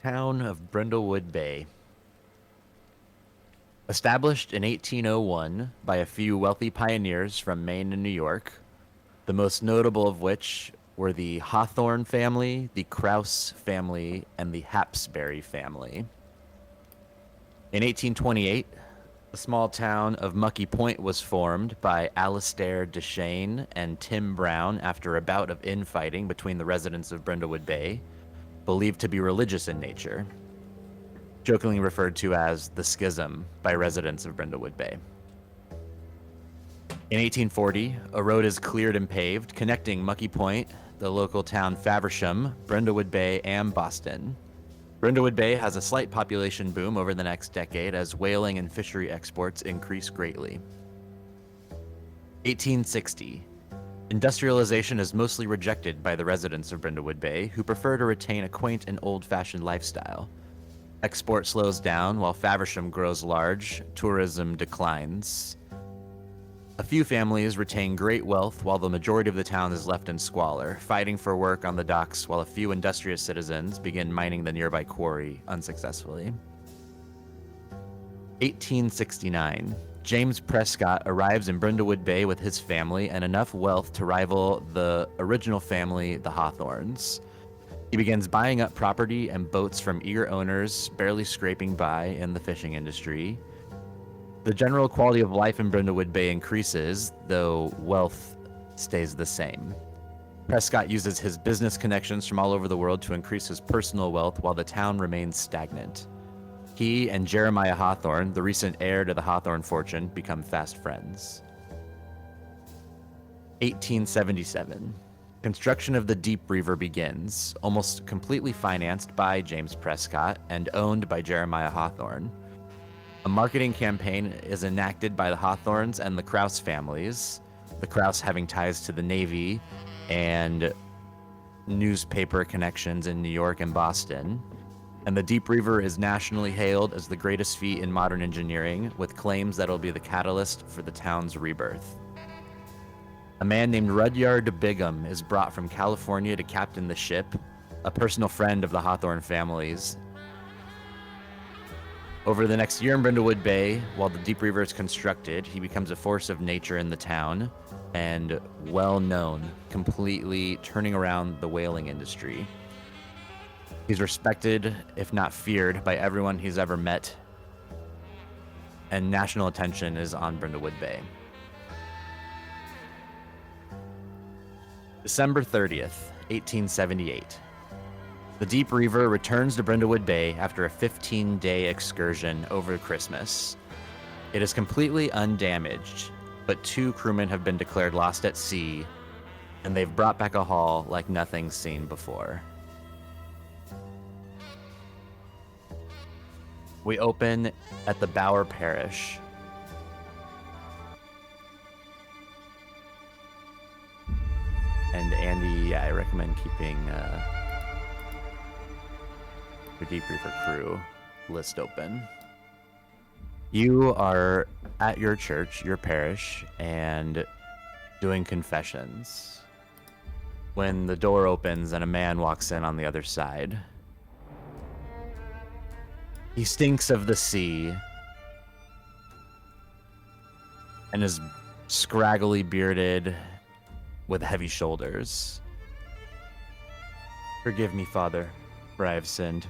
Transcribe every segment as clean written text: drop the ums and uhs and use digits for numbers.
Town of Brindlewood Bay. Established in 1801 by a few wealthy pioneers from Maine and New York, the most notable of which were the Hawthorne family, the Krause family, and the Hapsbury family. In 1828, the small town of Mucky Point was formed by Alastair Deschênes and Tim Brown after a bout of infighting between the residents of Brindlewood Bay, believed to be religious in nature, jokingly referred to as the Schism by residents of Brindlewood Bay. In 1840, a road is cleared and paved, connecting Mucky Point, the local town Faversham, Brindlewood Bay, and Boston. Brindlewood Bay has a slight population boom over the next decade as whaling and fishery exports increase greatly. 1860. Industrialization is mostly rejected by the residents of Brindlewood Bay, who prefer to retain a quaint and old-fashioned lifestyle. Export slows down while Faversham grows large, tourism declines. A few families retain great wealth while the majority of the town is left in squalor, fighting for work on the docks while a few industrious citizens begin mining the nearby quarry unsuccessfully. 1869. James Prescott arrives in Brindlewood Bay with his family and enough wealth to rival the original family, the Hawthorns. He begins buying up property and boats from eager owners, barely scraping by in the fishing industry. The general quality of life in Brindlewood Bay increases, though wealth stays the same. Prescott uses his business connections from all over the world to increase his personal wealth while the town remains stagnant. He and Jeremiah Hawthorne, the recent heir to the Hawthorne fortune, become fast friends. 1877. Construction of the Deep River begins, almost completely financed by James Prescott and owned by Jeremiah Hawthorne. A marketing campaign is enacted by the Hawthorns and the Krause families, the Krause having ties to the Navy and newspaper connections in New York and Boston. And the Deep River is nationally hailed as the greatest feat in modern engineering, with claims that it'll be the catalyst for the town's rebirth. A man named Rudyard Bingham is brought from California to captain the ship, a personal friend of the Hawthorne families. Over the next year in Brindlewood Bay, while the Deep River is constructed, he becomes a force of nature in the town and well known, completely turning around the whaling industry. He's respected, if not feared, by everyone he's ever met, and national attention is on Brindlewood Bay. December 30th, 1878. The Deep River returns to Brindlewood Bay after a 15-day excursion over Christmas. It is completely undamaged, but 2 crewmen have been declared lost at sea, and they've brought back a haul like nothing seen before. We open at the Bower Parish. And Andy, I recommend keeping your Deep River crew list open. You are at your church, your parish, and doing confessions when the door opens and a man walks in on the other side. He stinks of the sea and is scraggly bearded with heavy shoulders. "Forgive me, Father, for I have sinned."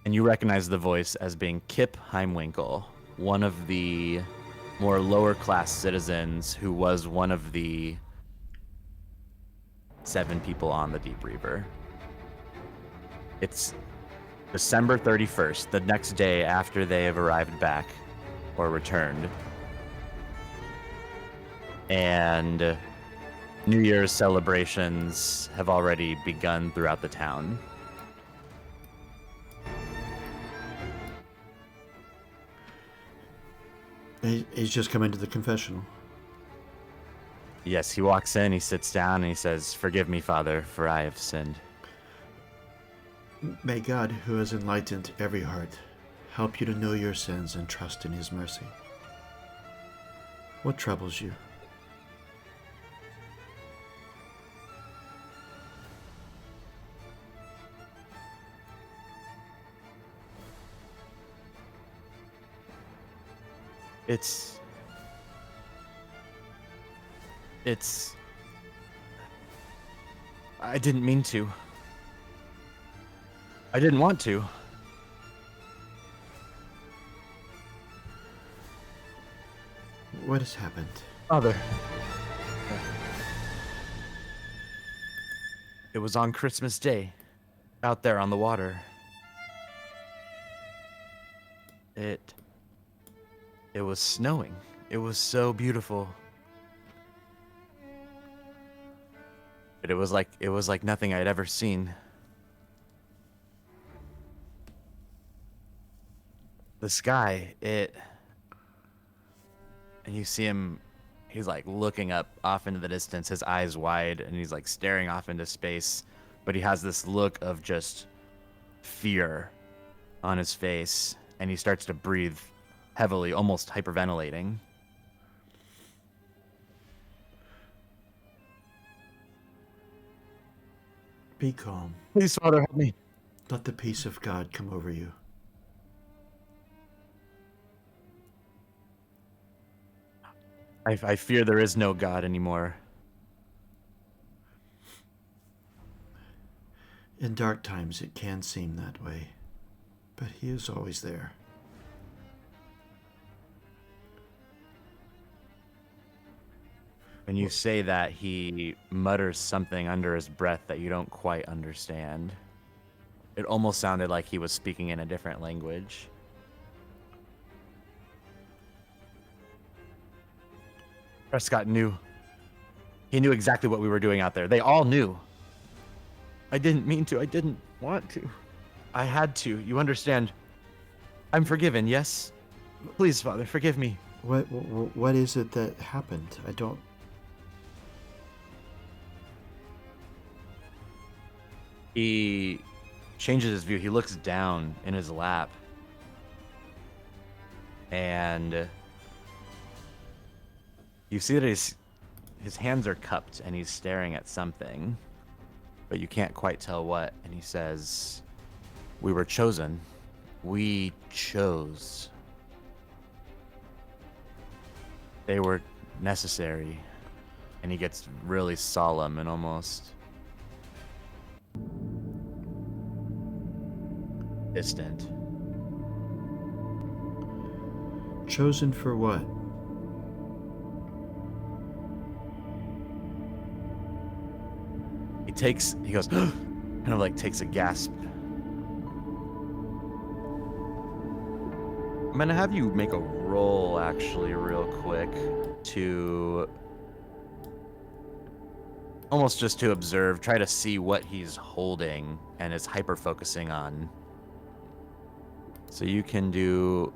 And you recognize the voice as being Kip Heimwinkel, one of the more lower class citizens who was one of the 7 people on the Deep River. It's December 31st, the next day after they have arrived back or returned. And New Year's celebrations have already begun throughout the town. He's just come into the confessional. Yes, he walks in, he sits down, and he says, "Forgive me, Father, for I have sinned." May God, who has enlightened every heart, help you to know your sins and trust in his mercy. What troubles you? It's... I didn't mean to. I didn't want to. What has happened? Father. It was on Christmas Day, out there on the water. It was snowing. It was so beautiful. But it was like nothing I'd ever seen. The sky, and you see him, he's like looking up off into the distance, his eyes wide, and he's like staring off into space, but he has this look of just fear on his face, and he starts to breathe heavily, almost hyperventilating. Be calm. Please, Father, help me. Let the peace of God come over you. I fear there is no God anymore. In dark times, it can seem that way, but he is always there. When you say that, he mutters something under his breath that you don't quite understand. It almost sounded like he was speaking in a different language. Prescott knew. He knew exactly what we were doing out there. They all knew. I didn't mean to. I didn't want to. I had to. You understand? I'm forgiven, yes? Please, Father, forgive me. What is it that happened? I don't... He changes his view. He looks down in his lap. And you see that his hands are cupped and he's staring at something, but you can't quite tell what. And he says, "We were chosen. We chose. They were necessary." And he gets really solemn and almost distant. Chosen for what? He goes, kind of like takes a gasp. I'm gonna have you make a roll actually real quick to almost just to observe, try to see what he's holding and is hyper focusing on. So you can do,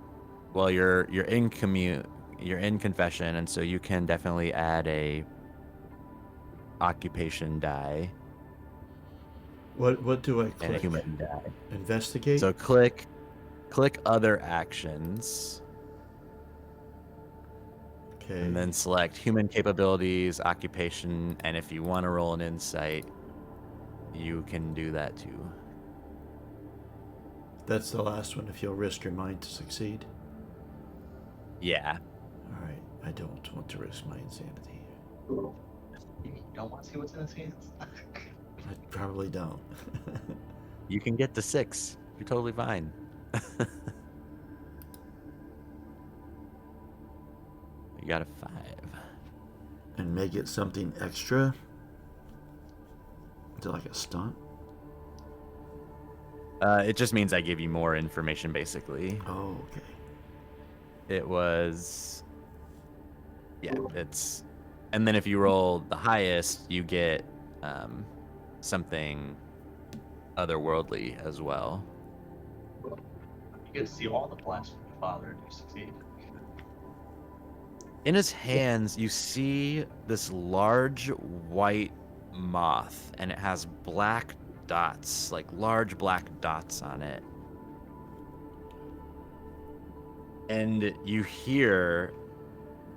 well, you're in confession, and so you can definitely add a occupation die What do I and a click? human die. Investigate? So click other actions. Okay. And then select human capabilities, occupation, and if you want to roll an insight, you can do that too. That's the last one, if you'll risk your mind to succeed. Yeah. Alright, I don't want to risk my insanity. You don't want to see what's in his hands? I probably don't. You can get to 6. You're totally fine. You got a 5. And make it something extra? Is it like a stunt? It just means I give you more information, basically. Oh, okay. It was... Yeah, it's... And then if you roll the highest, you get something otherworldly as well. You get to see all the flash of your father and you succeed. In his hands, you see this large white moth, and it has black dots, like large black dots on it. And you hear,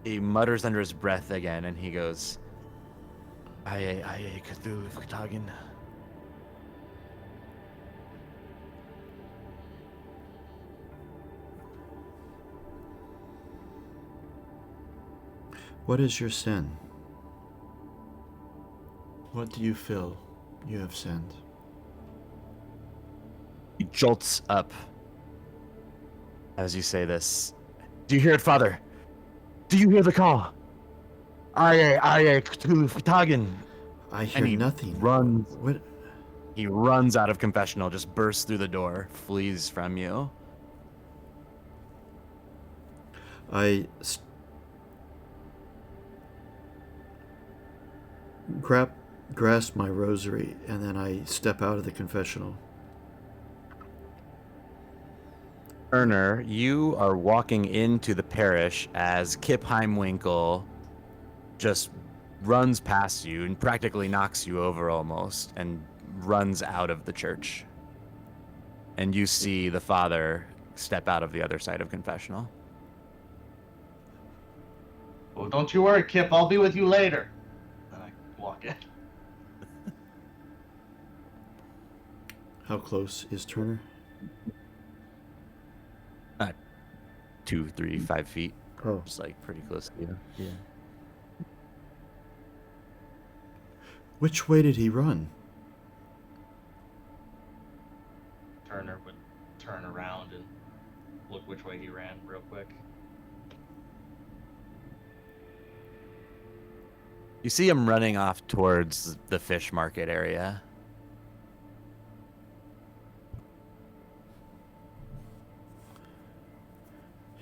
he mutters under his breath again, and he goes, I Cthulhu Dark. What is your sin? What do you feel you have sinned? He jolts up as you say this. Do you hear it, Father? Do you hear the call? Aye, Cthulhu Dark. I hear And he nothing. runs. What? He runs out of confessional, just bursts through the door, flees from you. I grasp my rosary, and then I step out of the confessional. Turner, you are walking into the parish as Kip Heimwinkel just runs past you and practically knocks you over almost and runs out of the church. And you see the father step out of the other side of confessional. Oh, don't you worry, Kip. I'll be with you later. Then I walk in. How close is Turner? 2, 3, 5 feet. Oh. Just like pretty close to you. Yeah. Which way did he run? Turner would turn around and look which way he ran real quick. You see him running off towards the fish market area.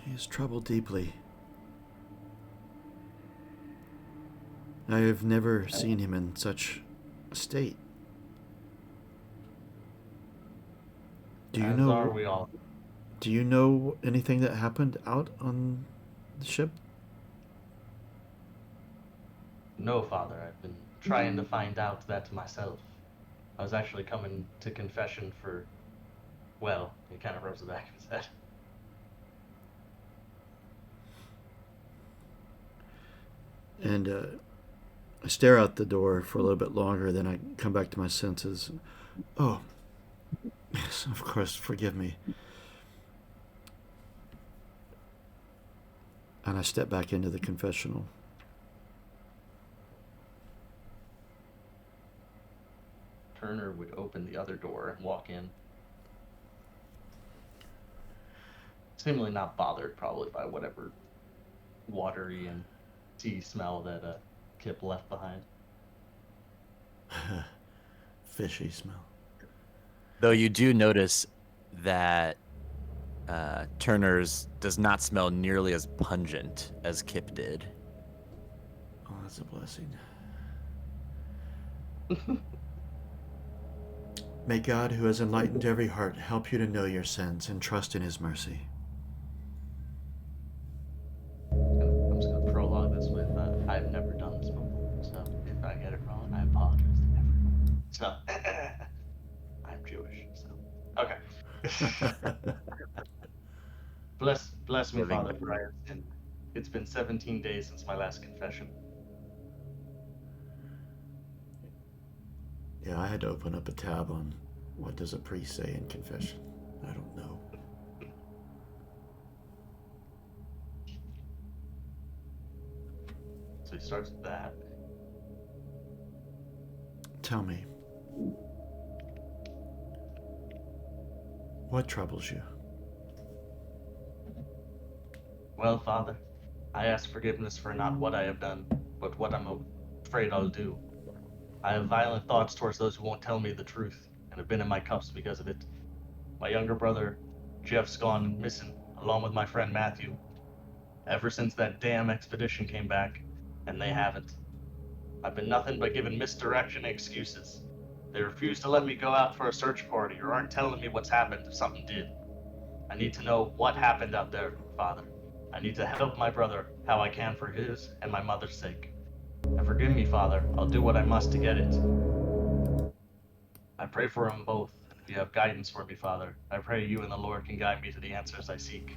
He is troubled deeply. I have never seen him in such a state. Do you As know? are we all. Do you know anything that happened out on the ship? No, Father. I've been trying to find out that myself. I was actually coming to confession for... Well, he kind of rubs the back of his head. And I stare out the door for a little bit longer, then I come back to my senses. Oh, yes, of course, forgive me. And I step back into the confessional. Turner would open the other door and walk in. Seemingly not bothered, probably, by whatever watery and sea smell that Kip left behind. Fishy smell. Though you do notice that Turner's does not smell nearly as pungent as Kip did. Oh, that's a blessing. May God, who has enlightened every heart, help you to know your sins and trust in his mercy. I'm just going to prologue this with, I've never done this before, so if I get it wrong, I apologize to everyone. So, I'm Jewish, so, okay. Bless me, Father, for I have sinned. It's been 17 days since my last confession. Yeah, I had to open up a tab on what does a priest say in confession. I don't know. So he starts with that. Tell me, what troubles you? Well, Father, I ask forgiveness for not what I have done, but what I'm afraid I'll do. I have violent thoughts towards those who won't tell me the truth, and have been in my cups because of it. My younger brother, Jeff's gone missing, along with my friend Matthew. Ever since that damn expedition came back, and they haven't. I've been nothing but given misdirection and excuses. They refuse to let me go out for a search party, or aren't telling me what's happened if something did. I need to know what happened out there, Father. I need to help my brother how I can for his and my mother's sake. And forgive me, Father, I'll do what I must to get it. I pray for them both. If you have guidance for me, Father, I pray you and the Lord can guide me to the answers I seek.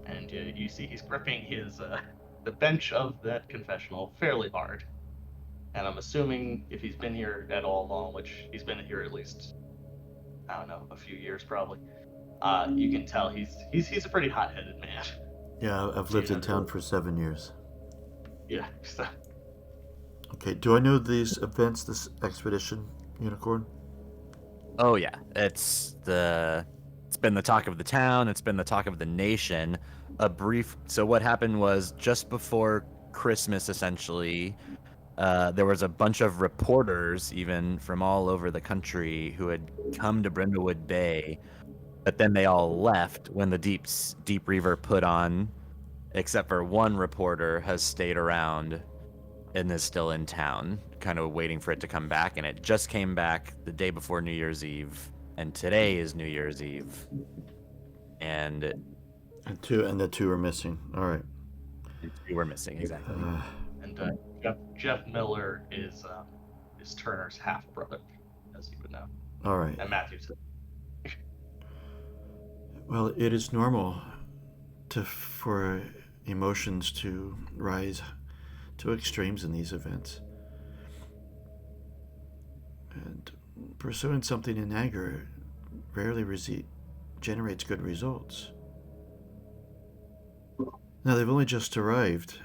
And you see he's gripping his the bench of that confessional fairly hard. And I'm assuming if he's been here at all long, which he's been here at least, I don't know, a few years probably, you can tell he's a pretty hot-headed man. Yeah, I've lived in town for 7 years. Yeah. So, Okay, do I know these events, this expedition, Unicorn? Oh yeah, it's been the talk of the town, it's been the talk of the nation. So what happened was just before Christmas essentially, there was a bunch of reporters even from all over the country who had come to Brindlewood Bay, but then they all left when the Deep Reaver put on, except for one reporter has stayed around and is still in town, kind of waiting for it to come back. And it just came back the day before New Year's Eve, and today is New Year's Eve, and And the two are missing. All right. two were missing exactly. and Jeff Miller is Turner's half brother, as you would know, All right. and Matthew's. Well, it is normal for emotions to rise to extremes in these events. And pursuing something in anger rarely generates good results. Now, they've only just arrived,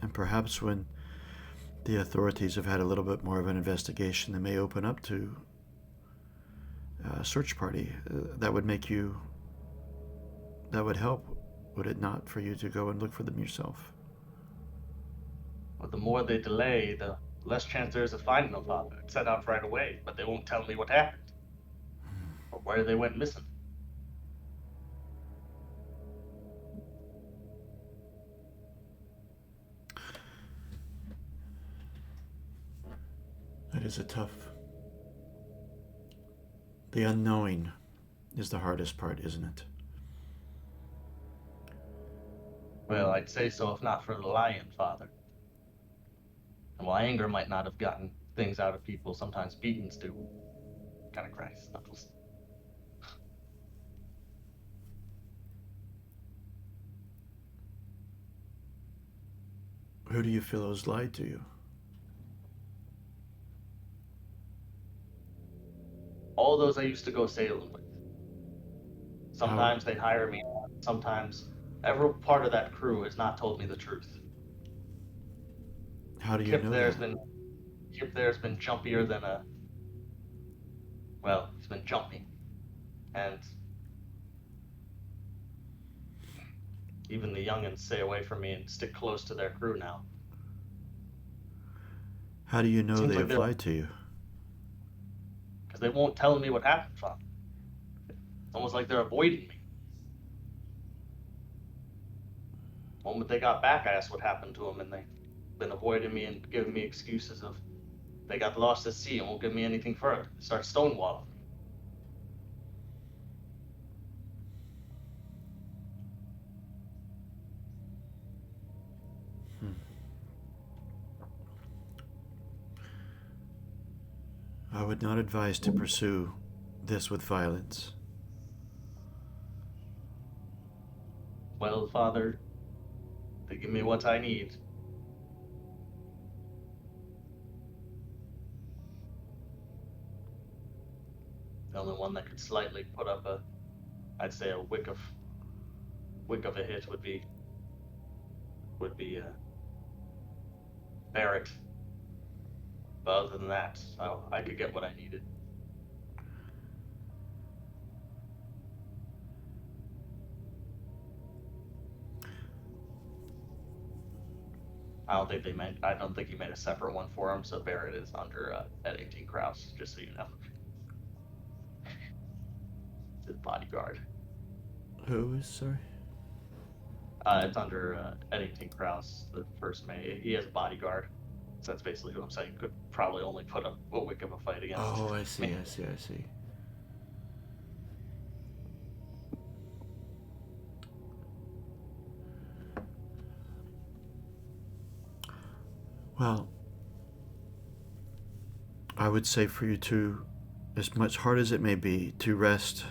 and perhaps when the authorities have had a little bit more of an investigation, they may open up to a search party. That would help, would it not, for you to go and look for them yourself? But the more they delay, the less chance there is of finding them, Father. I'd set out right away, but they won't tell me what happened or where they went missing. That is a tough. The unknowing is the hardest part, isn't it? Well, I'd say so if not for the lion, Father. And while anger might not have gotten things out of people, sometimes beatings do. Kind of cries, Knuckles. Who do you feel has lied to you? All those I used to go sailing with. Sometimes they hire me, sometimes every part of that crew has not told me the truth. How do you Kip know there's that? been Kip there's been jumpier than a well, he's been jumpy. And even the youngins stay away from me and stick close to their crew now. How do you know Seems they like have they're lied to you? because they won't tell me what happened, Father. It's almost like they're avoiding me. The moment they got back, I asked what happened to them, and they've been avoiding me and giving me excuses of they got lost at sea and won't give me anything further. They start stonewalling. I would not advise to pursue this with violence. Well, Father, they give me what I need. The only one that could slightly put up I'd say a wick of a hit would be Barrett. But other than that, I could get what I needed. I don't think he made a separate one for him. So Barrett is under at 18 Kraus, just so you know. His bodyguard. Who is, sorry? It's under Eddington Kraus, the first May. He has a bodyguard. So that's basically who I'm saying could probably only put up a wick of a fight against. Oh, I see, me. I see, I see. Well, I would say for you to, as much hard as it may be, to rest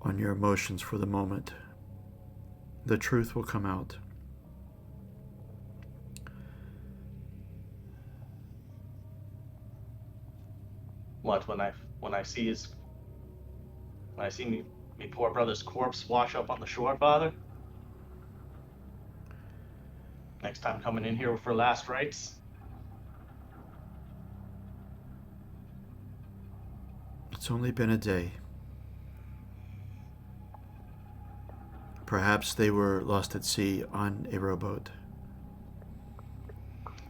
on your emotions for the moment. The truth will come out. What when I see me poor brother's corpse wash up on the shore, Father? Next time coming in here for last rites. It's only been a day. Perhaps they were lost at sea on a rowboat.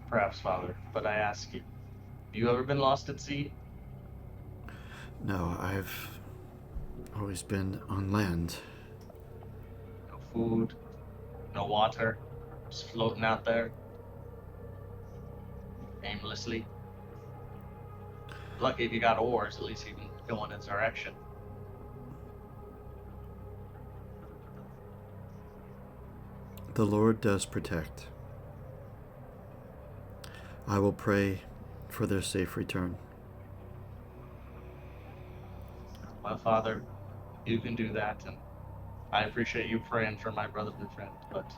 Perhaps, Father, but I ask you, have you ever been lost at sea? No, I've always been on land. No food, no water, just floating out there, aimlessly. Lucky if you got oars, at least you can go in its direction. The Lord does protect. I will pray for their safe return. Well, Father, you can do that, and I appreciate you praying for my brother and friend, but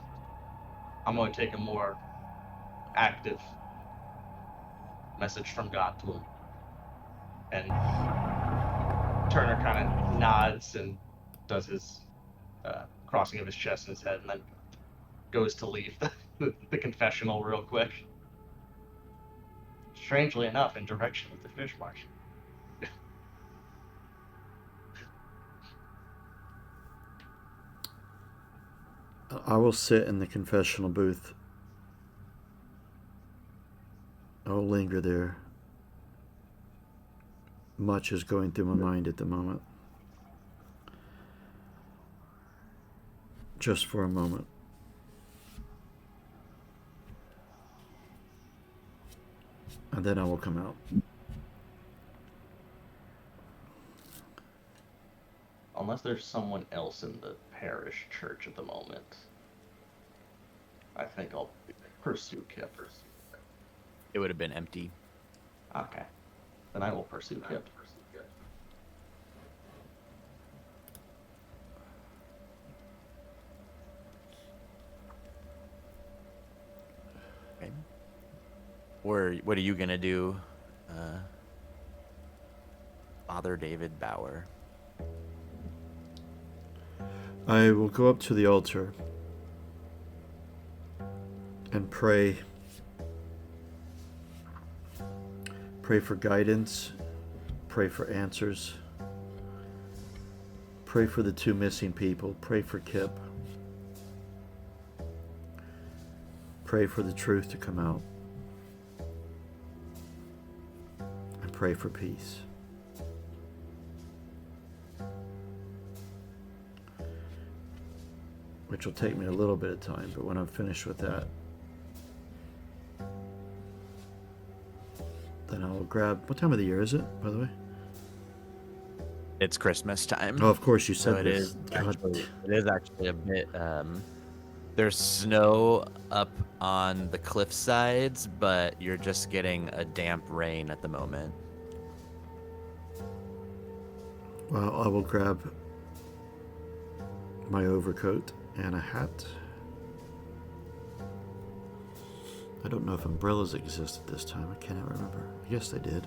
I'm going to take a more active message from God to him. And Turner kind of nods and does his crossing of his chest and his head, and then goes to leave the confessional real quick. Strangely enough, in direction of the fish market. I will sit in the confessional booth. I will linger there. Much is going through my mind at the moment. Just for a moment. And then I will come out. Unless there's someone else in the parish church at the moment, I think I'll pursue Kip. It would have been empty. Okay. Then I will pursue Kip. Okay. Or what are you gonna do, Father David Bauer? I will go up to the altar and pray. Pray for guidance. Pray for answers. Pray for the two missing people. Pray for Kip. Pray for the truth to come out. And pray for peace. Which will take me a little bit of time, but when I'm finished with that, then I will grab... What time of the year is it, by the way? It's Christmas time. Oh, of course, you So said it this. is. God. Actually, it is actually a bit. There's snow up on the cliff sides, but you're just getting a damp rain at the moment. Well, I will grab my overcoat and a hat. I don't know if umbrellas existed this time. I cannot remember. I guess they did.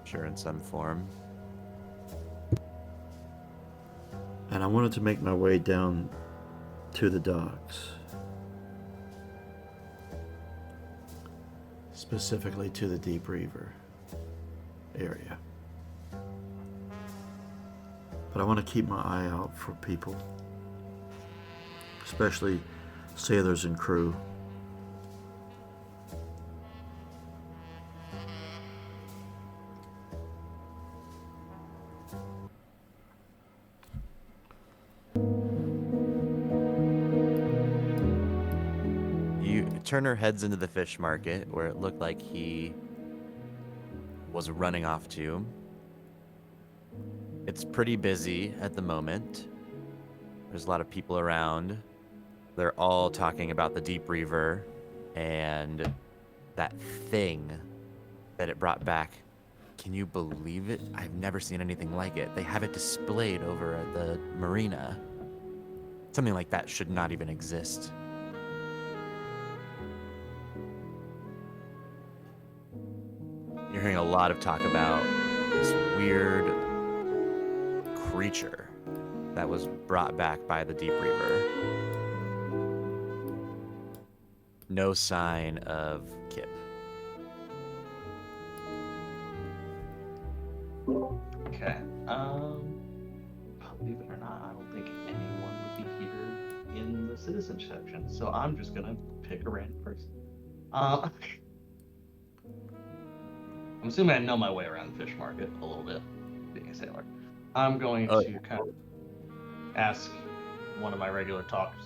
Sure, in some form. And I wanted to make my way down to the docks. Specifically to the Deep River area. But I want to keep my eye out for people. Especially sailors and crew. Turner heads into the fish market, where it looked like he was running off to. It's pretty busy at the moment. There's a lot of people around. They're all talking about the Deep River and that thing that it brought back. Can you believe it? I've never seen anything like it. They have it displayed over at the marina. Something like that should not even exist. You're hearing a lot of talk about this weird creature that was brought back by the Deep River. no sign of Kip. Okay. Believe it or not, I don't think anyone would be here in the citizen section. So I'm just gonna pick a random person. I'm assuming I know my way around the fish market a little bit, being a sailor. I'm going to kind of ask one of my regular talkers.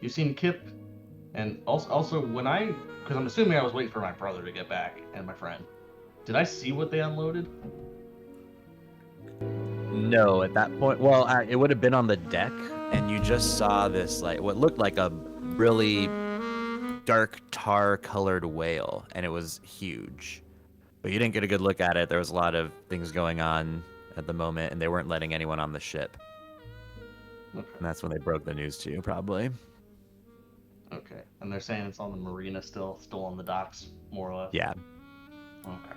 You seen Kip? And also because I'm assuming I was waiting for my brother to get back and my friend. Did I see what they unloaded? No, at that point, well, it would have been on the deck, and you just saw this, like, what looked like a really dark tar-colored whale, and it was huge. But you didn't get a good look at it. There was a lot of things going on at the moment, and they weren't letting anyone on the ship. Okay. And that's when they broke the news to you, probably. Okay. And they're saying it's on the marina still on the docks, more or less? Yeah. Okay.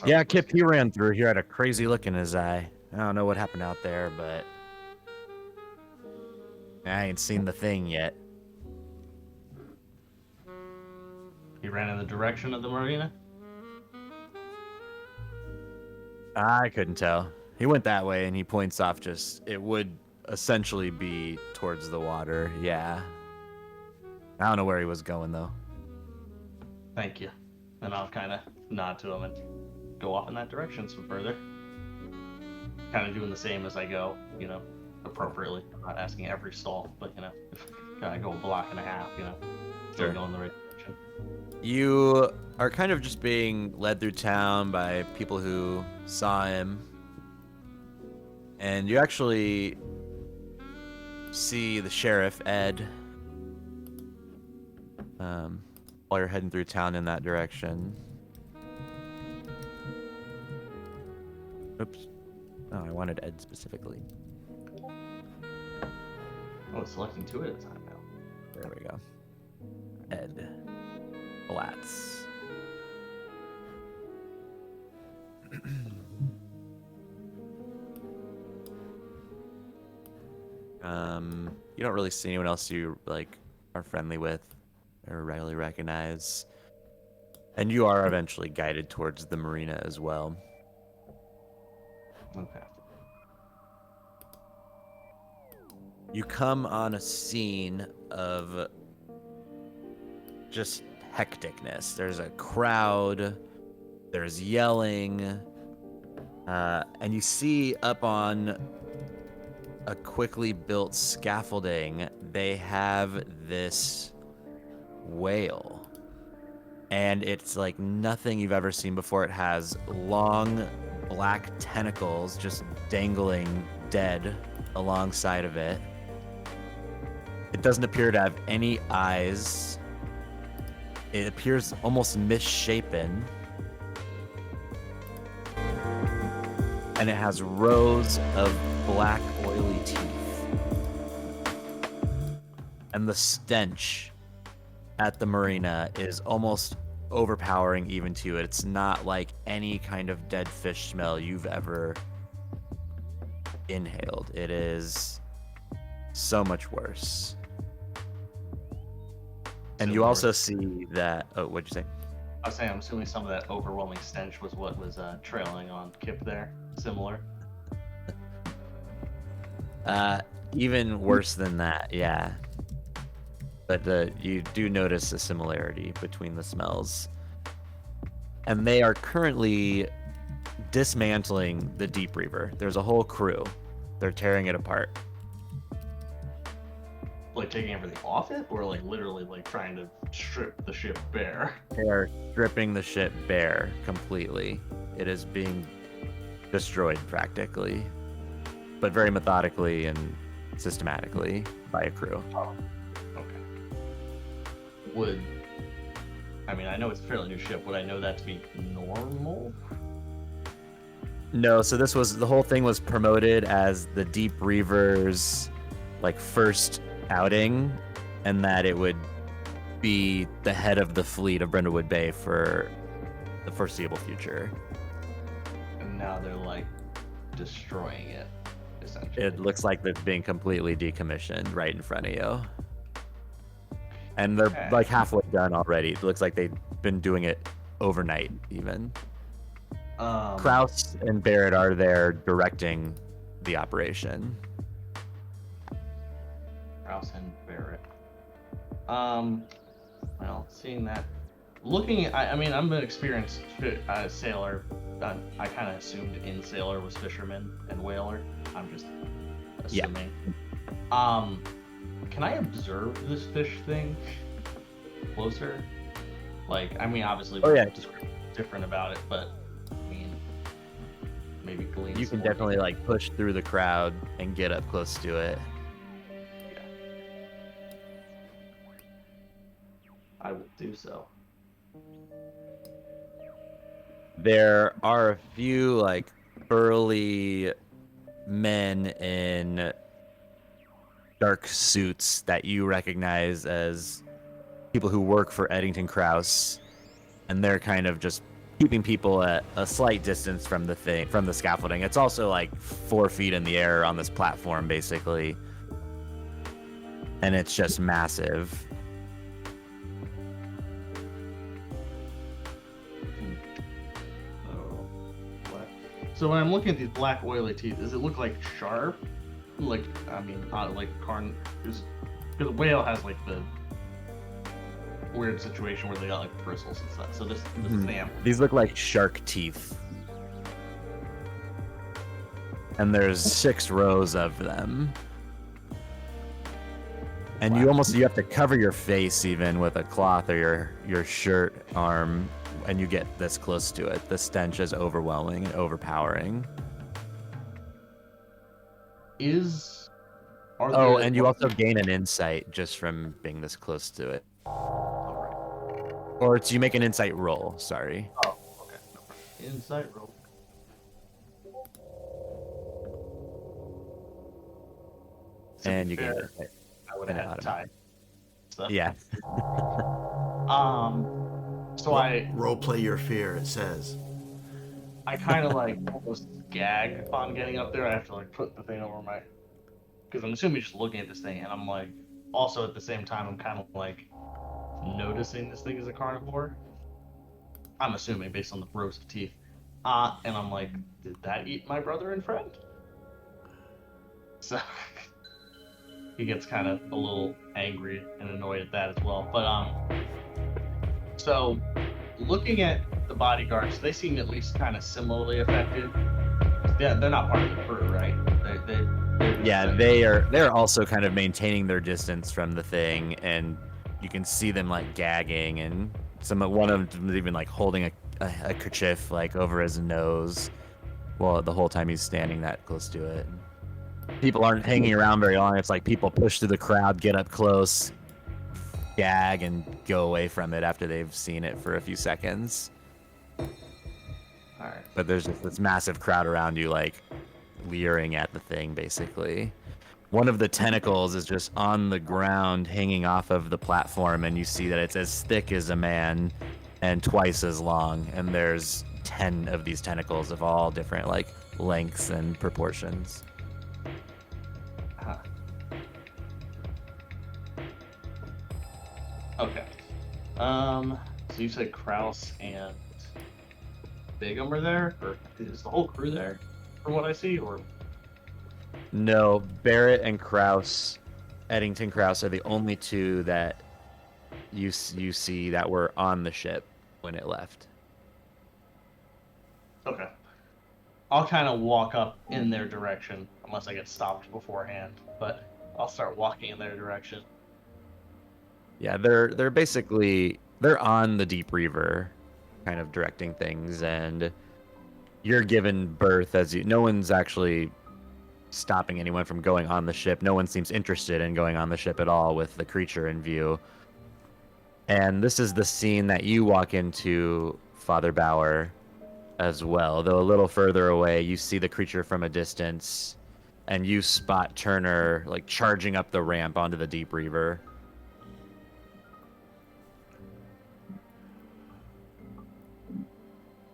Yeah, Kip, he ran through here, had a crazy look in his eye. I don't know what happened out there, but I ain't seen the thing yet. He ran in the direction of the marina? I couldn't tell. He went that way, and he points off it would essentially be towards the water, yeah. I don't know where he was going, though. Thank you. And I'll kind of nod to him and go off in that direction some further. Kind of doing the same as I go, appropriately. I'm not asking every stall, but, kind of go a block and a half, still Sure. going the right direction. You are kind of just being led through town by people who saw him. And you actually see the sheriff, Ed, while you're heading through town in that direction. Oops. Oh, I wanted Ed specifically. Oh, selecting two at a time now. There we go. Ed Blatz. You don't really see anyone else you are friendly with or regularly recognize. And you are eventually guided towards the marina as well. Okay. You come on a scene of just hecticness. There's a crowd, there's yelling, and you see up on a quickly built scaffolding, they have this whale. And it's like nothing you've ever seen before. It has long black tentacles just dangling dead alongside of it. It doesn't appear to have any eyes. It appears almost misshapen. And it has rows of black, oily teeth. And the stench at the marina is almost overpowering even to it. It's not like any kind of dead fish smell you've ever inhaled. It is so much worse. And you also see that... Oh, what'd you say? I was saying, I'm assuming some of that overwhelming stench was what was trailing on Kip there. Similar. Even worse than that, yeah. But you do notice a similarity between the smells. And they are currently dismantling the Deep Reaver. There's a whole crew. They're tearing it apart. Like taking everything off it, or like literally like trying to strip the ship bare? They are stripping the ship bare completely. It is being destroyed practically, but very methodically and systematically by a crew. Oh, okay. I know it's a fairly new ship. Would I know that to be normal? No, so the whole thing was promoted as the Deep Reaver's first outing, and that it would be the head of the fleet of Brindlewood Bay for the foreseeable future. And now they're destroying it. essentially. It looks like it's being completely decommissioned right in front of you. And they're Okay. like halfway done already. It looks like they've been doing it overnight even. Kraus and Barrett are there directing the operation. Kraus and Barrett. Well, seeing that, I mean, I'm an experienced sailor. I kind of assumed in sailor was fisherman and whaler. I'm just assuming. Can I observe this fish thing closer? Like, I mean, obviously, yeah. different about it, but I mean, maybe glean. You can definitely like push through the crowd and get up close to it. Yeah. I will do so. There are a few like burly men in dark suits that you recognize as people who work for Eddington Kraus, and they're kind of just keeping people at a slight distance from the scaffolding. It's also like 4 feet in the air on this platform basically, and it's just massive. So when I'm looking at these black oily teeth, does it look like sharp? Like, I mean, like because a whale has like the weird situation where they got like bristles and stuff. So this thing. These look like shark teeth. And there's 6 rows of them. And you have to cover your face even with a cloth or your shirt arm, and you get this close to it. The stench is overwhelming and overpowering. And you also gain an insight just from being this close to it. Or you make an insight roll, sorry. Oh, okay. Insight roll. And you get it. I would have had time. So. Yeah. So I role play your fear. It says. I kind of like almost gag upon getting up there. I have to like put the thing over my, because I'm assuming just looking at this thing, and I'm like, also at the same time I'm kind of like noticing this thing is a carnivore. I'm assuming based on the rows of teeth. And I'm like, did that eat my brother and friend? So he gets kind of a little angry and annoyed at that as well. But so looking at the bodyguards, they seem at least kind of similarly affected. Yeah, they're not part of the crew, right? They're also kind of maintaining their distance from the thing, and you can see them like gagging, and one of them is even like holding a kerchief like over his nose, well, the whole time he's standing that close to it. People aren't hanging around very long. It's like people push through the crowd, get up close, gag, and go away from it after they've seen it for a few seconds. All right. But there's just this massive crowd around you, like leering at the thing, basically. One of the tentacles is just on the ground, hanging off of the platform, and you see that it's as thick as a man and twice as long. And there's 10 of these tentacles of all different like lengths and proportions. Okay. So you said Kraus and Bigum are there, or is the whole crew there, from what I see, or? No, Barrett and Kraus, Eddington Kraus, are the only 2 that you see that were on the ship when it left. Okay. I'll kind of walk up in their direction, unless I get stopped beforehand, but I'll start walking in their direction. Yeah, they're basically on the Deep Reaver, kind of directing things, and you're given berth no one's actually stopping anyone from going on the ship. No one seems interested in going on the ship at all with the creature in view. And this is the scene that you walk into, Father Bauer, as well. Though a little further away, you see the creature from a distance, and you spot Turner like charging up the ramp onto the Deep Reaver.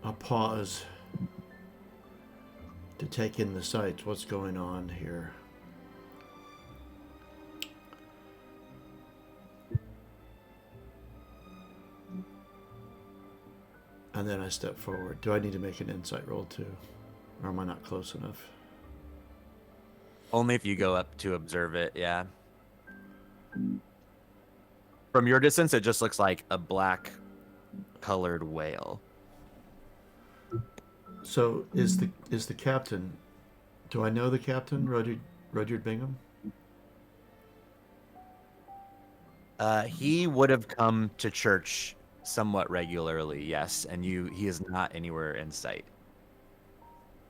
I'll pause. to take in the sights, what's going on here. And then I step forward. Do I need to make an insight roll too? Or am I not close enough? Only if you go up to observe it, yeah. From your distance, it just looks like a black colored whale. So is the captain? Do I know the captain, Rudyard Bingham? He would have come to church somewhat regularly, yes, and he is not anywhere in sight.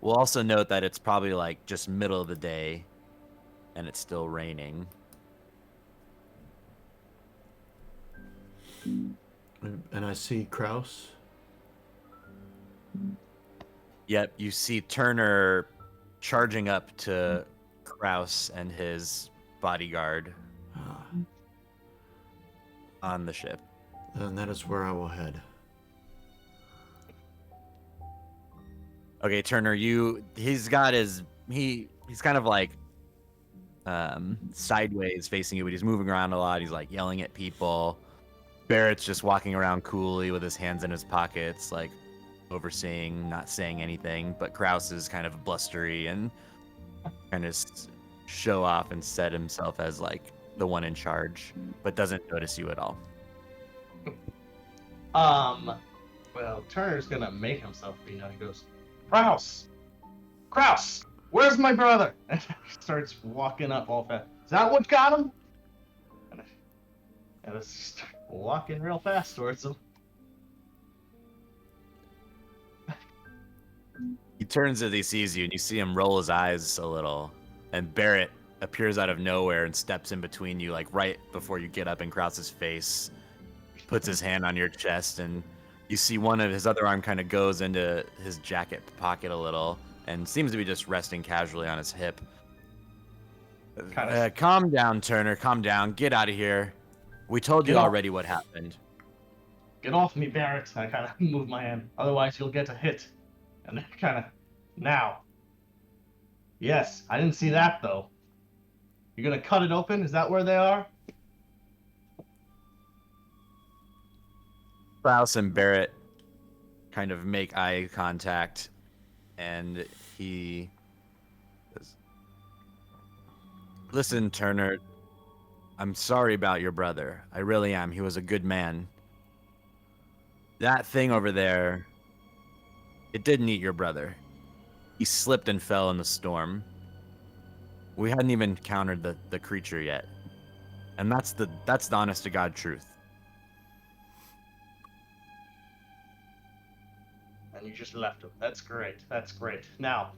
We'll also note that it's probably like just middle of the day, and it's still raining. And I see Kraus. Yep, you see Turner charging up to Kraus and his bodyguard on the ship. And that is where I will head. Okay, Turner, he's kind of like sideways facing you, but he's moving around a lot. He's like yelling at people. Barrett's just walking around coolly with his hands in his pockets, like overseeing, not saying anything. But Kraus is kind of blustery and kind of show off and set himself as like the one in charge, but doesn't notice you at all. Well, Turner's gonna make himself be known. He goes, Kraus, where's my brother? And he starts walking up all fast. Is that what got him? And I just walking real fast towards him. He turns as he sees you, and you see him roll his eyes a little. And Barrett appears out of nowhere and steps in between you, like right before you get up in Kraus's face. Puts his hand on your chest, and you see one of his other arm kind of goes into his jacket pocket a little, and seems to be just resting casually on his hip. Calm down, Turner. Calm down. Get out of here. We told you already what happened. Get off me, Barrett. I kind of move my hand. Otherwise, you'll get a hit. And then kind of, now. Yes, I didn't see that, though. You're going to cut it open? Is that where they are? Klaus and Barrett kind of make eye contact, and he says, "Listen, Turner, I'm sorry about your brother. I really am. He was a good man. That thing over there, it didn't eat your brother. He slipped and fell in the storm. We hadn't even encountered the creature yet. And that's the honest to God truth." And you just left him. That's great. That's great. Now,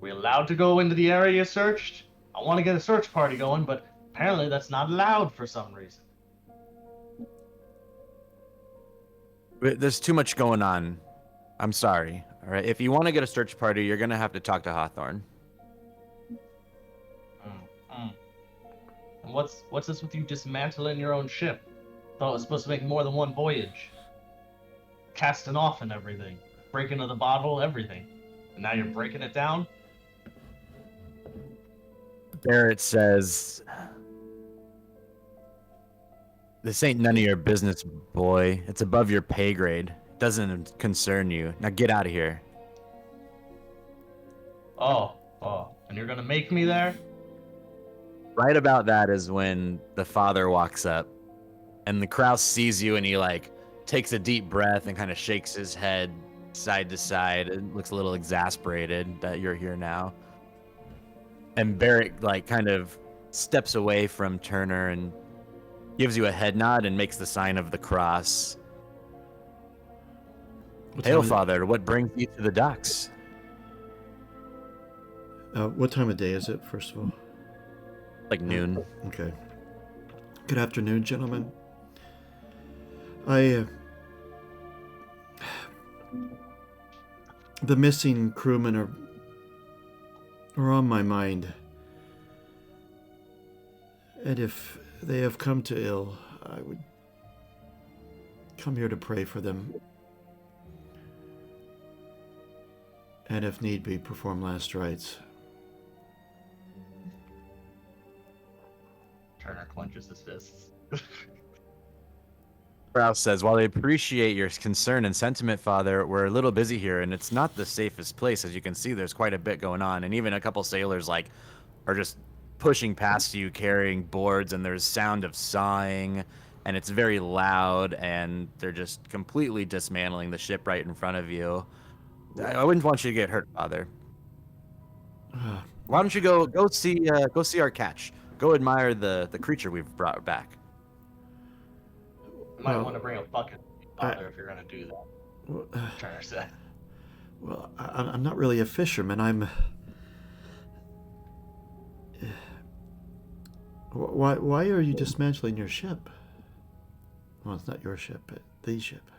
we allowed to go into the area you searched? I want to get a search party going, but apparently that's not allowed for some reason. There's too much going on. I'm sorry. All right. If you want to get a search party, you're gonna have to talk to Hawthorne. And what's this with you dismantling your own ship? Thought it was supposed to make more than one voyage. Casting off and everything. Breaking into the bottle, everything. And now you're breaking it down? Barrett says, "This ain't none of your business, boy. It's above your pay grade. It doesn't concern you. Now get out of here." Oh. And you're gonna make me there? Right about that is when the father walks up, and the Kraus sees you, and he like takes a deep breath and kind of shakes his head side to side. It looks a little exasperated that you're here now. And Barrett like kind of steps away from Turner and gives you a head nod and makes the sign of the cross. "Hail, Father, what brings you to the docks?" What time of day is it, first of all? Like noon. Okay. Good afternoon, gentlemen. The missing crewmen are on my mind. And if they have come to ill, I would come here to pray for them. and if need be, perform last rites. Turner clenches his fists. Rouse says, while I appreciate your concern and sentiment, Father, we're a little busy here, and it's not the safest place. As you can see, there's quite a bit going on, and even a couple sailors are just pushing past you, carrying boards, and there's sound of sawing, and it's very loud, and they're just completely dismantling the ship right in front of you. I wouldn't want you to get hurt, Father. Why don't you go see our catch? Go admire the creature we've brought back. You might want to bring a bucket, Father, if you're going to do that. Well, Turner said. Well, I'm not really a fisherman. Why are you dismantling your ship? Well, it's not your ship, but the ship.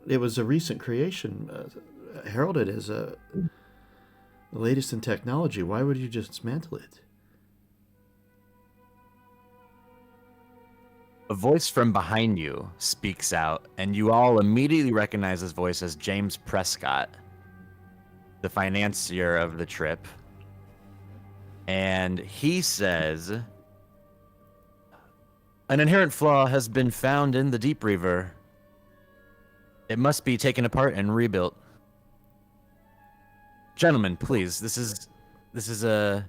It was a recent creation, heralded as the latest in technology. Why would you dismantle it? A voice from behind you speaks out, and you all immediately recognize his voice as James Prescott, the financier of the trip. And he says, an inherent flaw has been found in the Deep Reaver. It must be taken apart and rebuilt. Gentlemen, please, this is a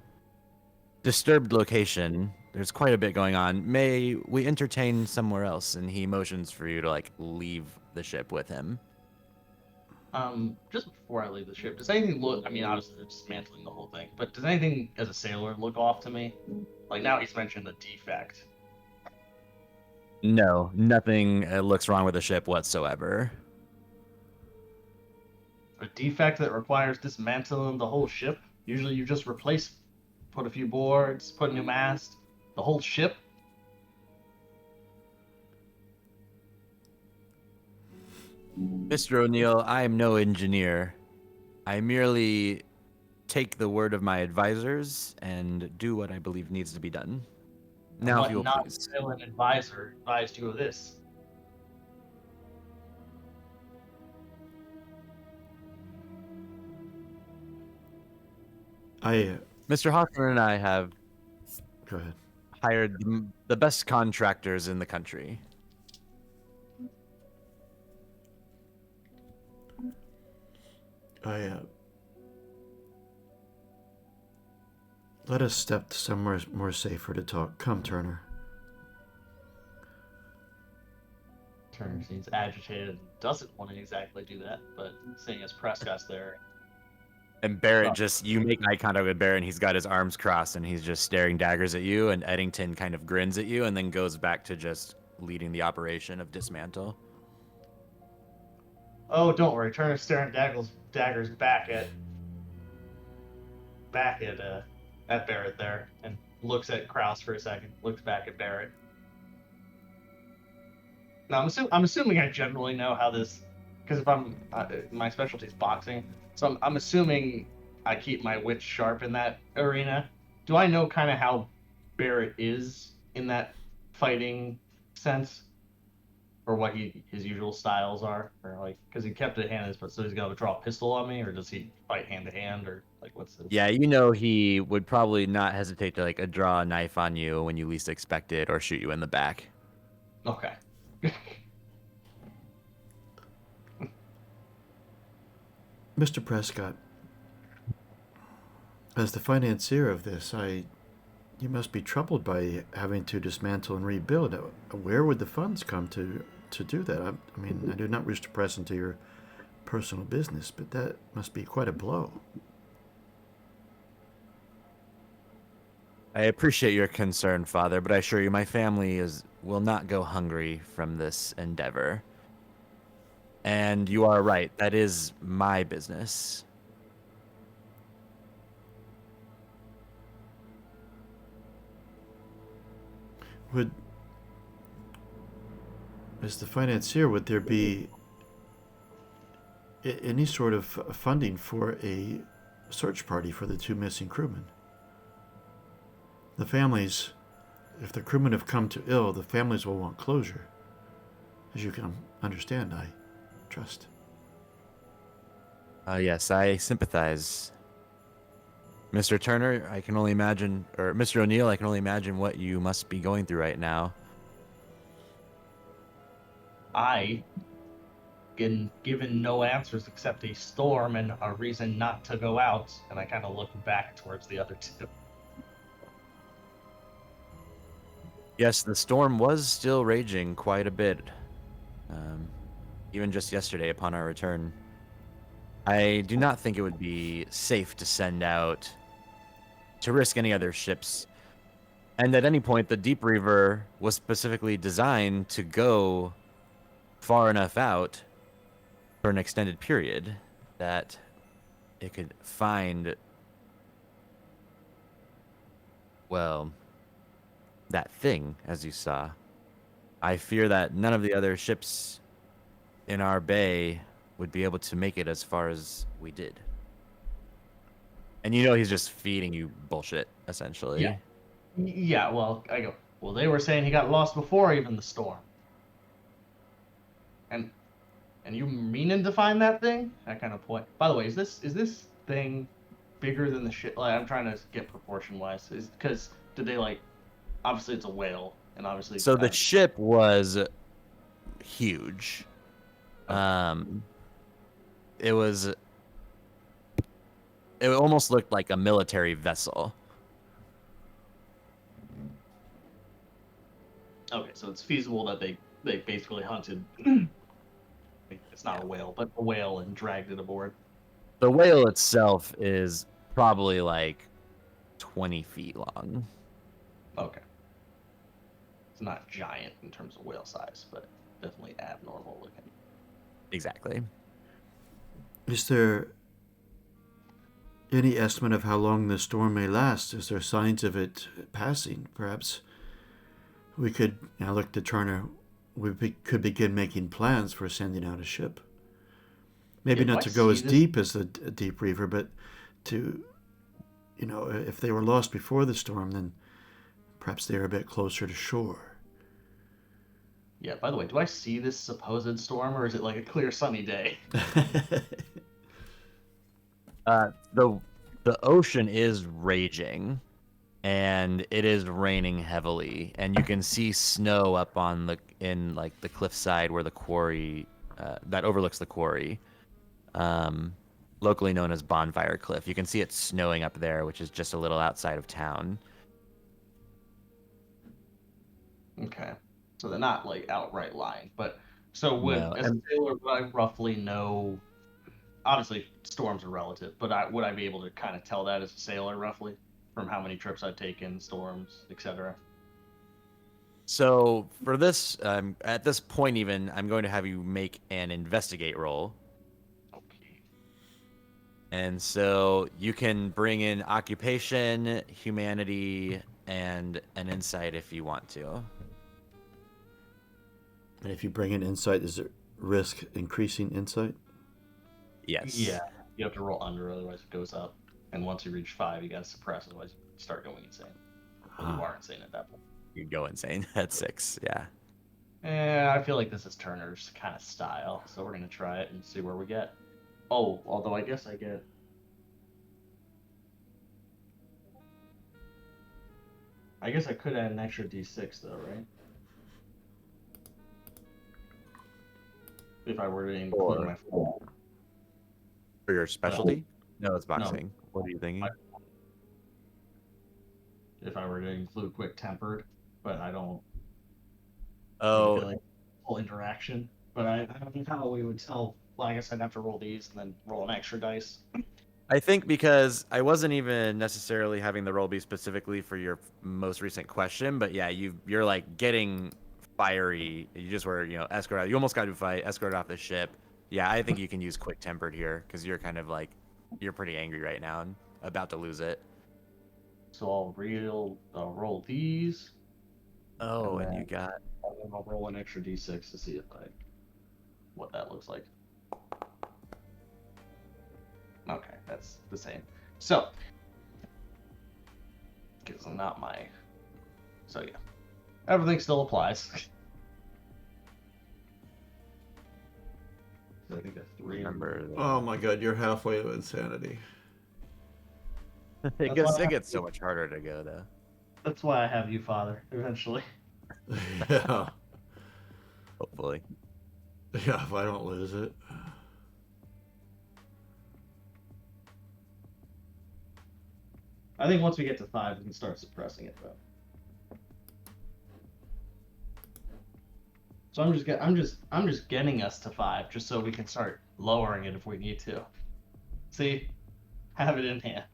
disturbed location. There's quite a bit going on. May we entertain somewhere else? And he motions for you to leave the ship with him. Just before I leave the ship, does anything look? I mean, obviously they're dismantling the whole thing, but does anything as a sailor look off to me? Like now he's mentioned a defect. No, nothing looks wrong with the ship whatsoever. A defect that requires dismantling the whole ship? Usually you just replace, put a few boards, put a new mast, the whole ship? Mr. O'Neill, I am no engineer. I merely take the word of my advisors and do what I believe needs to be done. Now, if you will please. What non-villain advisor advised you of this? Mr. Hawthorne and I have Go ahead. hired the best contractors in the country. Let us step somewhere more safer to talk. Come, Turner. Turner seems agitated and doesn't want to exactly do that, but seeing as Prescott's there. And Barrett you make eye contact with Barrett, and he's got his arms crossed, and he's just staring daggers at you, and Eddington kind of grins at you, and then goes back to just leading the operation of dismantle. Oh, don't worry. Turner's staring daggers back at Barrett there, and looks at Kraus for a second. Looks back at Barrett. Now I'm assuming I generally know how this, because if my specialty is boxing, so I'm assuming I keep my wits sharp in that arena. Do I know kind of how Barrett is in that fighting sense? Or what his usual styles are, or because he kept it handed, but so he's gonna draw a pistol on me, or does he fight hand to hand, or what's this? Yeah, he would probably not hesitate to draw a knife on you when you least expect it, or shoot you in the back. Okay. Mr. Prescott, as the financier of this, you must be troubled by having to dismantle and rebuild. Where would the funds come to do that? I mean, I do not wish to press into your personal business, but that must be quite a blow. I appreciate your concern, Father, but I assure you my family will not go hungry from this endeavor. And you are right, that is my business. As the financier, would there be any sort of funding for a search party for the two missing crewmen? The families, if the crewmen have come to ill, the families will want closure. As you can understand, I trust. Yes, I sympathize. Mr. Turner, I can only imagine, or Mr. O'Neill, I can only imagine what you must be going through right now. I been given no answers except a storm and a reason not to go out, and I kind of look back towards the other two. Yes, the storm was still raging quite a bit, even just yesterday upon our return. I do not think it would be safe to send out to risk any other ships. And at any point, the Deep Reaver was specifically designed to go far enough out for an extended period that it could find, well, that thing, as you saw. I fear that none of the other ships in our bay would be able to make it as far as we did. And you know he's just feeding you bullshit, essentially. Yeah. Yeah, well, I go, well, they were saying he got lost before even the storm. And you meaning to find that thing? That kind of point. By the way, is this thing bigger than the ship? Like, I'm trying to get proportion wise. Is because did they like? Obviously, it's a whale, and obviously. So the ship was huge. Okay. It was. It almost looked like a military vessel. Okay, so it's feasible that they basically hunted. It's not a whale, but a whale and dragged it aboard. The whale itself is probably like 20 feet long. Okay. It's not giant in terms of whale size, but definitely abnormal looking. Exactly. Is there any estimate of how long the storm may last? Is there signs of it passing? Perhaps we could, now look to Turner, could begin making plans for sending out a ship. Maybe Yeah, not to go as deep as the Deep Reaver, but to, if they were lost before the storm, then perhaps they're a bit closer to shore. Yeah, by the way, do I see this supposed storm, or is it like a clear sunny day? The ocean is raging, and it is raining heavily, and you can see snow up on the cliffside where the quarry that overlooks the quarry, locally known as Bonfire Cliff. You can see it snowing up there, which is just a little outside of town. Okay, so they're not like outright lying, but so No, as a sailor, would I roughly know? Obviously, storms are relative, but would I be able to kind of tell that as a sailor roughly from how many trips I've taken, storms, etc.? So for this, at this point, even I'm going to have you make an investigate roll, Okay. and so you can bring in occupation, humanity, and an insight if you want to. And if you bring in insight, is it risk increasing insight? Yes. Yeah, you have to roll under, otherwise it goes up. And once you reach 5, you gotta suppress, otherwise you start going insane. Well, you are insane at that point. You go insane at 6. Yeah. I feel like this is Turner's kind of style, so we're gonna try it and see where we get. Oh, although I guess I get. I guess I could add an extra D6 though, right? If I were to include my For your specialty? No, it's boxing. No. What are you thinking? If I were to include quick tempered, but I don't. Oh, like full interaction. But I don't know how we would tell. Well, I guess I'd have to roll these and then roll an extra dice. I think because I wasn't even necessarily having the roll be specifically for your most recent question, but yeah, you're like getting fiery. You just were, escorted out. You almost got to fight, escorted off the ship. Yeah, I think you can use quick tempered here because you're kind of like, you're pretty angry right now and about to lose it. So I'll roll these. Oh, and you got. I'll roll an extra d6 to see what that looks like. Okay, that's the same. So, because I'm not my. So yeah, everything still applies. So I think that's 3 remember. Oh my god, you're halfway to insanity. It gets so much harder to go though. That's why I have you, Father. Eventually. Yeah. Hopefully. Yeah, if I don't lose it. I think once we get to 5, we can start suppressing it, though. So I'm just getting us to 5, just so we can start lowering it if we need to. See, have it in hand.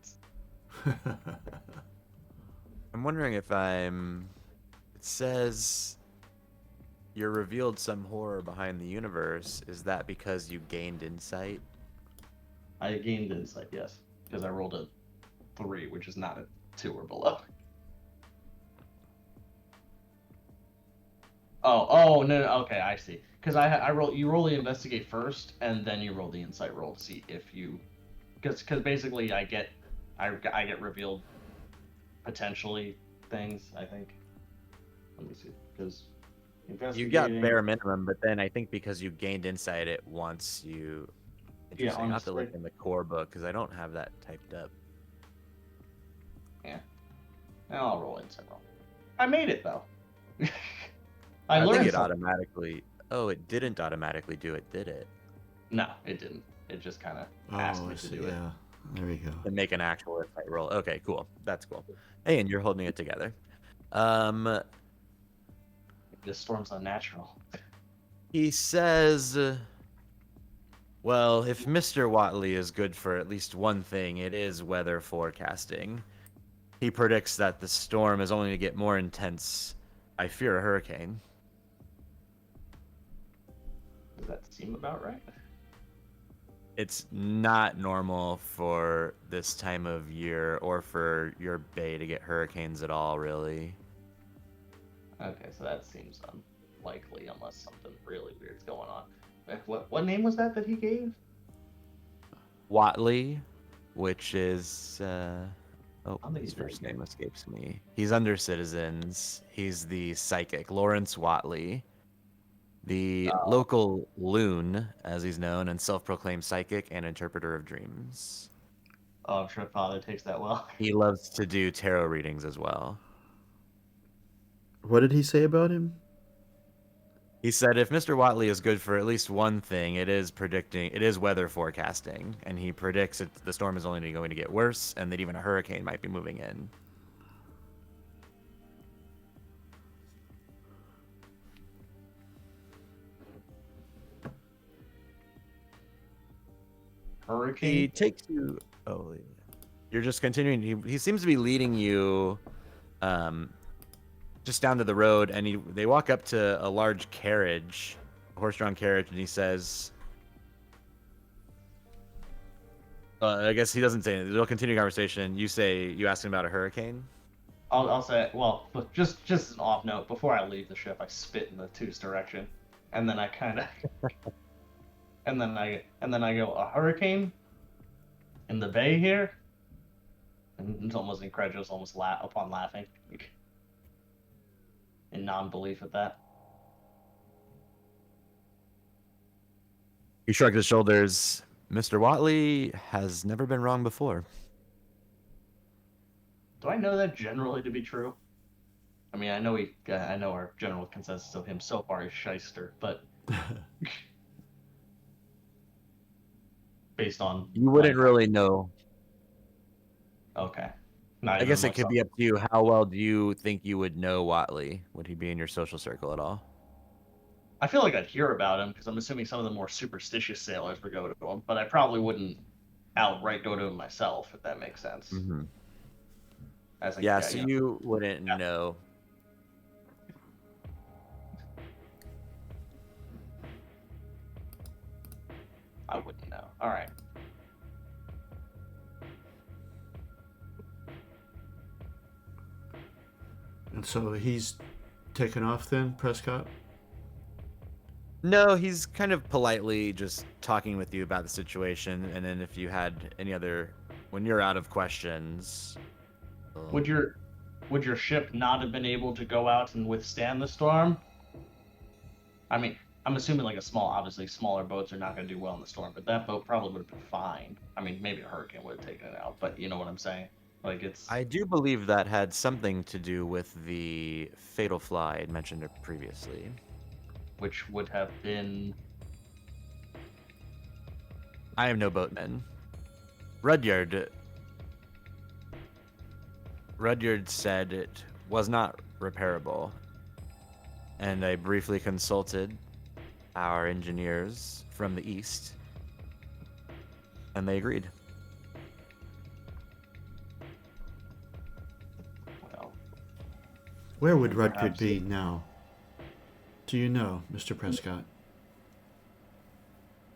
I'm wondering if I'm. It says you're revealed some horror behind the universe. Is that because you gained insight? I gained insight, yes, because I rolled a 3, which is not a 2 or below. Oh no, okay, I see. Because you roll the investigate first, and then you roll the insight roll to see if you, because basically I get revealed potentially things. I think. Let me see, because You got bare minimum, but then I think because you gained insight, it wants you. Interesting. Yeah, I have to look in the core book because I don't have that typed up. Yeah. Now I'll roll insight roll. I made it though. I learned think it something. automatically. Oh, it didn't automatically do it, did it? No, it didn't. It just kind of asked me to do it. Yeah, there we go. And make an actual insight roll. Okay, cool. That's cool. Hey, and you're holding it together. This storm's unnatural. He says, well, if Mr. Watley is good for at least one thing, it is weather forecasting. He predicts that the storm is only to get more intense. I fear a hurricane. Does that seem about right? It's not normal for this time of year or for your bay to get hurricanes at all, really. Okay, so that seems unlikely unless something really weird's going on. What name was that he gave? Watley, which is his he's first right name escapes me. He's under Citizens. He's the psychic, Lawrence Watley, the local loon, as he's known, and self-proclaimed psychic and interpreter of dreams. Oh, I'm sure Father takes that well. He loves to do tarot readings as well. What did he say about him? He said if Mr. Watley is good for at least one thing, it is weather forecasting, and he predicts that the storm is only going to get worse and that even a hurricane might be moving in. Hurricane? He takes you. Oh, you're just continuing. He seems to be leading you, just down to the road, and they walk up to a large carriage, a horse-drawn carriage, and he says, I guess he doesn't say anything. They'll continue conversation. You ask him about a hurricane. I'll say, well, just as an off note, before I leave the ship, I spit in the two's direction, and then I kind of, and then I go, a hurricane in the bay here, and it's almost incredulous, almost upon laughing, in non-belief at that. He shrugged his shoulders. Mr. Watley has never been wrong before. Do I know that generally to be true? I mean, I know our general consensus of him so far is shyster, but based on You wouldn't really know. Okay. I guess it could be up to you. How well do you think you would know Watley? Would he be in your social circle at all? I feel like I'd hear about him because I'm assuming some of the more superstitious sailors would go to him, but I probably wouldn't outright go to him myself, if that makes sense. Mm-hmm. So you wouldn't know. I wouldn't know. All right. And so he's taken off then, Prescott? No, he's kind of politely just talking with you about the situation, and then if you had any other, when you're out of questions, would your ship not have been able to go out and withstand the storm? I mean, I'm assuming like obviously smaller boats are not going to do well in the storm, but that boat probably would have been fine. I mean, maybe a hurricane would have taken it out, but you know what I'm saying? Like it's, I do believe that had something to do with the fatal fly I mentioned previously. which would have been, I am no boatman. Rudyard Rudyard said it was not repairable, and I briefly consulted our engineers from the east, and they agreed. well, Where would Rudkid perhaps be now? Do you know, Mr. Prescott?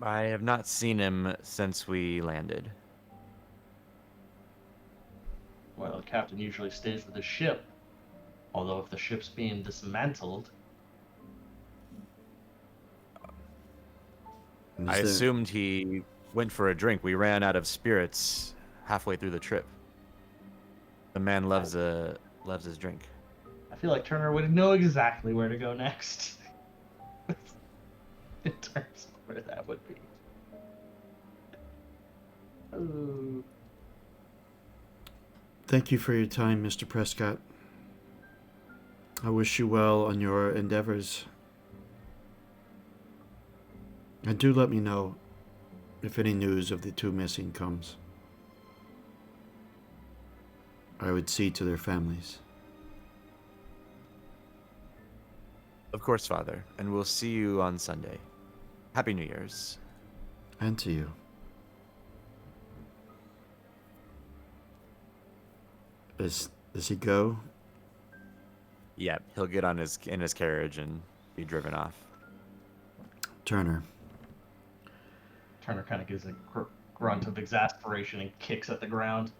I have not seen him since we landed. well, the captain usually stays with the ship. Although if the ship's being dismantled, And I is there- assumed he went for a drink. We ran out of spirits halfway through the trip. The man loves his drink. I feel like Turner would know exactly where to go next. In terms of where that would be. Oh. Thank you for your time, Mr. Prescott. I wish you well on your endeavors. And do let me know if any news of the two missing comes. I would see to their families. Of course, Father, and we'll see you on Sunday. Happy New Year's. And to you. Does he go? Yep, he'll get on in his carriage and be driven off. Turner. Turner kind of gives a grunt of exasperation and kicks at the ground.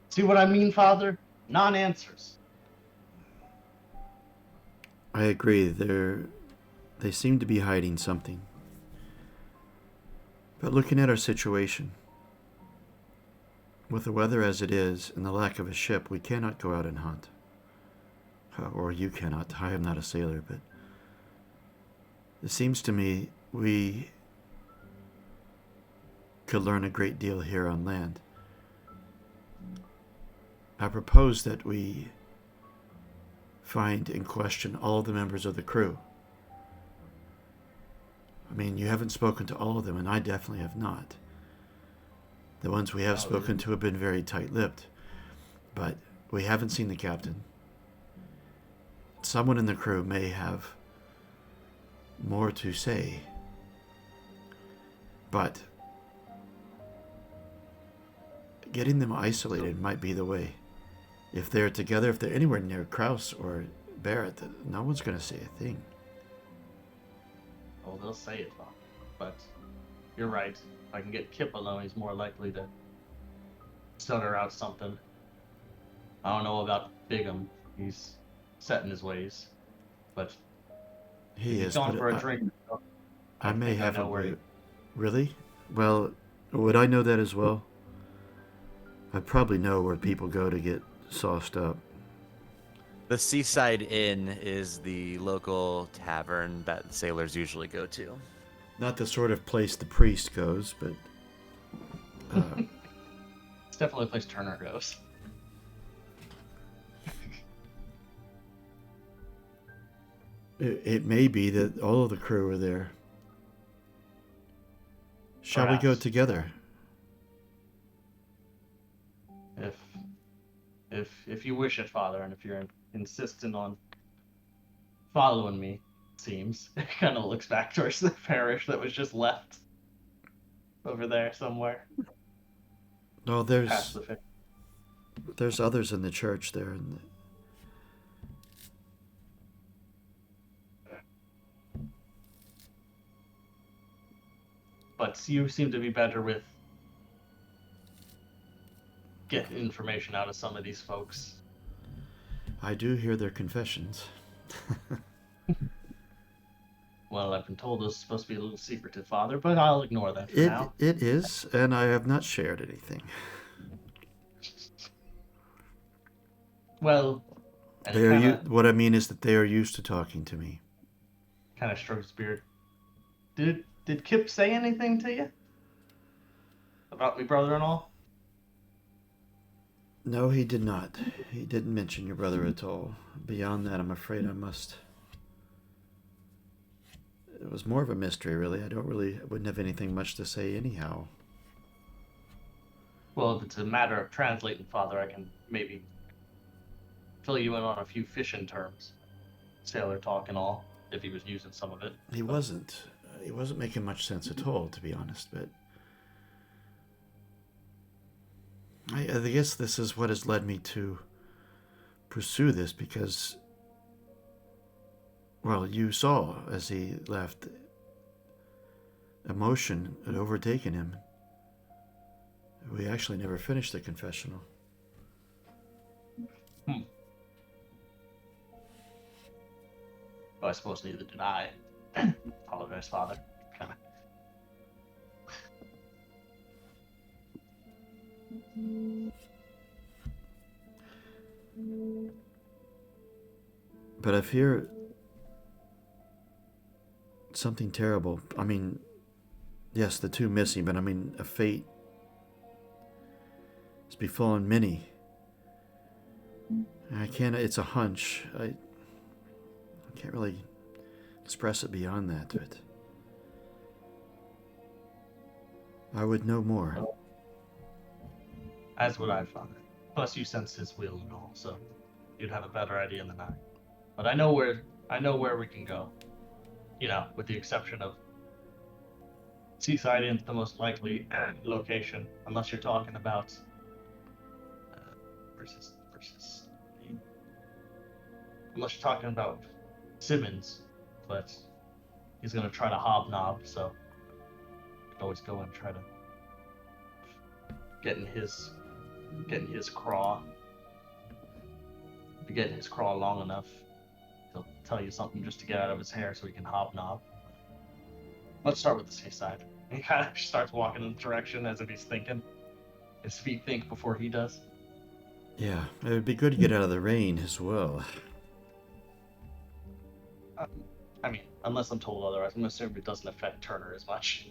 See what I mean, Father? Non-answers. I agree. They seem to be hiding something. But looking at our situation, with the weather as it is and the lack of a ship, we cannot go out and hunt. Or you cannot. I am not a sailor, but it seems to me we could learn a great deal here on land. I propose that we find and question all the members of the crew. I mean, you haven't spoken to all of them, and I definitely have not. The ones we have spoken to have been very tight-lipped, but we haven't seen the captain. Someone in the crew may have more to say, but getting them isolated might be the way. If they're together, if they're anywhere near Krause or Barrett, no one's going to say a thing. Well, they'll say it, Father. But you're right. If I can get Kip alone, he's more likely to stutter out something. I don't know about Bigham. He's set in his ways. But He he's is. gone But for a drink. I may think I have know a where he- Really? Well, would I know that as well? I probably know where people go to get sauced up. The Seaside Inn is the local tavern that sailors usually go to. Not the sort of place the priest goes, but It's definitely a place Turner goes. it may be that all of the crew are there. Shall we go Perhaps. together? If you wish it, Father, and if you're insistent on following me, it seems. It kind of looks back towards the parish that was just left over there somewhere. No, Past the there's others in the church there. But you seem to be better with getting information out of some of these folks. I do hear their confessions. Well, I've been told this is supposed to be a little secretive, Father, but I'll ignore that for now. It is, and I have not shared anything. Well, and They are kind what I mean is that they are used to talking to me. of strokes his beard. Did Kip say anything to you about me brother-in-law? No, he did not. He didn't mention your brother at all. Beyond that, I'm afraid I must. It was more of a mystery, really. I wouldn't have anything much to say anyhow. Well, if it's a matter of translating, Father, I can maybe fill you in on a few fishing terms, sailor talk and all, if he was using some of it. He wasn't. He wasn't making much sense at all, to be honest. But I guess this is what has led me to pursue this because, well, you saw as he left, emotion had overtaken him. We actually never finished the confessional. Well, I suppose neither did I. Apologize, Father. Kind of. But I fear something terrible. I mean, yes, the two missing, but I mean, a fate has befallen many. I can't, it's a hunch. I can't really express it beyond that, but I would know more. As would I, Father. Plus, you sense his will and all, so you'd have a better idea than I. But I know where we can go. You know, with the exception of Seaside Inn's the most likely location, unless you're talking about versus unless you're talking about Simmons, but he's gonna try to hobnob, so you can always go and try to get in his craw. If you get in his craw long enough, he'll tell you something just to get out of his hair so he can hobnob. Let's start with the seaside. He kind of starts walking in the direction as if he's thinking. His feet think before he does. Yeah, it would be good to get out of the rain as well. I mean, unless I'm told otherwise, I'm assuming it doesn't affect Turner as much.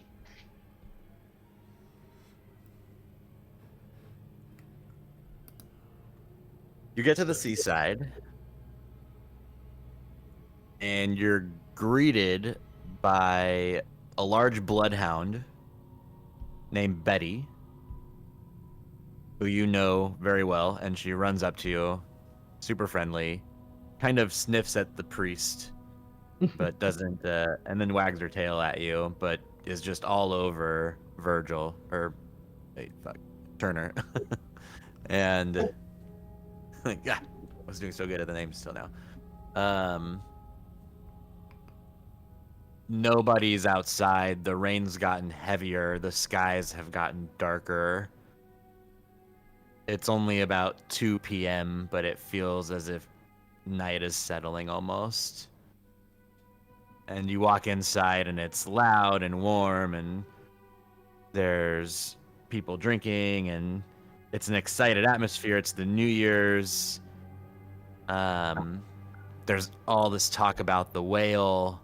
You get to the seaside, and you're greeted by a large bloodhound named Betty, who you know very well, and she runs up to you, super friendly, kind of sniffs at the priest, but doesn't, and then wags her tail at you, but is just all over Virgil, or, wait, fuck, Turner. And, yeah, I was doing so good at the names till now. Nobody's outside. The rain's gotten heavier. The skies have gotten darker. It's only about 2 p.m., but it feels as if night is settling almost. And you walk inside, and it's loud and warm, and there's people drinking, and it's an excited atmosphere. It's the New Year's. There's all this talk about the whale.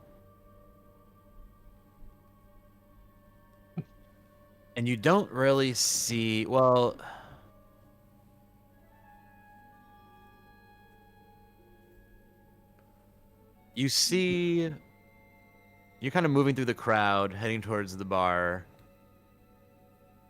And you don't really see, well, you see, you're kind of moving through the crowd, heading towards the bar,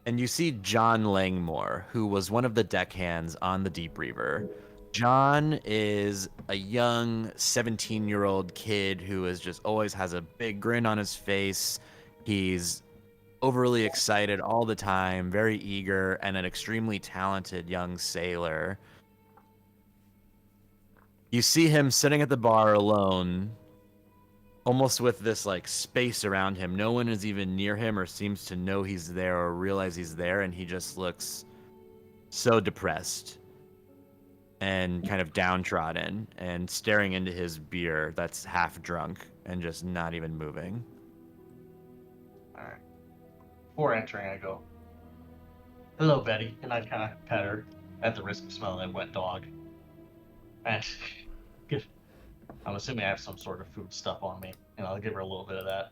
and you see John Langmore, who was one of the deckhands on the Deep Reaver. John is a young 17-year-old kid who is just always has a big grin on his face. He's overly excited all the time, very eager, and an extremely talented young sailor. You see him sitting at the bar alone, almost with this like space around him. No one is even near him or seems to know he's there or realize he's there, and he just looks so depressed and kind of downtrodden and staring into his beer that's half drunk and just not even moving. Alright. Before entering, I go, "Hello, Betty," and I kind of pet her at the risk of smelling like wet dog. And I'm assuming I have some sort of food stuff on me, and I'll give her a little bit of that.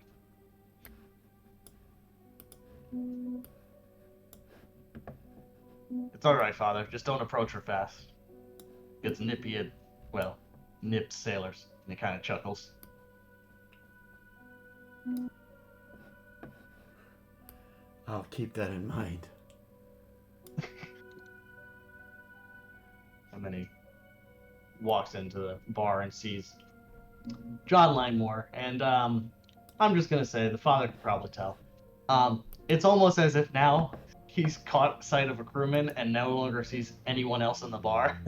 It's all right, Father. Just don't approach her fast. Gets nippy at, well, nipped sailors. And he kind of chuckles. I'll keep that in mind. And then he walks into the bar and sees John Langmore. And I'm just going to say, the father could probably tell. It's almost as if now he's caught sight of a crewman and no longer sees anyone else in the bar.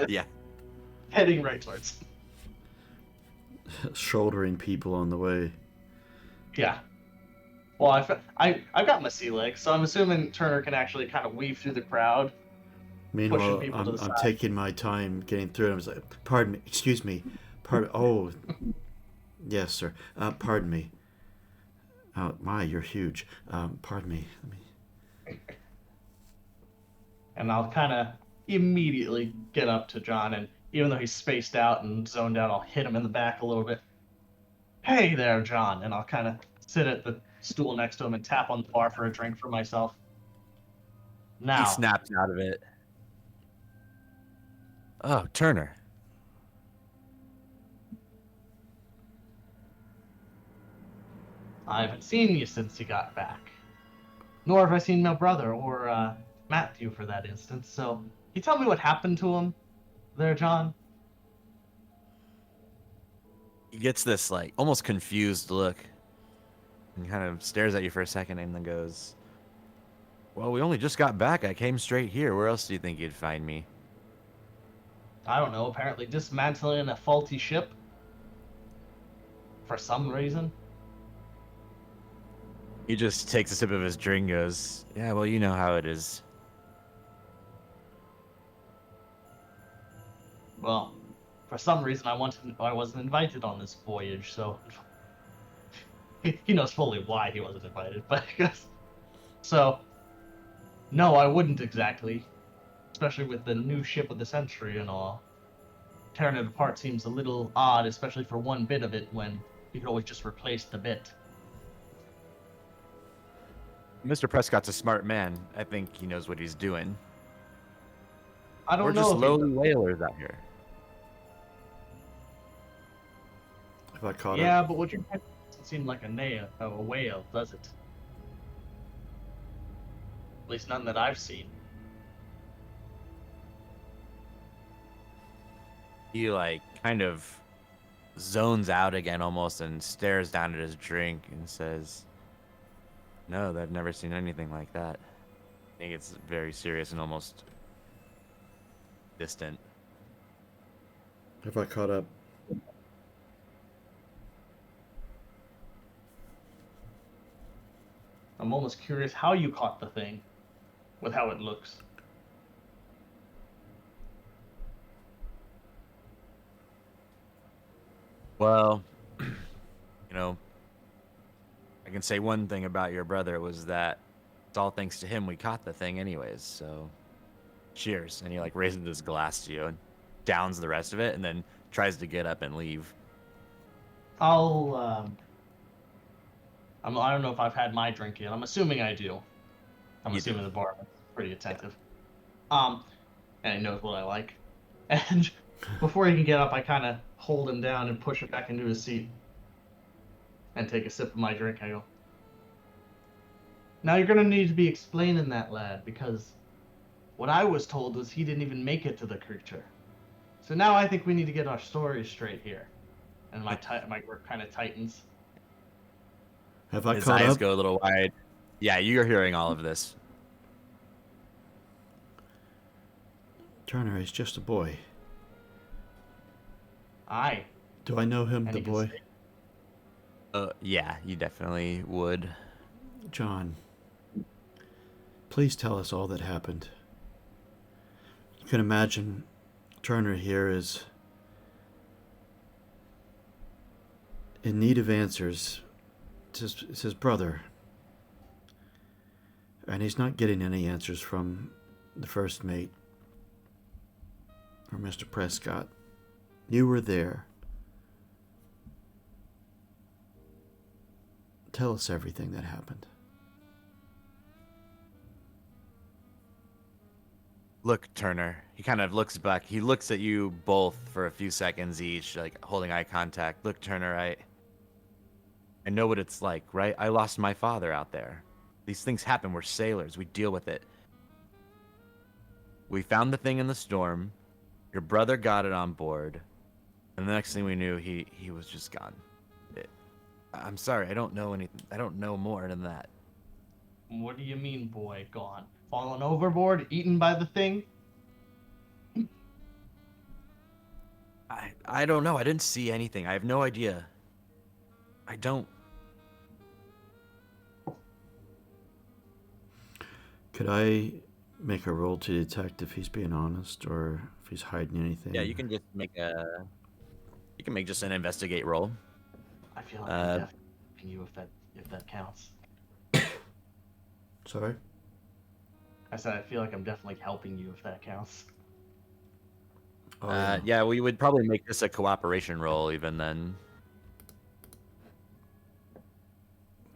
Yeah. Heading right towards. Shouldering people on the way. Yeah. Well, I've got my sea legs, so I'm assuming Turner can actually kind of weave through the crowd. Meanwhile, people to the I'm side. taking my time getting through it. I was like, pardon me, excuse me. Pardon, oh, yes, sir. Pardon me. Oh, my, you're huge. Pardon me. And I'll kind of immediately get up to John, and even though he's spaced out and zoned out, I'll hit him in the back a little bit. Hey there, John. And I'll kind of sit at the stool next to him and tap on the bar for a drink for myself. Now, He snaps out of it. Oh, Turner. I haven't seen you since you got back. Nor have I seen my brother, or Matthew for that instance. So, can you tell me what happened to him there, John? He gets this, like, almost confused look. And kind of stares at you for a second and then goes, well, we only just got back. I came straight here. Where else do you think you'd find me? I don't know, apparently dismantling a faulty ship. For some reason. He just takes a sip of his drink and goes, yeah, well, you know how it is. Well, for some reason I wasn't invited on this voyage, so he knows fully why he wasn't invited, but so no, I wouldn't exactly, especially with the new ship of the century and all. Tearing it apart seems a little odd, especially for one bit of it when you could always just replace the bit. Mr. Prescott's a smart man. I think he knows what he's doing. I don't We're know just if lowly whalers out here. If I caught yeah, it. but what you doesn't seem like a whale, does it? At least none that I've seen. He, like, kind of zones out again almost and stares down at his drink and says, no, I've never seen anything like that. I think it's very serious and almost distant. If I caught up. I'm almost curious how you caught the thing, with how it looks. Well, you know, I can say one thing about your brother was that it's all thanks to him we caught the thing anyways, so cheers. And he, like, raises his glass to you and downs the rest of it and then tries to get up and leave. I don't know if I've had my drink yet. I'm assuming I do. I'm You assuming do. the barman's pretty attentive. And he knows what I like. And before he can get up, I kind of hold him down and push him back into his seat. And take a sip of my drink. I go, now you're going to need to be explaining that, lad, because what I was told was he didn't even make it to the creature. So now I think we need to get our stories straight here. And my grip kind of tightens. Have I His caught eyes up? go a little wide. Yeah, you're hearing all of this. Turner is just a boy. Aye. Do I know him, And the he can boy? say- Yeah, you definitely would. John, please tell us all that happened. You can imagine Turner here is in need of answers. It's his brother. And he's not getting any answers from the first mate or Mr. Prescott. You were there. Tell us everything that happened. Look, Turner. He kind of looks back. He looks at you both for a few seconds each, like holding eye contact. Look, Turner, I know what it's like, right? I lost my father out there. These things happen. We're sailors. We deal with it. We found the thing in the storm. Your brother got it on board. And the next thing we knew, he was just gone. I'm sorry. I don't know anything. I don't know more than that. What do you mean, boy? Gone? Fallen overboard? Eaten by the thing? I don't know. I didn't see anything. I have no idea. I don't. Could I make a roll to detect if he's being honest or if he's hiding anything? Yeah, you can just make a. You can make just an investigate roll. I feel like I'm definitely helping you if that counts. Sorry? I said I feel like I'm definitely helping you if that counts. Oh, yeah. Yeah, we would probably make this a cooperation roll even then.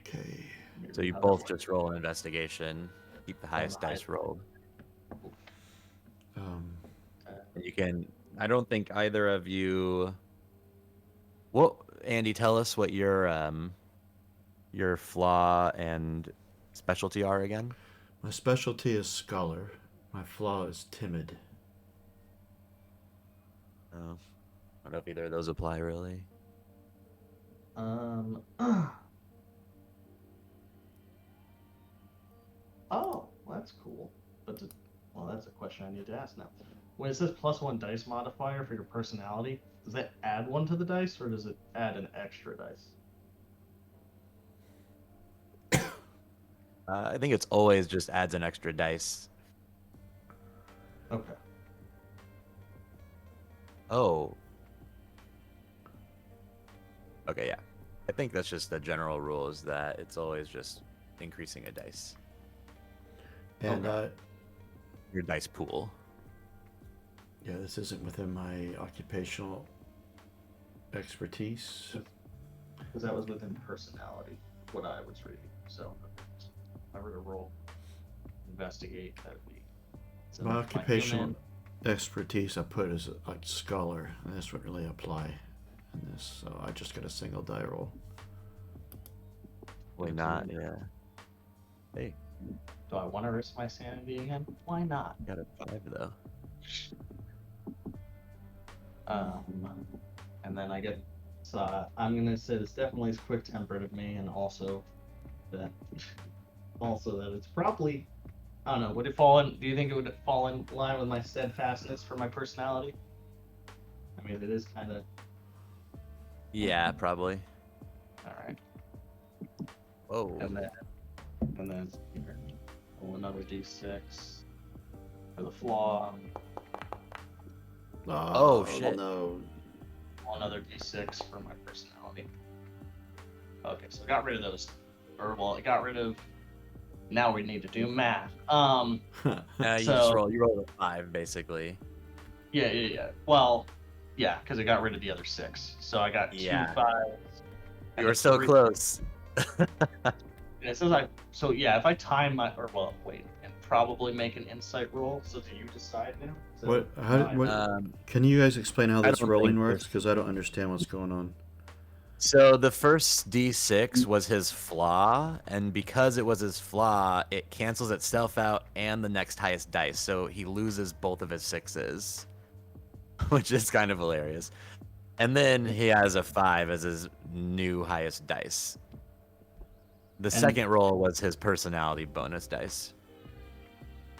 Okay. So you both just roll an investigation. Keep the highest dice rolled. And you can. I don't think either of you. Well, Andy, tell us what your flaw and specialty are again. My specialty is scholar. My flaw is timid. Oh, I don't know if either of those apply really. Oh, that's cool. But well, that's a question I need to ask now. When it says +1 dice modifier for your personality, does that add one to the dice or does it add an extra dice? I think it's always just adds an extra dice. Okay. Oh. Okay, yeah. I think that's just the general rule is that it's always just increasing a dice. And Your dice pool. yeah, this isn't within my occupational expertise. Because that was within personality, what I was reading. So if I were to roll investigate, that would be. So My my occupational human- expertise I put as like scholar, and this wouldn't really apply in this, so I just got a single die roll. Probably not, yeah. Hey, Do I want to risk my sanity again? Why not? got a 5 though. And then I get. So I'm gonna say this definitely is quick-tempered of me, and also that it's probably. I don't know. Would it fall in? Do you think it would fall in line with my steadfastness for my personality? I mean, it is kind of. Yeah, probably. All right. Whoa. And then here, roll another d6 for the flaw. Oh, shit. No. Roll another d6 for my personality. Okay, so I got rid of those. Or well, I got rid of. Now we need to do math. You just So- roll a 5 basically. Yeah. Well, yeah, because I got rid of the other 6. So I got Yeah. 2 5s. You were so close. And it says so yeah, if I time my and probably make an insight roll. So do you decide now? So What? How? time- What? Can you guys explain how I this don't rolling think works? there's- Because I don't understand what's going on. So the first D6 was his flaw, and because it was his flaw, it cancels itself out and the next highest dice, so he loses both of his 6s, which is kind of hilarious. And then he has a 5 as his new highest dice. The second roll was his personality bonus dice.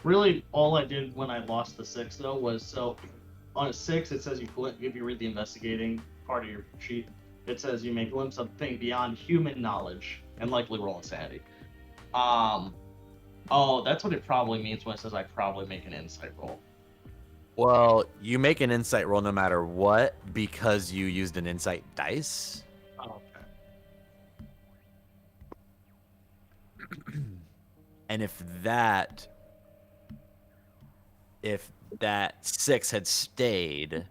Really, all I did when I lost the 6 though was so on a 6 it says if you read the investigating part of your sheet, it says you may glimpse a thing beyond human knowledge and likely roll insanity. Oh, that's what it probably means when it says I probably make an insight roll. Well, you make an insight roll no matter what because you used an insight dice. Oh, okay. And if that 6 had stayed,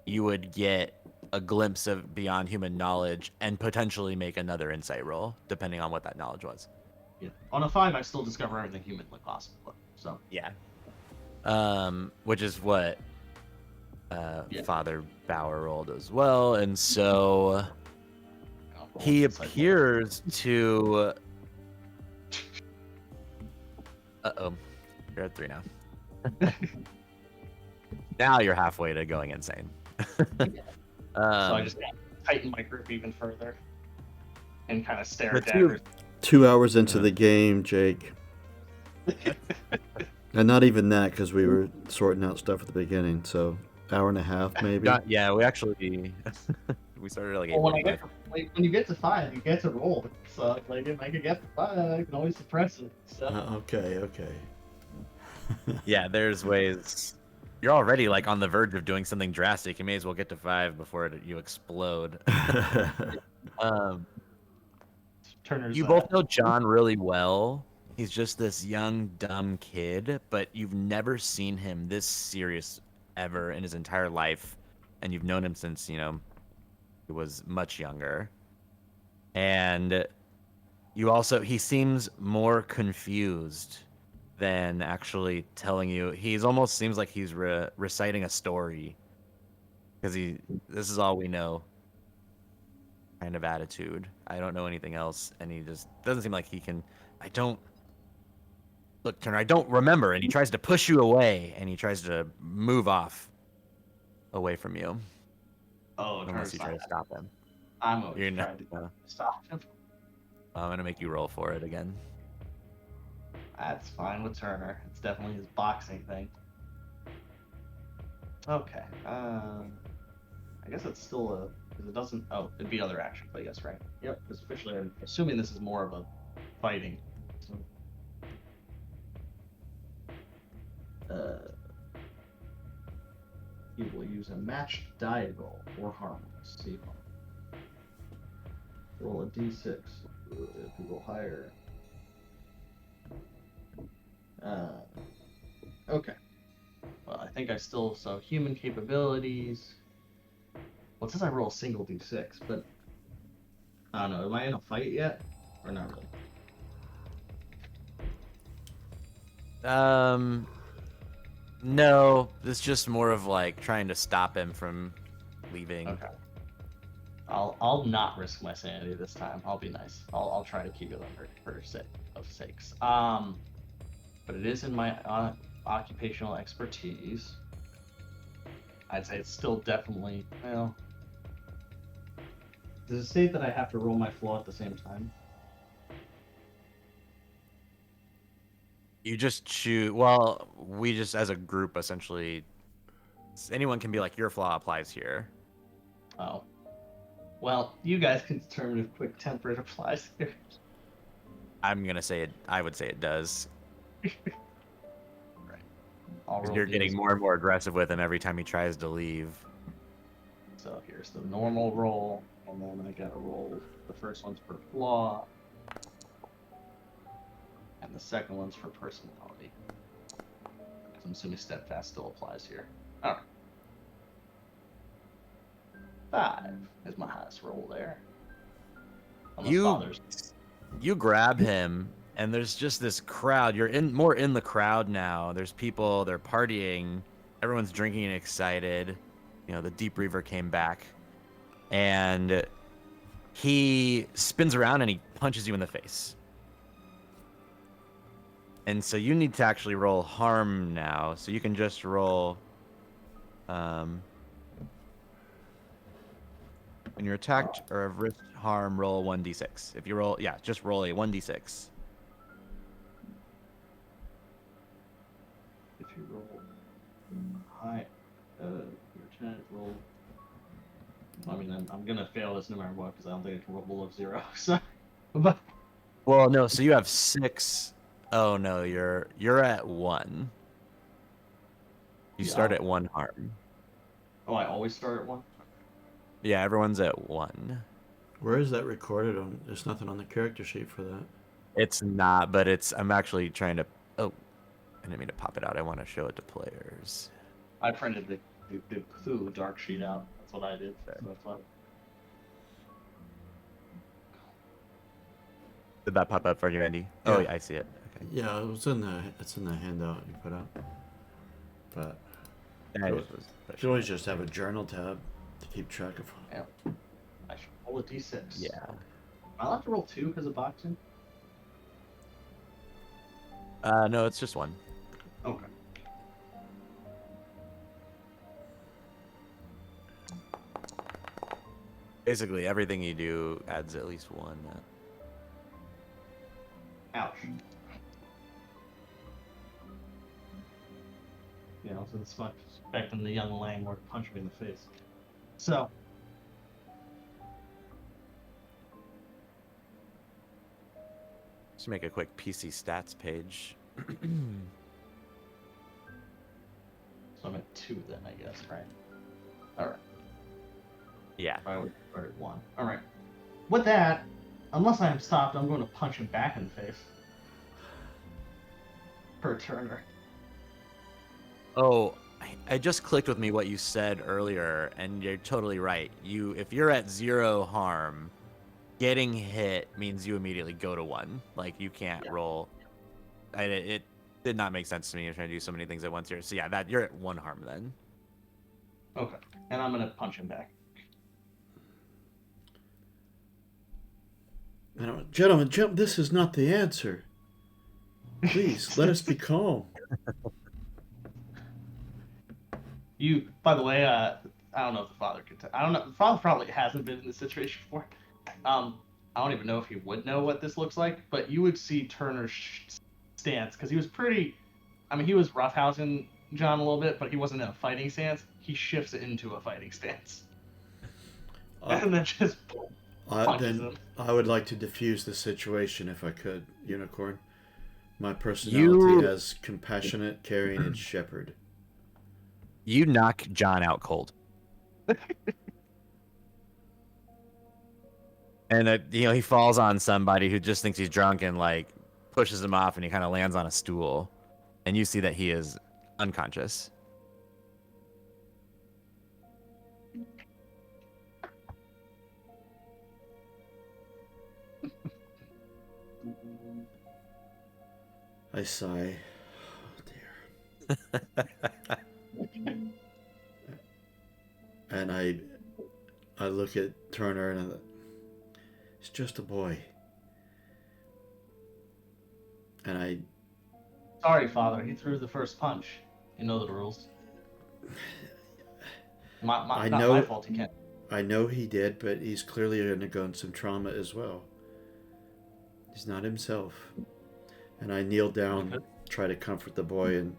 you would get a glimpse of beyond human knowledge and potentially make another insight roll, depending on what that knowledge was. Yeah. On a 5, I still discover everything humanly possible. So Yeah. which is what Yeah. Father Bauer rolled as well, and so I'll roll he inside appears to. Uh-oh, you're at 3 now. Now you're halfway to going insane. So I just tighten my grip even further and kind of stare The at two- daggers. 2 hours into the game, Jake. And not even that, because we were sorting out stuff at the beginning. So, hour and a half, maybe. Yeah, we actually we started at like Well, when I 8:45. get when you get to 5, you get to roll. So like if I could get to 5, I can always suppress it. So Okay. Yeah, there's ways. You're already like on the verge of doing something drastic. You may as well get to 5 before you explode. Turner's. You both know John really well. He's just this young, dumb kid, but you've never seen him this serious ever in his entire life, and you've known him since he was much younger. And he seems more confused than actually telling you. He's almost seems like he's reciting a story because this is all we know kind of attitude. I don't know anything else, and he just doesn't seem like he can. Look, Turner, I don't remember, and he tries to push you away, and he tries to move off away from you Oh, unless Turner's you try to fine. stop him. I'm always You're trying not. to stop him. I'm gonna make you roll for it again. That's fine with Turner. It's definitely his boxing thing. Okay. I guess it's still a because it doesn't. Oh, it'd be other actions, I guess, right? Yep. Because officially, I'm assuming this is more of a fighting. So, he will use a matched die roll or harmless. See harm. Roll a d6. If you roll higher. Okay. Well, I think I still so human capabilities. Well, it says I roll a single d6, but I don't know. Am I in a fight yet, or not really? No, it's just more of like trying to stop him from leaving. Okay. I'll not risk my sanity this time. I'll be nice. I'll try to keep it under for sakes. But it is in my occupational expertise. I'd say it's still definitely well. Does it state that I have to roll my flaw at the same time? You just choose. Well, we just as a group essentially. Anyone can be like your flaw applies here. Oh. Well, you guys can determine if quick temperate applies here. I'm gonna say it. I would say it does. Right. I'll roll You're these. getting more and more aggressive with him every time he tries to leave. So here's the normal roll, and then I gotta roll. The first one's for flaw, and the second one's for personality. I'm assuming steadfast still applies here. All right. 5 is my highest roll there. You grab him, and there's just this crowd. You're more in the crowd now. There's people. They're partying. Everyone's drinking and excited. The Deep Reaver came back, and he spins around and he punches you in the face. And so you need to actually roll harm now. So you can just roll. When you're attacked or have risked harm, roll 1d6. If you roll, just roll a 1d6. If you roll high, your tenant roll. I mean, I'm gonna fail this no matter what because I don't think I can roll below 0. So, but Well, no. So you have 6. Oh no, you're at 1. You start at 1 harm. Oh, I always start at 1. Yeah, everyone's at 1. Where is that recorded on? There's nothing on the character sheet for that. It's not, but I'm actually trying to. Oh, I didn't mean to pop it out. I want to show it to players. I printed the Cthulhu Dark sheet out. That's what I did. So that's what. Did that pop up for you, Andy? Yeah. Oh, yeah, I see it. Okay. Yeah, it's in the handout you put out. But I you just was can always just have a journal tab to keep track of. Yeah. I should roll a d6. Yeah. I'll have to roll 2 because of boxing. No, it's just one. Okay. Basically, everything you do adds at least one. Ouch. You know, so it's much expecting the young landlord to punch me in the face. So. Just make a quick PC stats page. So I'm at 2 then, I guess, right? Alright. Yeah. I would start at 1. Alright. With that, unless I am stopped, I'm going to punch him back in the face. Per Turner. Oh, I just clicked with me what you said earlier, and you're totally right. If you're at 0 harm, getting hit means you immediately go to 1. Like, you can't roll. It did not make sense to me. You're trying to do so many things at once here. So yeah, you're at 1 harm then. Okay. And I'm going to punch him back. Gentlemen, this is not the answer. Please, let us be calm. By the way, I don't know if the father could I don't know. The father probably hasn't been in this situation before. I don't even know if he would know what this looks like, but you would see Turner's stance, because he was he was roughhousing John a little bit, but he wasn't in a fighting stance. He shifts it into a fighting stance. And then just punches him. I would like to diffuse the situation if I could, Unicorn. My personality as compassionate, caring, and shepherd. You knock John out cold. And he falls on somebody who just thinks he's drunk and like pushes him off, and he kind of lands on a stool, and you see that he is unconscious. I sigh. Oh dear. And I look at Turner and he's just a boy. And Sorry, Father. He threw the first punch. You know the rules. Not my fault. He can't. I know he did, but he's clearly undergone some trauma as well. He's not himself. And I kneel down, try to comfort the boy, and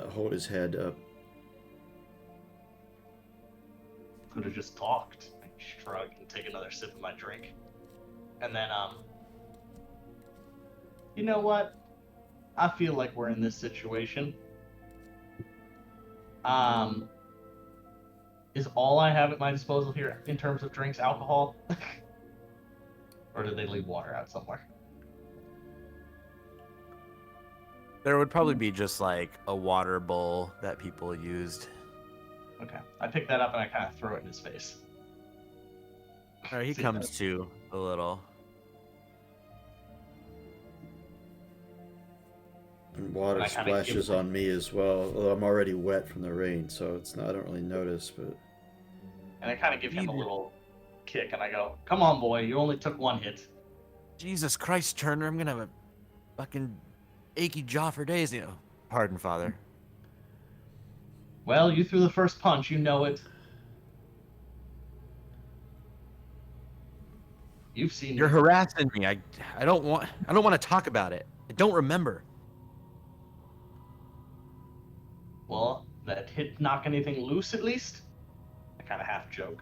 hold his head up. Could have just talked. I shrug and take another sip of my drink. And then, you know what? I feel like we're in this situation. Is all I have at my disposal here in terms of drinks alcohol? Or did they leave water out somewhere? There would probably be just like a water bowl that people used. Okay. I pick that up and I kind of throw it in his face. All right, he comes to a little. And water splashes on me as well. Although I'm already wet from the rain, so I don't really notice. But and I kind of give him a little kick, and I go, "Come on, boy, you only took 1 hit." Jesus Christ, Turner, I'm gonna have a fucking achy jaw for days. Pardon, Father. Well, you threw the first punch. You know it. You've seen. You're harassing me. I don't want to talk about it. I don't remember. Well, that hit knock anything loose at least? I kind of half joke.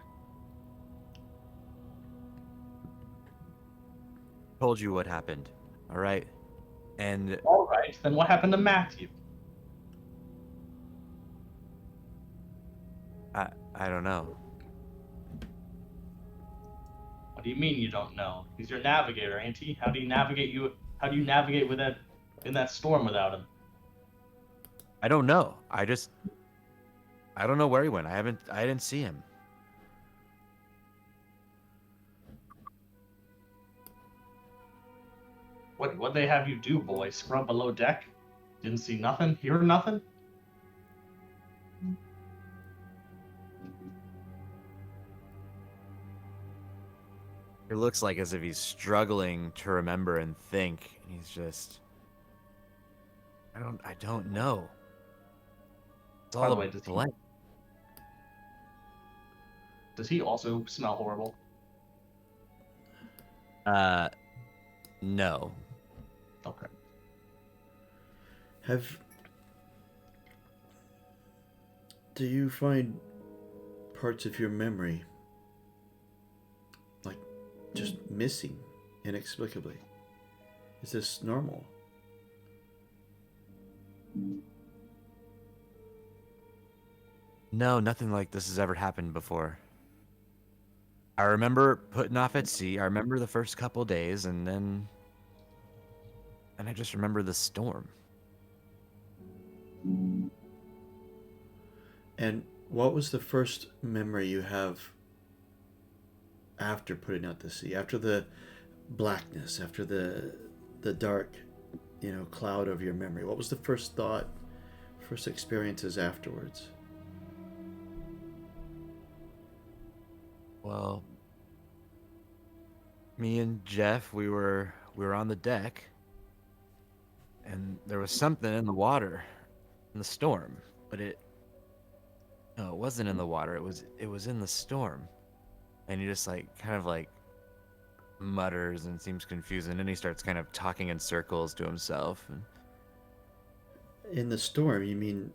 Told you what happened. All right. And all right, then what happened to Matthew? I don't know. What do you mean you don't know? He's your navigator, ain't he? How do you navigate with that in that storm without him? I don't know. I don't know where he went. I didn't see him. What'd they have you do, boy? Scrub below deck? Didn't see nothing? Hear nothing? It looks like as if he's struggling to remember and think. He's just, I don't know. It's By all the a way, blank. does he also smell horrible? No. Okay. Do you find parts of your memory like just missing inexplicably? Is this normal? No, nothing like this has ever happened before. I remember putting off at sea. I remember the first couple days, and I just remember the storm. And what was the first memory you have after putting out to sea? After the blackness, after the dark, cloud of your memory? What was the first thought, first experiences afterwards? Well, me and Jeff, we were on the deck, and there was something in the water, in the storm, but no, it wasn't in the water. It was in the storm, and he just like kind of like mutters and seems confused, and then he starts kind of talking in circles to himself. And In the storm, you mean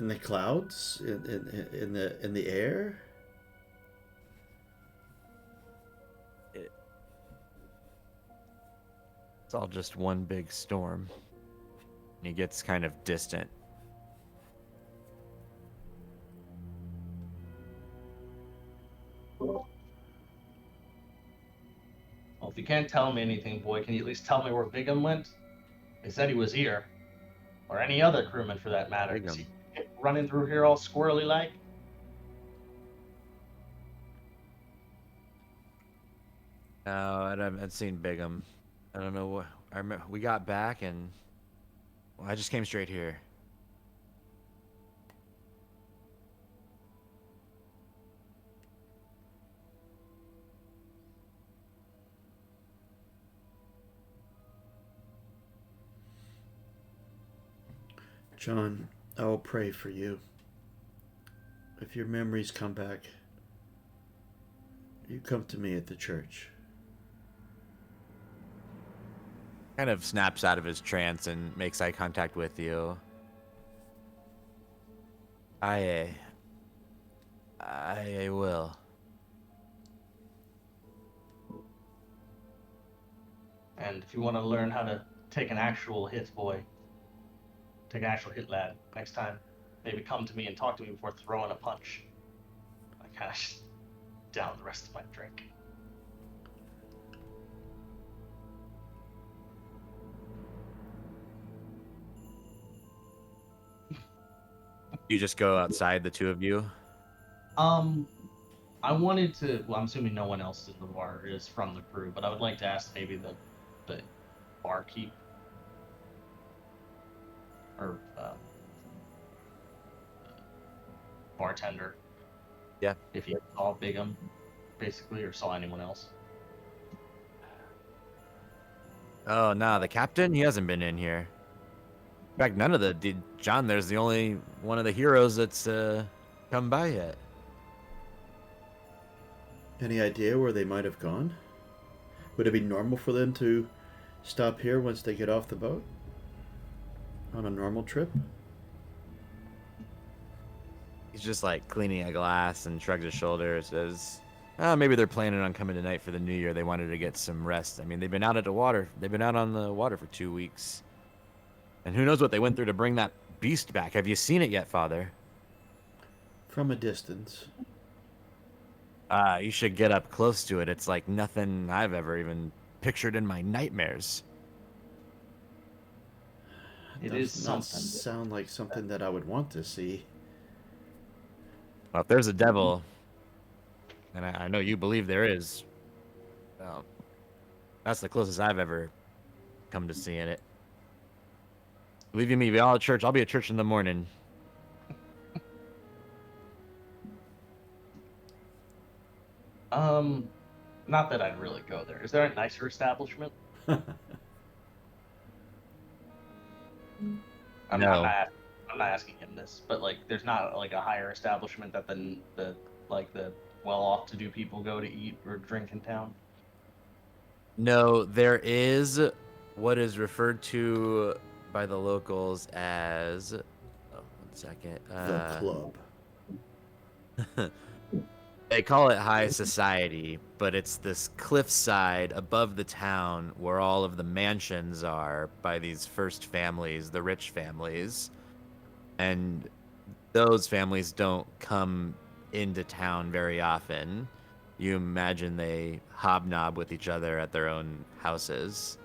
in the clouds, in the air? it's all just one big storm. And he gets kind of distant. Well, if you can't tell me anything, boy, can you at least tell me where Bigham went? They said he was here, or any other crewman for that matter. Is he Bigham. running through here all squirrely like? No, I haven't seen Bigham. I don't know what. I remember we got back and well, I just came straight here. John, I will pray for you. If your memories come back, you come to me at the church. Kind of snaps out of his trance and makes eye contact with you. I will. And if you want to learn how to take an actual hit, boy, take an actual hit, lad, next time, maybe come to me and talk to me before throwing a punch. I kind of down the rest of my drink. You just go outside, the two of you. I wanted to. Well, I'm assuming no one else in the bar is from the crew, but I would like to ask maybe the barkeep or bartender. Yeah. If he saw Bigham, basically, or saw anyone else. Oh, no, the captain? He hasn't been in here. In fact, none of John there's the only one of the heroes that's come by yet. Any idea where they might have gone? Would it be normal for them to stop here once they get off the boat? On a normal trip? He's just like cleaning a glass and shrugs his shoulders, says, oh, maybe they're planning on coming tonight for the new year. They wanted to get some rest. I mean, they've been out on the water for 2 weeks. And who knows what they went through to bring that beast back. Have you seen it yet, Father? From a distance. You should get up close to it. It's like nothing I've ever even pictured in my nightmares. It Does is not something. sound like something that I would want to see. Well, if there's a devil, and I know you believe there is, well, that's the closest I've ever come to seeing it. Believe you me, be all at church. I'll be at church in the morning. Not that I'd really go there. Is there a nicer establishment? I'm not. No. I'm not asking him this, but like, there's not like a higher establishment that the well-off-to-do people go to eat or drink in town. No, there is what is referred to by the locals as. Oh, 1 second. The club. They call it high society, but it's this cliffside above the town where all of the mansions are by these first families, the rich families. And those families don't come into town very often. You imagine they hobnob with each other at their own houses.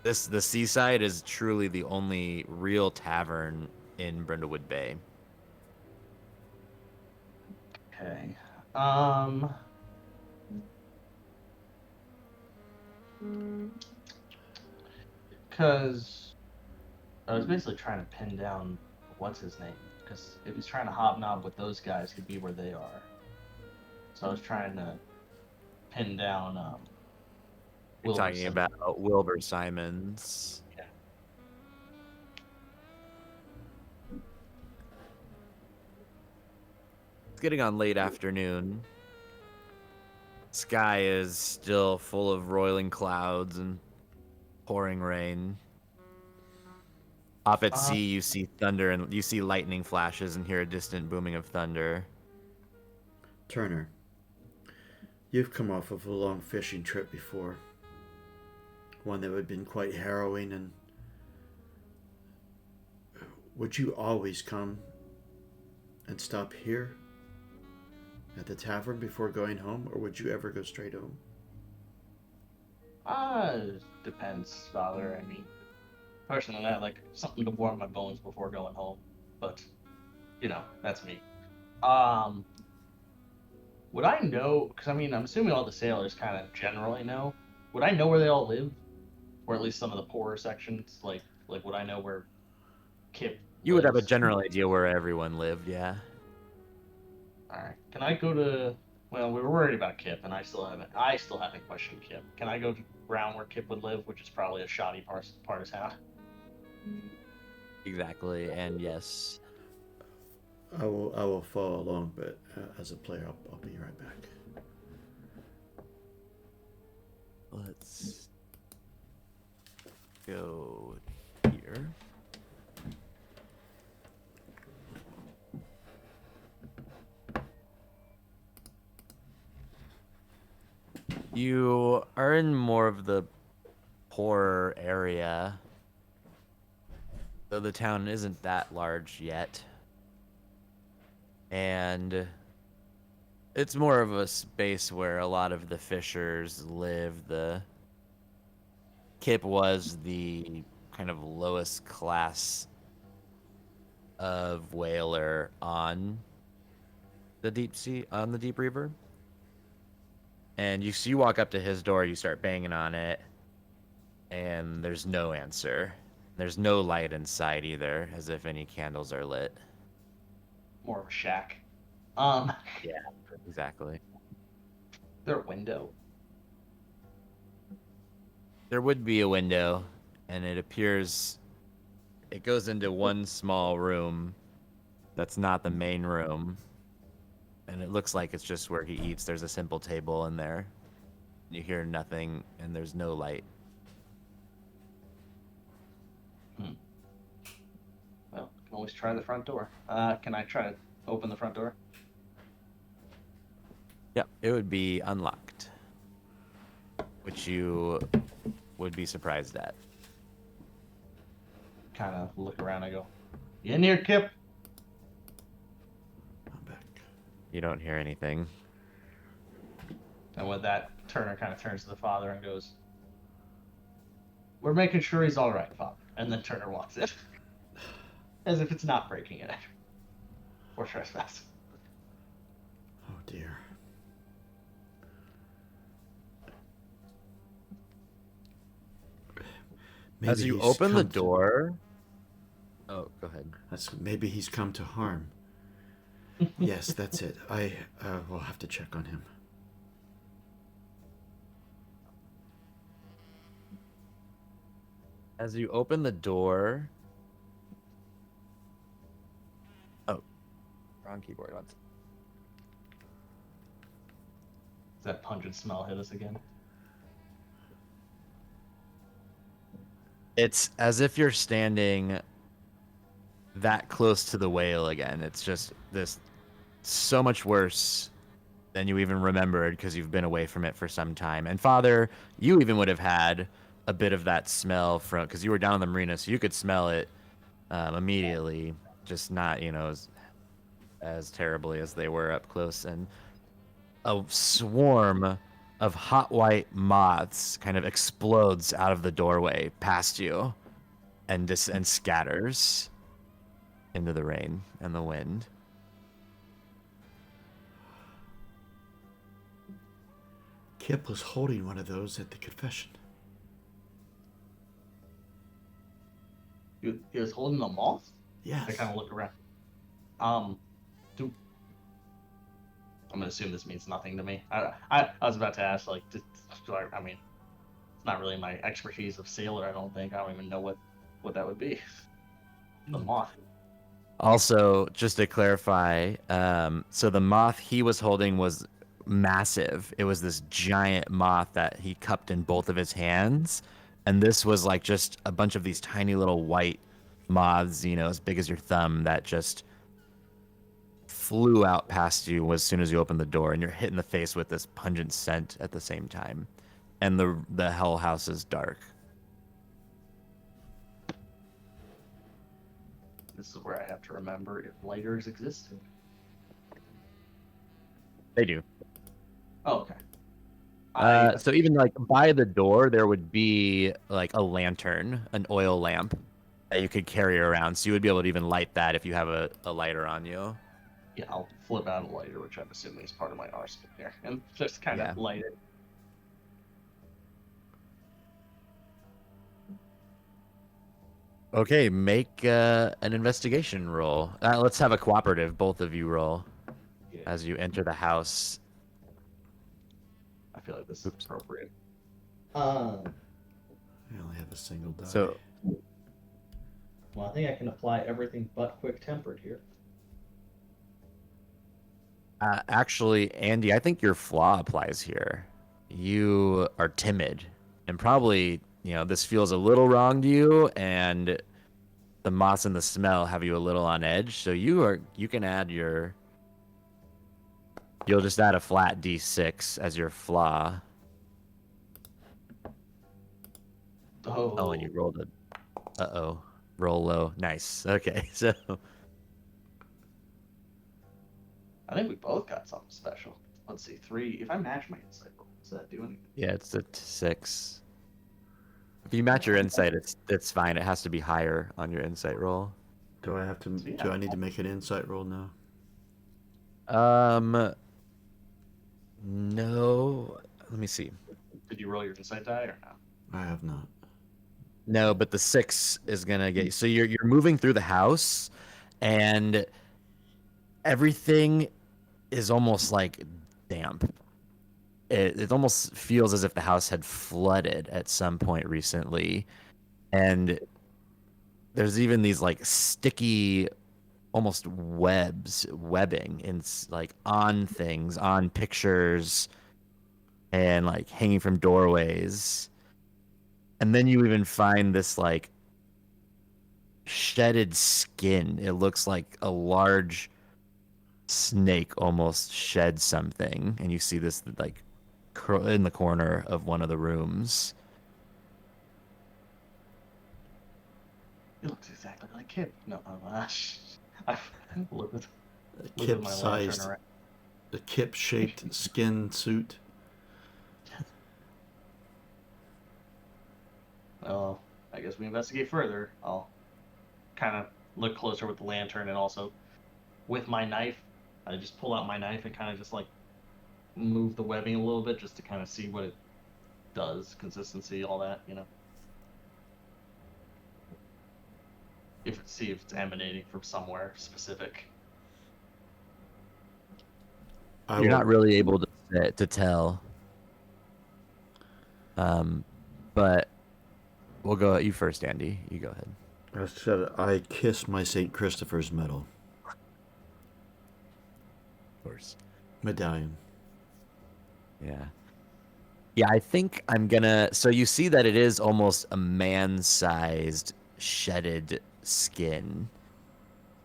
The seaside is truly the only real tavern in Brindlewood Bay. Okay. Because I was basically trying to pin down what's his name. Because if he's trying to hobnob with those guys, he'd be where they are. So I was trying to pin down You're talking Wilson. about Wilbur Simons. Yeah. It's getting on late afternoon. Sky is still full of roiling clouds and pouring rain. Off at sea, you see thunder and you see lightning flashes and hear a distant booming of thunder. Turner, you've come off of a long fishing trip before. One that would have been quite harrowing, and would you always come and stop here at the tavern before going home, or would you ever go straight home? Depends, Father. I mean, personally, I like something to warm my bones before going home. But, that's me. Would I know? Because I mean, I'm assuming all the sailors kind of generally know. Would I know where they all live, or at least some of the poorer sections? Like would I know where Kip? You would have a lives? general idea where everyone lived, yeah. All right. Can I go to? Well, we were worried about Kip, and I still haven't questioned Kip. Can I go around where Kip would live, which is probably a shoddy part of his house? Exactly, and yes. I will follow along, but as a player, I'll be right back. Let's go here. You are in more of the poorer area, though the town isn't that large yet. And it's more of a space where a lot of the fishers live. The Kip was the kind of lowest class of whaler on the deep sea, on the deep river. And you walk up to his door, you start banging on it, and there's no answer. There's no light inside either, as if any candles are lit. More of a shack. Yeah, exactly. There a window? There would be a window, and it appears it goes into one small room that's not the main room. And it looks like it's just where he eats. There's a simple table in there. You hear nothing, and there's no light. Well, can always try the front door. Can I try to open the front door? Yep, it would be unlocked, which you would be surprised at. Kind of look around. I go, "You in here, Kip?" I'm back. You don't hear anything. And with that, Turner kind of turns to the father and goes, "We're making sure he's all right, Father." And then Turner walks in, as if it's not breaking it or trespass. Oh dear. Maybe As you he's open the come to- door... Oh, go ahead. Maybe he's come to harm. Yes, that's it. I will have to check on him. As you open the door. Oh, wrong keyboard. Once. Does that pungent smell hit us again? It's as if you're standing that close to the whale again. It's just this so much worse than you even remembered because you've been away from it for some time. And Father, you even would have had a bit of that smell from because you were down in the marina, so you could smell it immediately. Just not, as terribly as they were up close. And a swarm of hot white moths kind of explodes out of the doorway past you and scatters into the rain and the wind. Kip was holding one of those at the confession. He was holding a moth? Yes. I kind of look around. Do I'm gonna assume this means nothing to me. I was about to ask, like, I mean, it's not really my expertise of sailor. I don't think. I don't even know what that would be. The moth. Also, just to clarify, so the moth he was holding was massive. It was this giant moth that he cupped in both of his hands. And this was like just a bunch of these tiny little white moths, as big as your thumb, that just flew out past you as soon as you opened the door, and you're hit in the face with this pungent scent at the same time. And the hell house is dark. This is where I have to remember if lighters existed. They do. Oh, okay. So even like by the door, there would be like a lantern, an oil lamp that you could carry around. So you would be able to even light that if you have a lighter on you. Yeah, I'll flip out a lighter, which I'm assuming is part of my arsenal here, and just kind of light it. Okay, make an investigation roll. Let's have a cooperative, both of you roll as you enter the house. I feel like this is appropriate. I only have a single die. So, well, I think I can apply everything but quick tempered here. actually, Andy, I think your flaw applies here. You are timid, and probably, this feels a little wrong to you, and the moss and the smell have you a little on edge. So you can add you'll just add a flat D6 as your flaw. Oh, and you rolled roll low. Nice. Okay, so I think we both got something special. Let's see, 3. If I match my insight roll, does that do anything? yeah, it's a 6. If you match your insight, it's fine. It has to be higher on your insight roll. Do I need to make an insight roll now? No. Let me see. Did you roll your insight die or no? I have not. No, but the 6 is gonna get you. So you're moving through the house, and everything is almost like damp. It almost feels as if the house had flooded at some point recently, and there's even these like sticky, almost webbing in like on things, on pictures, and like hanging from doorways. And then you even find this like shedded skin. It looks like a large snake almost shed something, and you see this like in the corner of one of the rooms. It looks exactly like Kip. No, I look at A my kip-sized, lantern around. a kip-shaped skin suit. Well, I guess we investigate further. I'll kind of look closer with the lantern, and also with my knife, I just pull out my knife and kind of just like move the webbing a little bit just to kind of see what it does, consistency, all that, see if it's emanating from somewhere specific. You're not really able to tell. But We'll go at you first, Andy. You go ahead. I said I kiss my St. Christopher's medal. Of course. Medallion. Yeah. Yeah, I think I'm gonna. So you see that it is almost a man-sized shedded skin,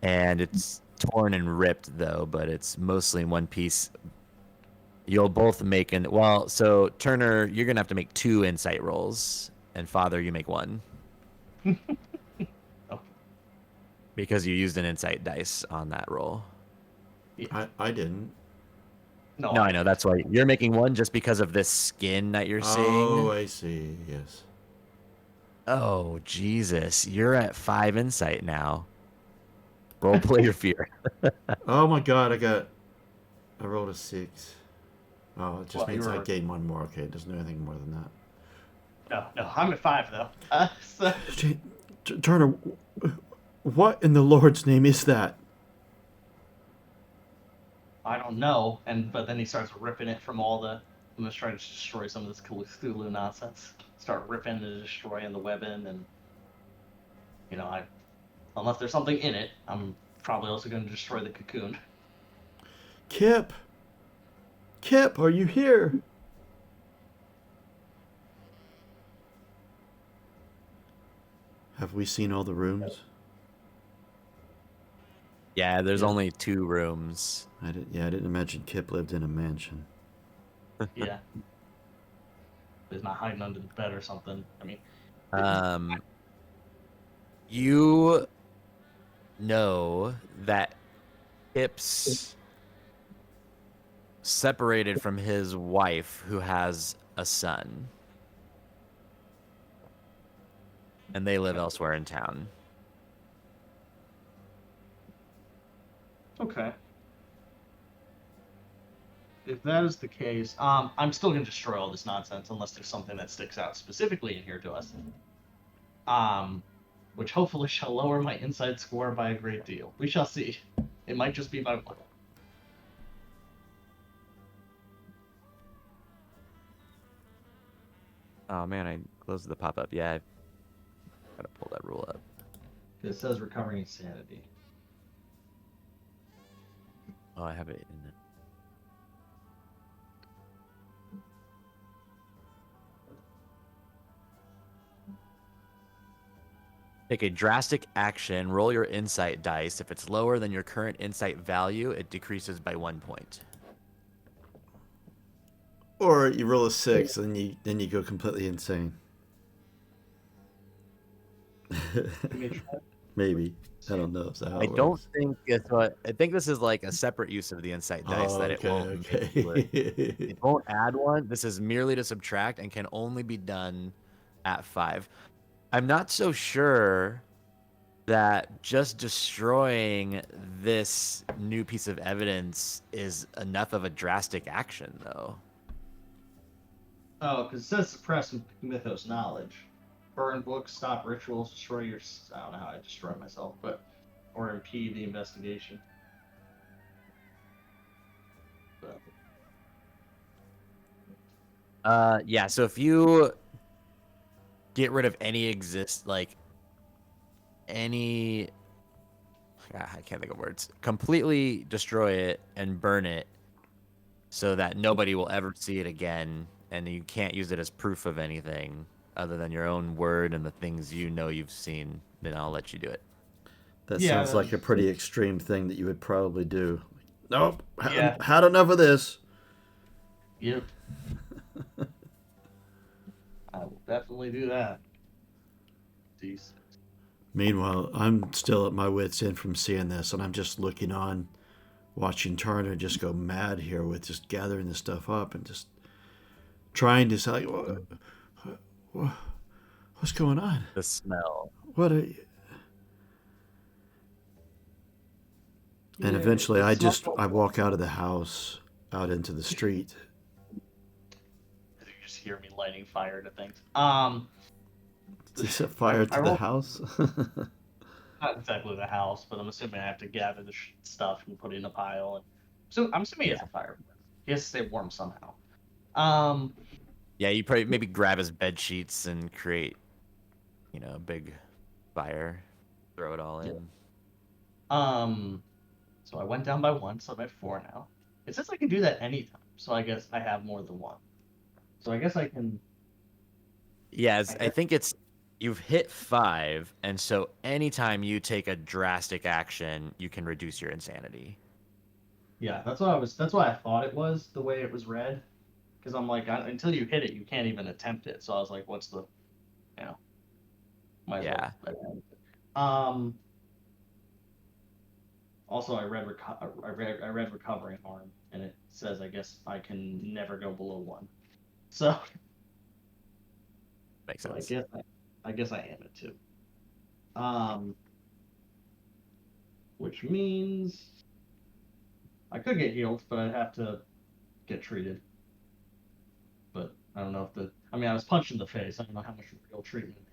and it's torn and ripped though, but it's mostly in one piece. You'll both make an well. So Turner, you're gonna have to make 2 insight rolls, and Father, you make 1 Oh, because you used an insight dice on that roll. yeah. I didn't. No, No, I know that's why you're making 1 just because of this skin that you're Oh, seeing. I see. Yes. Oh Jesus, you're at 5 insight now. Roll play your fear. Oh my God! I rolled a 6. Oh, it just Well, you means I were gain 1 more. Okay, it doesn't do anything more than that. no. I'm at 5 though. So Turner, what in the Lord's name is that? I don't know. But then he starts ripping it from all the. I'm just trying to destroy some of this Cthulhu nonsense. Start ripping and destroying the weapon, and unless there's something in it, I'm probably also going to destroy the cocoon. Kip! Kip, are you here? Have we seen all the rooms? Yeah, there's Yeah. only 2 rooms. I didn't imagine Kip lived in a mansion. Yeah. He's not hiding under the bed or something. I mean, You know that Kip's separated from his wife who has a son. And they live elsewhere in town. okay. If that is the case, I'm still going to destroy all this nonsense unless there's something that sticks out specifically in here to us. Which hopefully shall lower my inside score by a great deal. We shall see. It might just be by 1. Oh man, I closed the pop-up. Yeah, I gotta pull that rule up. It says recovering insanity. Oh, I have it in it. Take a drastic action, roll your insight dice. If it's lower than your current insight value, it decreases by 1 point. Or you roll a 6 and then you go completely insane. Maybe. I don't know if that's how I it don't works. think it's what I think this is like a separate use of the insight dice Oh, that it won't okay. it won't add 1. This is merely to subtract and can only be done at 5. I'm not so sure that just destroying this new piece of evidence is enough of a drastic action, though. Oh, because it says suppress mythos knowledge. Burn books, stop rituals, destroy your. I don't know how I destroy myself, or impede the investigation. Yeah. So if you get rid of any, I can't think of words. Completely destroy it and burn it, so that nobody will ever see it again, and you can't use it as proof of anything other than your own word and the things you've seen. Then I'll let you do it. That Yeah, sounds like a that's- pretty extreme thing that you would probably do. Nope. Yeah. Had enough of this. Yep. I will definitely do that. Decent. Meanwhile, I'm still at my wits' end from seeing this, and I'm just looking on, watching Turner just go mad here with just gathering this stuff up and just trying to say, what's going on? The smell. What are you? And eventually, I walk out of the house, out into the street. You just hear me lighting fire to things. You set fire to the rolled- house? Not exactly the house, but I'm assuming I have to gather the stuff and put it in a pile. So I'm assuming he has a fire. He has to stay warm somehow. Yeah, you probably maybe grab his bed sheets and create big fire, throw it all in. So I went down by one, so I'm at 4 now. It says I can do that anytime, so I guess I have more than one. So I guess I can. Yes, I I guess, think you've hit 5, and so anytime you take a drastic action, you can reduce your insanity. yeah, that's what I was. That's why I thought it was the way it was read, because I'm like, until you hit it, you can't even attempt it. So I was like, what's the, you know, might as well. Yeah. Um. Also, I read recovering harm, and it says I guess I can never go below 1. So, Makes so sense. I guess I am it too. Um, which means I could get healed, but I'd have to get treated. But I don't know if the. I mean, I was punched in the face. I don't know how much real treatment.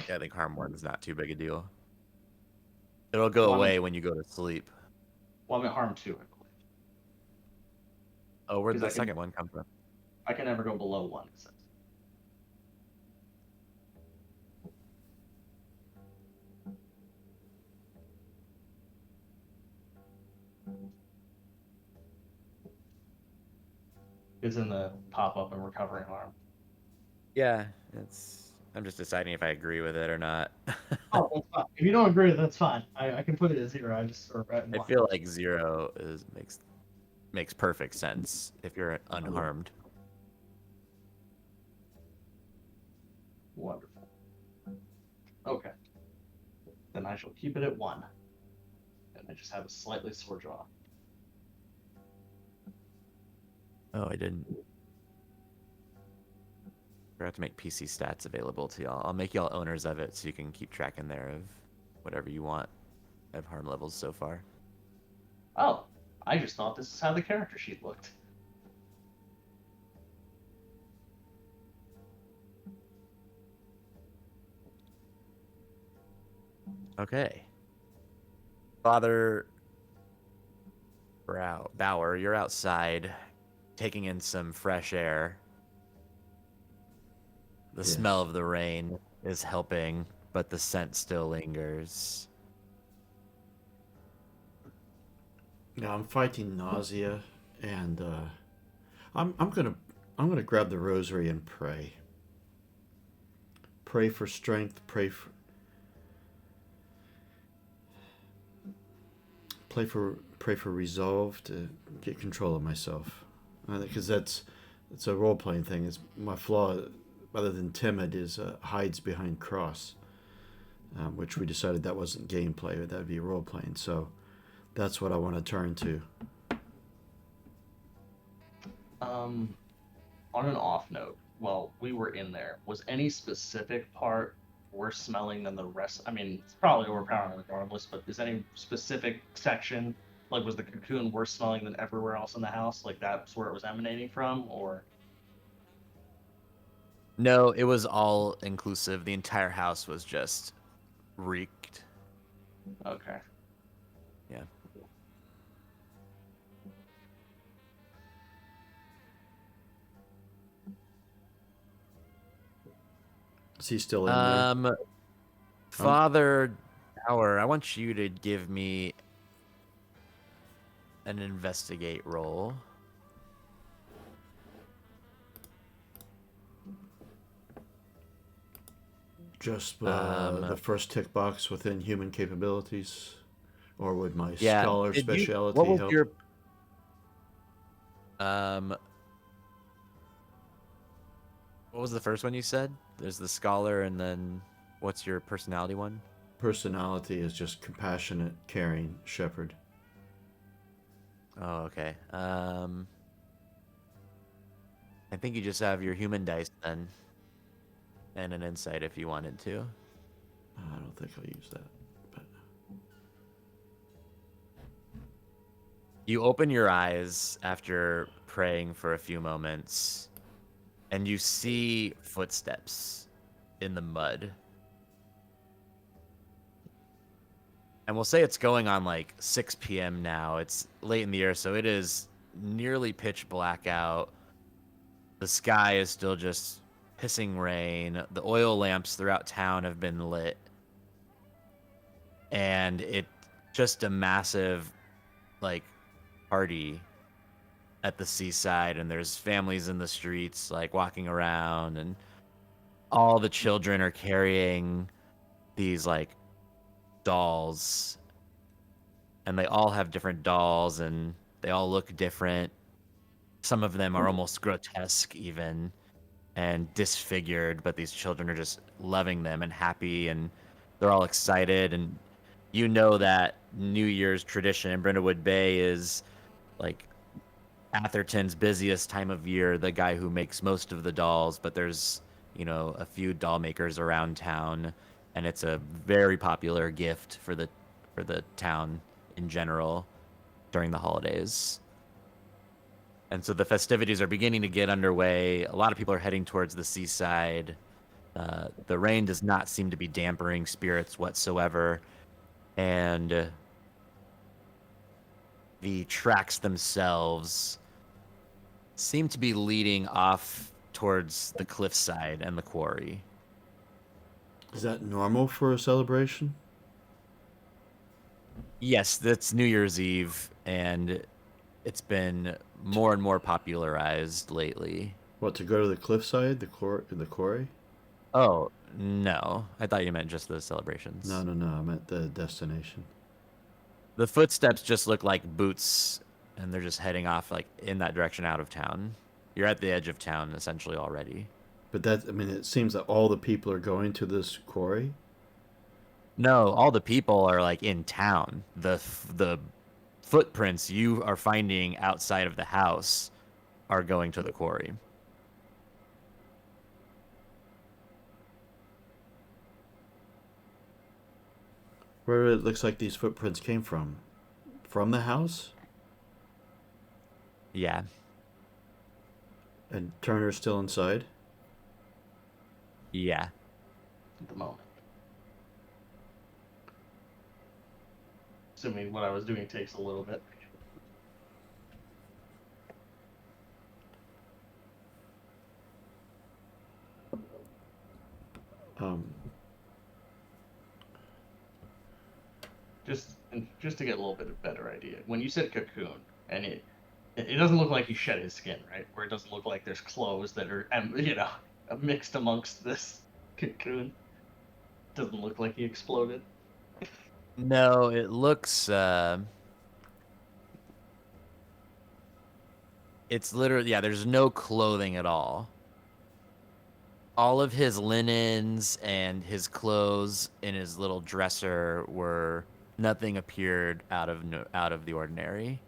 Yeah, I think harm 1 is not too big a deal. It'll go Well, away when you go to sleep. I'm at harm 2, I believe, Oh, where'd because the second one come from? I can never go below 1. It says. It's in the pop up and recovering harm. Yeah, I'm just deciding if I agree with it or not. Oh, that's fine. If you don't agree, that's fine. I can put it at 0. I just or at I 1. feel like 0 makes perfect sense if you're unharmed. Wonderful. Okay. Then I shall keep it at 1. And I just have a slightly sore jaw. Oh, I didn't. Forgot to make PC stats available to y'all. I'll make y'all owners of it so you can keep track in there of whatever you want of harm levels so far. Oh, I just thought this is how the character sheet looked. Okay. Father Bauer, you're outside taking in some fresh air. The Yes. smell of the rain is helping, but the scent still lingers. Yeah, I'm fighting nausea, and I'm gonna grab the rosary and pray. Pray for strength. Pray for resolve to get control of myself, because it's a role playing thing. It's my flaw, rather than timid, is hides behind cross, which we decided that wasn't gameplay, but that would be role playing. So that's what I want to turn to. On an off note, while we were in there, was any specific part worse smelling than the rest? I mean, it's probably overpowering regardless, but is any specific section, like, was the cocoon worse smelling than everywhere else in the house? Like, that's where it was emanating from, or? No, it was all inclusive. The entire house was just reeked. Okay. Yeah. Is he still in there? Father Bauer, I want you to give me an investigate roll. Just the first tick box within human capabilities, or would my Yeah. scholar What speciality was help? your what was the first one you said? There's the scholar, and then what's your personality one? Personality is just compassionate, caring shepherd. Oh, okay. I think you just have your human dice then, and an insight if you wanted to. I don't think I'll use that. But You open your eyes after praying for a few moments, and you see footsteps in the mud. And we'll say it's going on like 6 p.m. now. It's late in the year, so it is nearly pitch black out. The sky is still just pissing rain. The oil lamps throughout town have been lit. And it just a massive, like, party at the seaside. And there's families in the streets, like, walking around. And all the children are carrying these, like, dolls. And they all have different dolls, and they all look different. Some of them are almost grotesque, even, and disfigured, but these children are just loving them and happy, and they're all excited. And you know that New Year's tradition in Brindlewood Bay is like Atherton's busiest time of year, the guy who makes most of the dolls, but there's, a few doll makers around town, and it's a very popular gift for the town in general during the holidays. And so the festivities are beginning to get underway. A lot of people are heading towards the seaside. The rain does not seem to be dampening spirits whatsoever. And the tracks themselves seem to be leading off towards the cliffside and the quarry. Is that normal for a celebration? Yes, that's New Year's Eve, and it's been more and more popularized lately. What, to go to the cliffside, the quarry? Oh, no. I thought you meant just the celebrations. No, I meant the destination. The footsteps just look like boots, and they're just heading off like in that direction out of town. You're at the edge of town essentially already. But it seems that all the people are going to this quarry. No, all the people are like in town. The footprints you are finding outside of the house are going to the quarry. Where it looks like these footprints came from? From the house? Yeah. And Turner's still inside? Yeah. At the moment. Assuming what I was doing takes a little bit. Just to get a little bit of better idea. When you said cocoon, and it doesn't look like he shed his skin, right? Where it doesn't look like there's clothes that are, mixed amongst this cocoon. Doesn't look like he exploded. No, it looks it's literally, yeah, there's no clothing at all. All of his linens and his clothes in his little dresser were, nothing appeared out of the ordinary.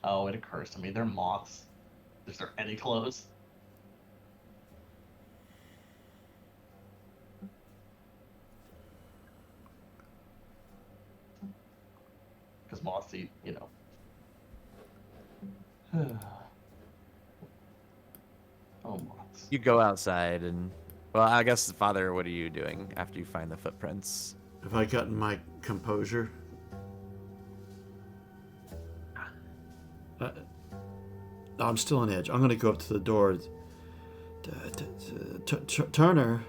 Oh, it occurs to me, they're moths. Is there any clothes? Because moths eat, Oh, moths. You go outside and, well, I guess, Father, what are you doing after you find the footprints? Have I gotten my composure? No, I'm still on edge. I'm going to go up to the door. Turner.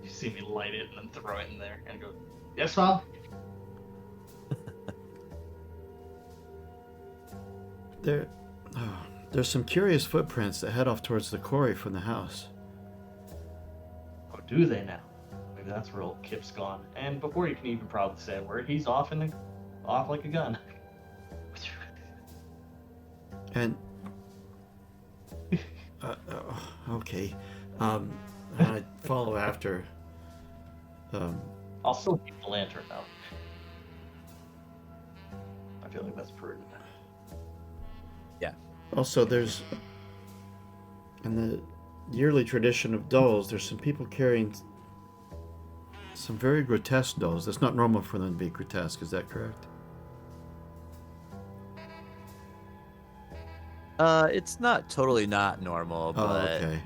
You see me light it and then throw it in there and go, yes, Mom? There's some curious footprints that head off towards the quarry from the house. Oh, do they now? Maybe that's where old Kip's gone. And before you can even probably say a word, he's off like a gun. And okay, I follow after. I'll still keep the lantern though. I feel like that's prudent. Yeah. Also, there's in the yearly tradition of dolls, there's some people carrying some very grotesque dolls. That's not normal for them to be grotesque. Is that correct? It's not totally not normal, but okay.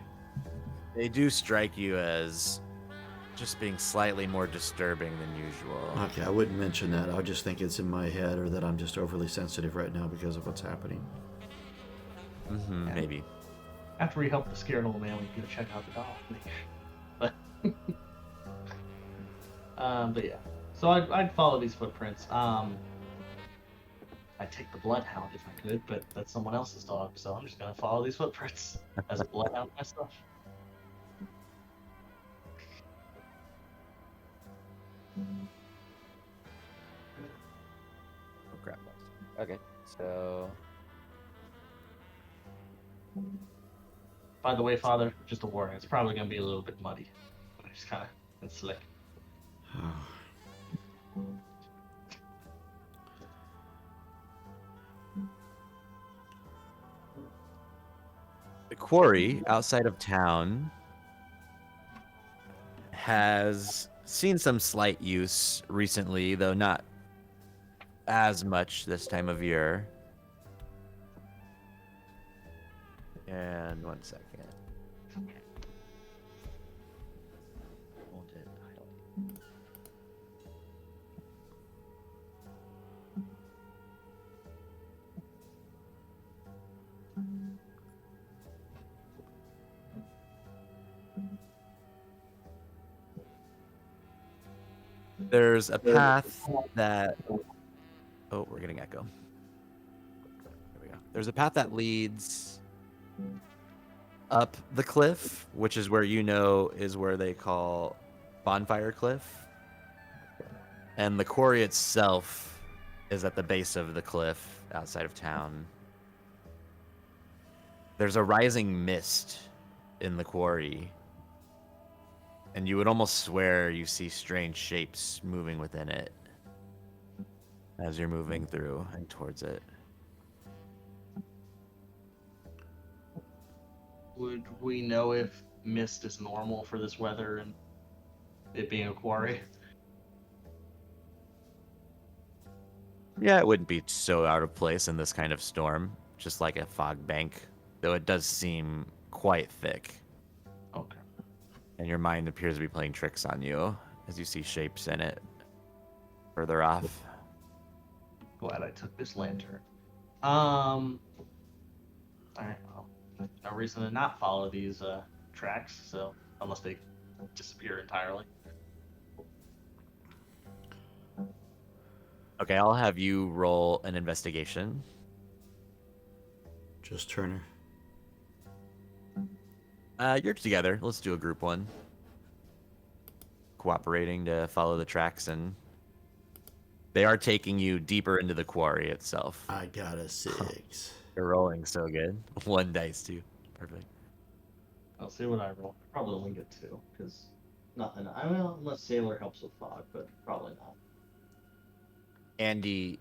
They do strike you as just being slightly more disturbing than usual. Okay, I wouldn't mention that. I'll just think it's in my head or that I'm just overly sensitive right now because of what's happening. Maybe. After we help the scared old man, we can go check out the dog. But yeah. So I'd follow these footprints. I'd take the bloodhound if I could, but that's someone else's dog, so I'm just gonna follow these footprints as a bloodhound myself. Oh crap. Okay, so By the way, Father, just a warning, it's probably gonna be a little bit muddy. Just kinda and slick. the quarry outside of town has seen some slight use recently, though not as much this time of year. And 1 second. Hold it idle. There's a path that... Oh, we're getting echo. There we go. There's a path that leads up the cliff, which is where is where they call Bonfire Cliff. And the quarry itself is at the base of the cliff outside of town. There's a rising mist in the quarry, and you would almost swear you see strange shapes moving within it as you're moving through and towards it. Would we know if mist is normal for this weather and it being a quarry? Yeah, it wouldn't be so out of place in this kind of storm, just like a fog bank, though it does seem quite thick. Okay. And your mind appears to be playing tricks on you as you see shapes in it further off. Glad I took this lantern. Alright, well, no reason to not follow these tracks, so unless they disappear entirely. Okay, I'll have you roll an investigation. Just Turner. You're together. Let's do a group one. Cooperating to follow the tracks, and they are taking you deeper into the quarry itself. I got a 6. You're rolling so good. 1 dice too. Perfect. I'll see what I roll. Probably only get 2, because nothing. I mean, unless Sailor helps with fog, but probably not. Andy,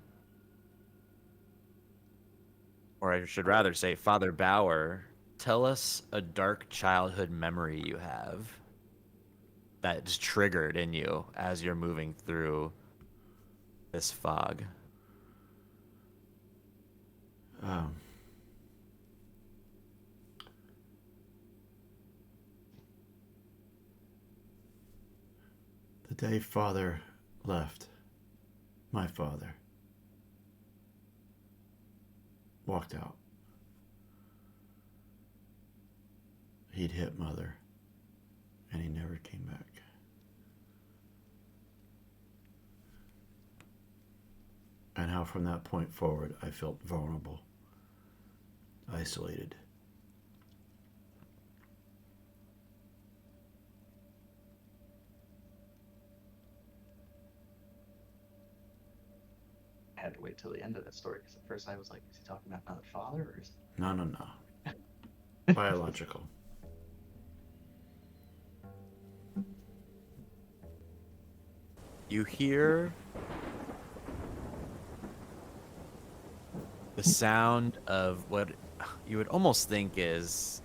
or I should rather say Father Bauer, tell us a dark childhood memory you have that is triggered in you as you're moving through this fog. The day Father left, my father walked out. He'd hit Mother, and he never came back. And how from that point forward I felt vulnerable, isolated. I had to wait till the end of that story, because at first I was like, is he talking about another father, or is No. Biological. You hear the sound of what you would almost think is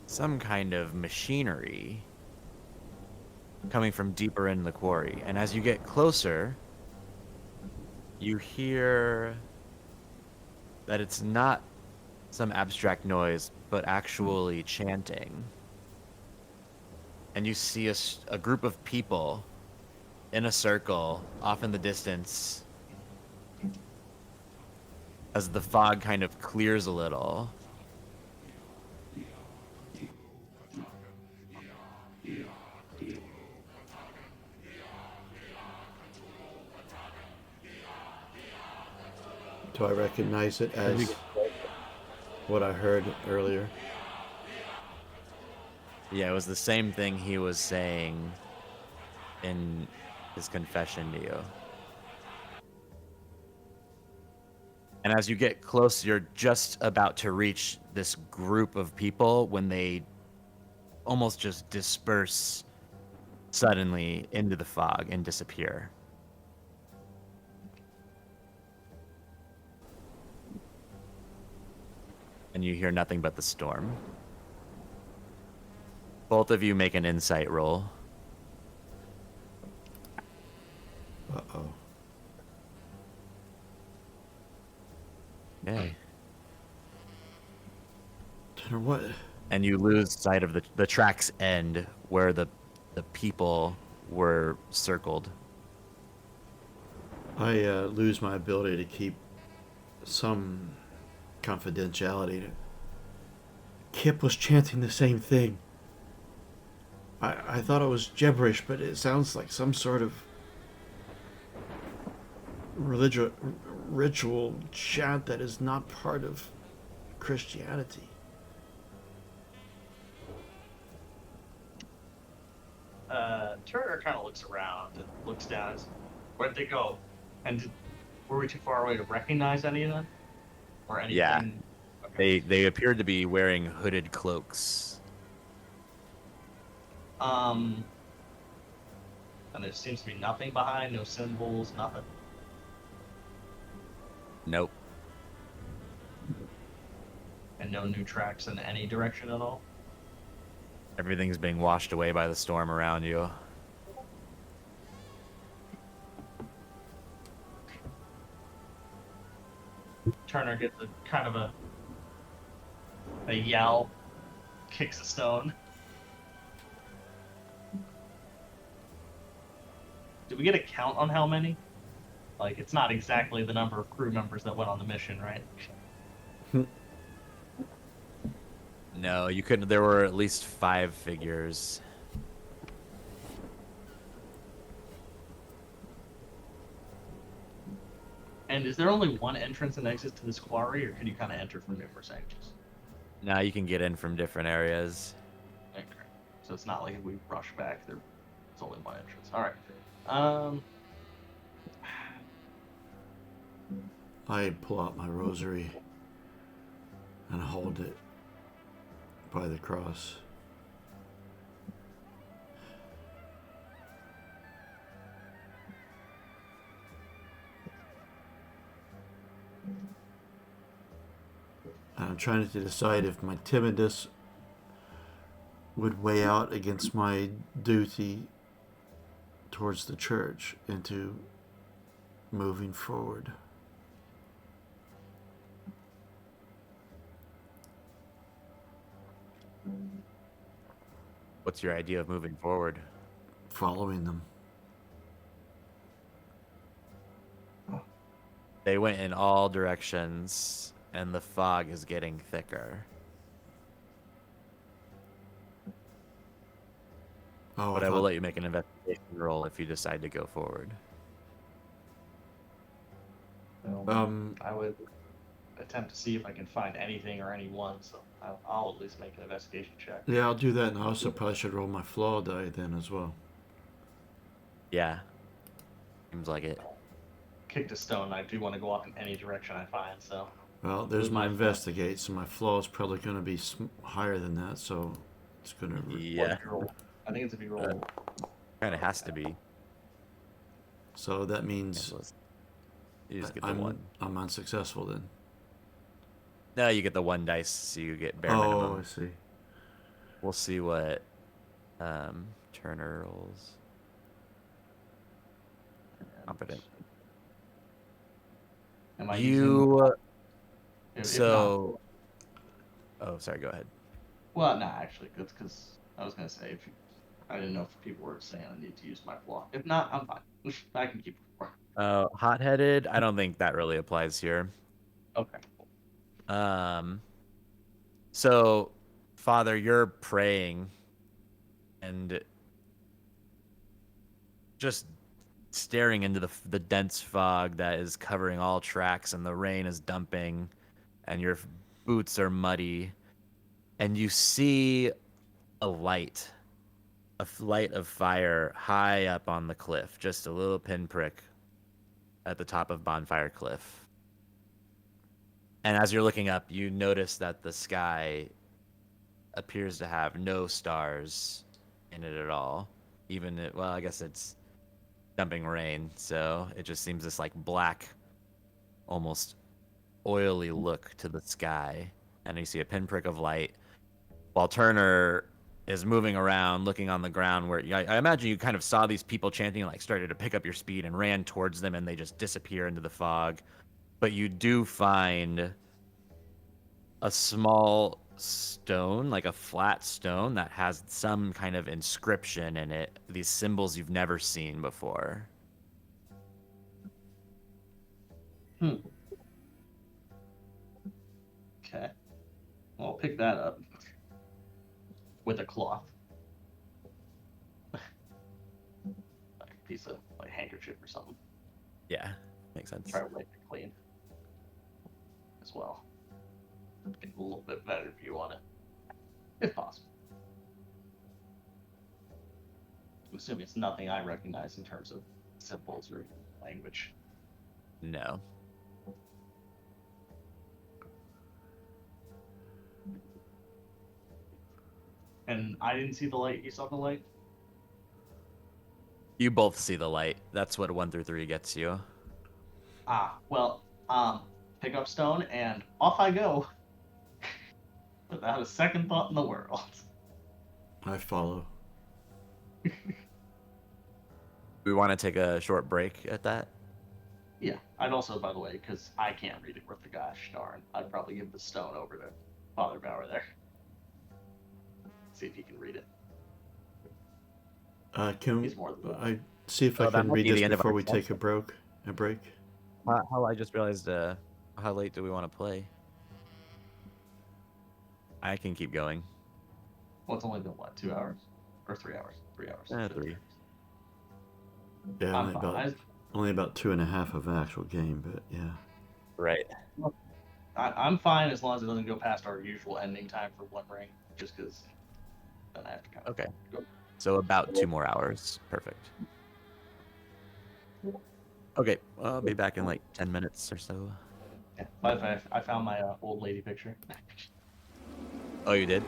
some kind of machinery coming from deeper in the quarry. And as you get closer, you hear that it's not some abstract noise, but actually chanting. And you see a group of people in a circle off in the distance as the fog kind of clears a little. Do I recognize it as what I heard earlier? Yeah, it was the same thing he was saying in his confession to you. And as you get close, you're just about to reach this group of people when they almost just disperse suddenly into the fog and disappear. And you hear nothing but the storm. Both of you make an insight roll. Uh-oh. Okay. Tanner, what? And you lose sight of the track's end where the people were circled. I lose my ability to keep some confidentiality. Kip was chanting the same thing. I thought it was gibberish, but it sounds like some sort of ritual chant that is not part of Christianity. Turner kind of looks around and looks down. Where'd they go? And were we too far away to recognize any of them? Or anything? Yeah. Okay. They appeared to be wearing hooded cloaks. And there seems to be nothing behind, no symbols, nothing. Nope. And no new tracks in any direction at all? Everything's being washed away by the storm around you. Turner gets a kind of a yell, kicks a stone. Did we get a count on how many? Like, it's not exactly the number of crew members that went on the mission, right? No, you couldn't. There were at least 5 figures. And is there only one entrance and exit to this quarry, or can you kind of enter from numerous angles? Now you can get in from different areas. Okay. So it's not like if we rush back, there's only one entrance. All right. I pull out my rosary and hold it by the cross. And I'm trying to decide if my timidness would weigh out against my duty towards the church into moving forward. What's your idea of moving forward? Following them. They went in all directions, and the fog is getting thicker. Oh, But I will let you make an investigation roll if you decide to go forward. I would attempt to see if I can find anything or anyone, so I'll at least make an investigation check. Yeah, I'll do that, and I also probably should roll my flaw die then as well. Yeah. Seems like it. Kicked a stone. I do want to go off in any direction I find, so. Well, there's Where's my my investigate, so my flaw is probably going to be higher than that, so it's going to... Yeah. I think it's if you roll. Kind of has to be. So that means You just get the one. I'm unsuccessful then. No, you get the 1 dice, so you get bare Oh, minimum. I see. We'll see what Turner rolls. Competent. Am I You. if So. Oh, sorry. Go ahead. Well, nah, actually, that's because I was gonna say I didn't know if people were saying I need to use my flaw. If not, I'm fine. I can keep it. Hot-headed. I don't think that really applies here. Okay. So, Father, you're praying, and just staring into the dense fog that is covering all tracks, and the rain is dumping, and your boots are muddy, and you see a light, light of fire high up on the cliff, just a little pinprick at the top of Bonfire Cliff. And as you're looking up, you notice that the sky appears to have no stars in it at all. Well, I guess it's dumping rain, so it just seems this like black, almost oily look to the sky. And you see a pinprick of light, while Turner is moving around, looking on the ground where I imagine you kind of saw these people chanting, like started to pick up your speed and ran towards them, and they just disappear into the fog. But you do find a small stone, like a flat stone that has some kind of inscription in it, these symbols you've never seen before. Okay. Well, I'll pick that up with a cloth. Like a piece of like handkerchief or something. Yeah, makes sense. Try to wipe it clean as well. Get a little bit better view on it, if possible. I'm assuming it's nothing I recognize in terms of symbols or language. No. And I didn't see the light. You saw the light? You both see the light. That's what 1 through 3 gets you. Well, pick up stone and off I go. Without a second thought in the world. I follow. We want to take a short break at that? Yeah, I'd also, by the way, because I can't read it worth the gosh darn, I'd probably give the stone over to Father Bauer there. See if he can read it. Can He's more than I see if I Oh, that can might read be the this end of before our we take a break? How I just realized, how late do we want to play? I can keep going. Well, it's only been, what, 2 hours? Or 3 hours? 3 hours. 3. Yeah, I'm fine. only about 2.5 of an actual game, but yeah. Right. I'm fine as long as it doesn't go past our usual ending time for One Ring, just because then I have to count. Okay. So about 2 more hours. Perfect. Okay, I'll be back in like 10 minutes or so. Yeah. By the way, I found my old lady picture. Oh, you did?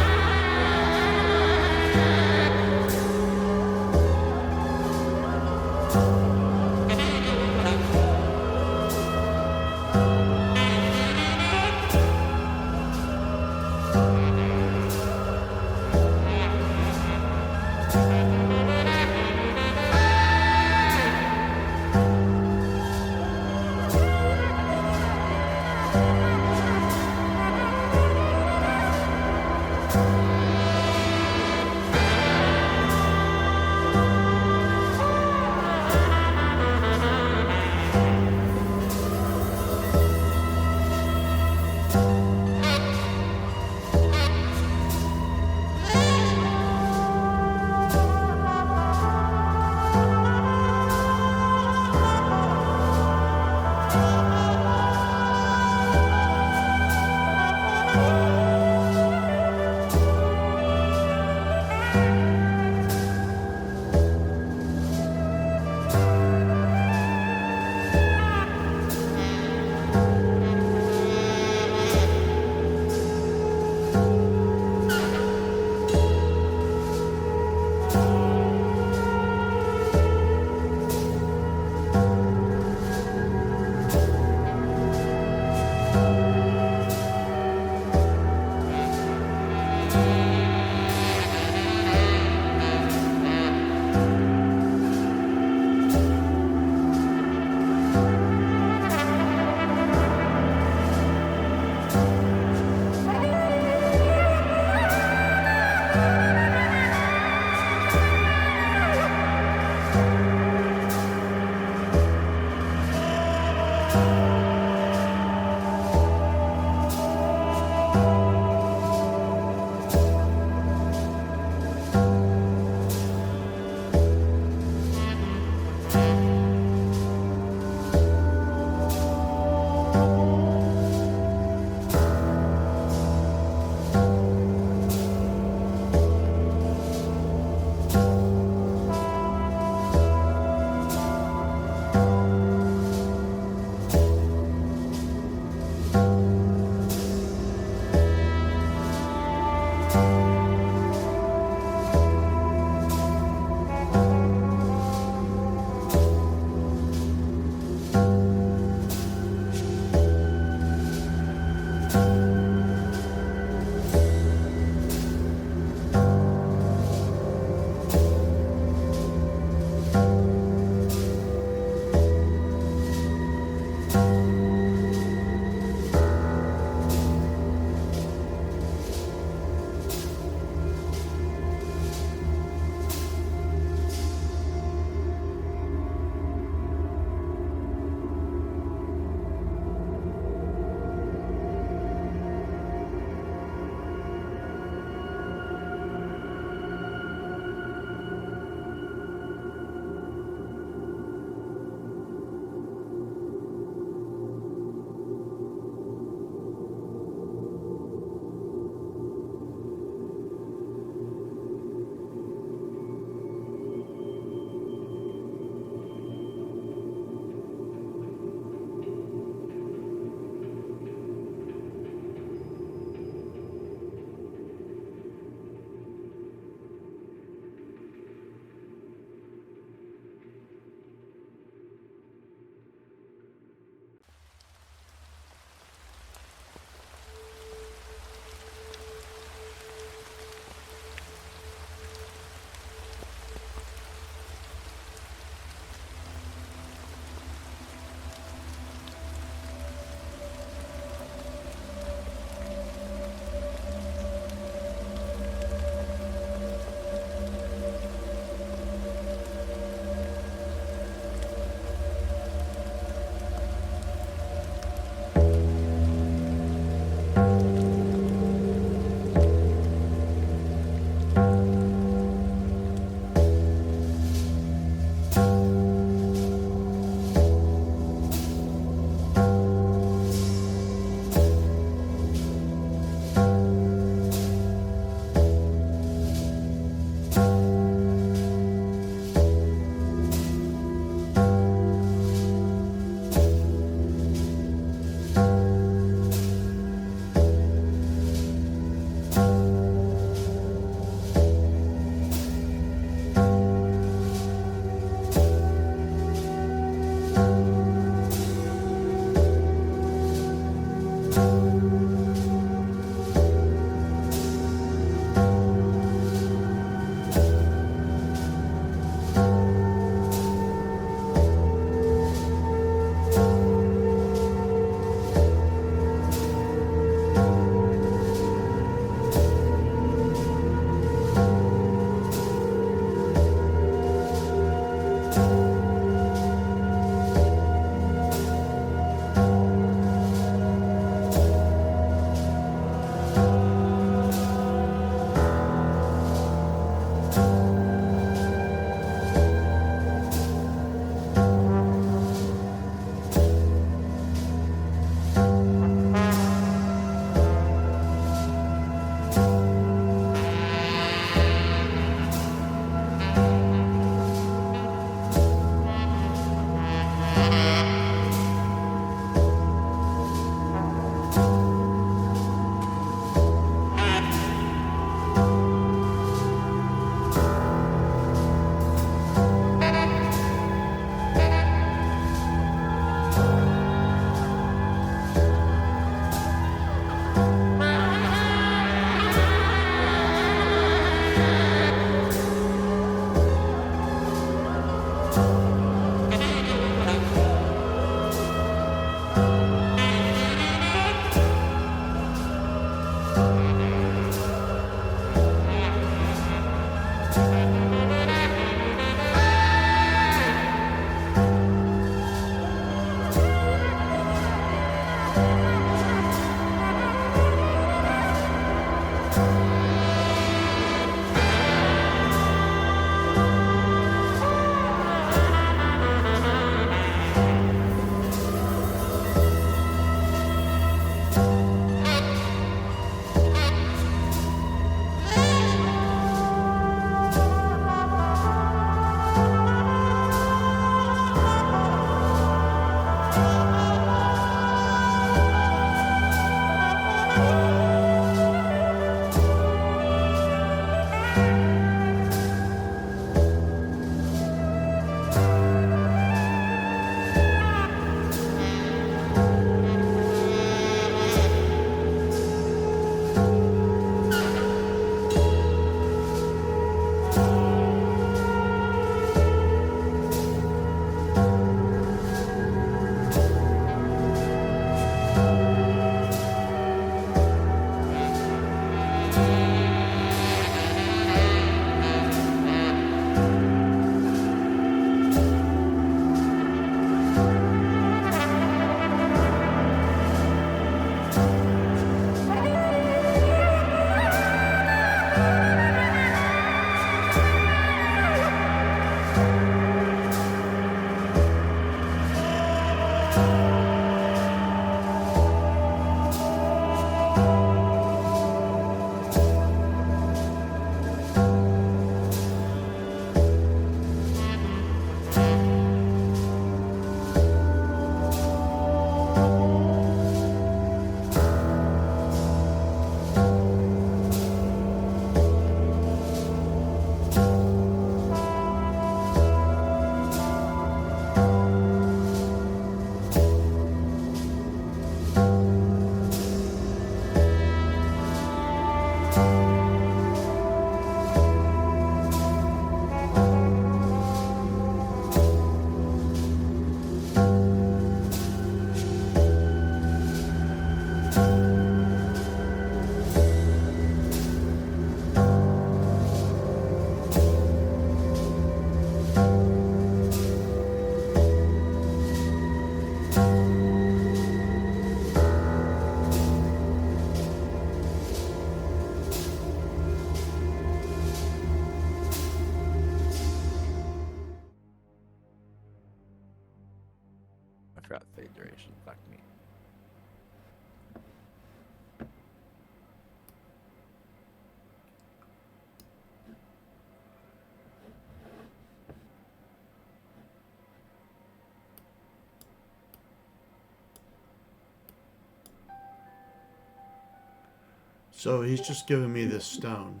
So he's just given me this stone,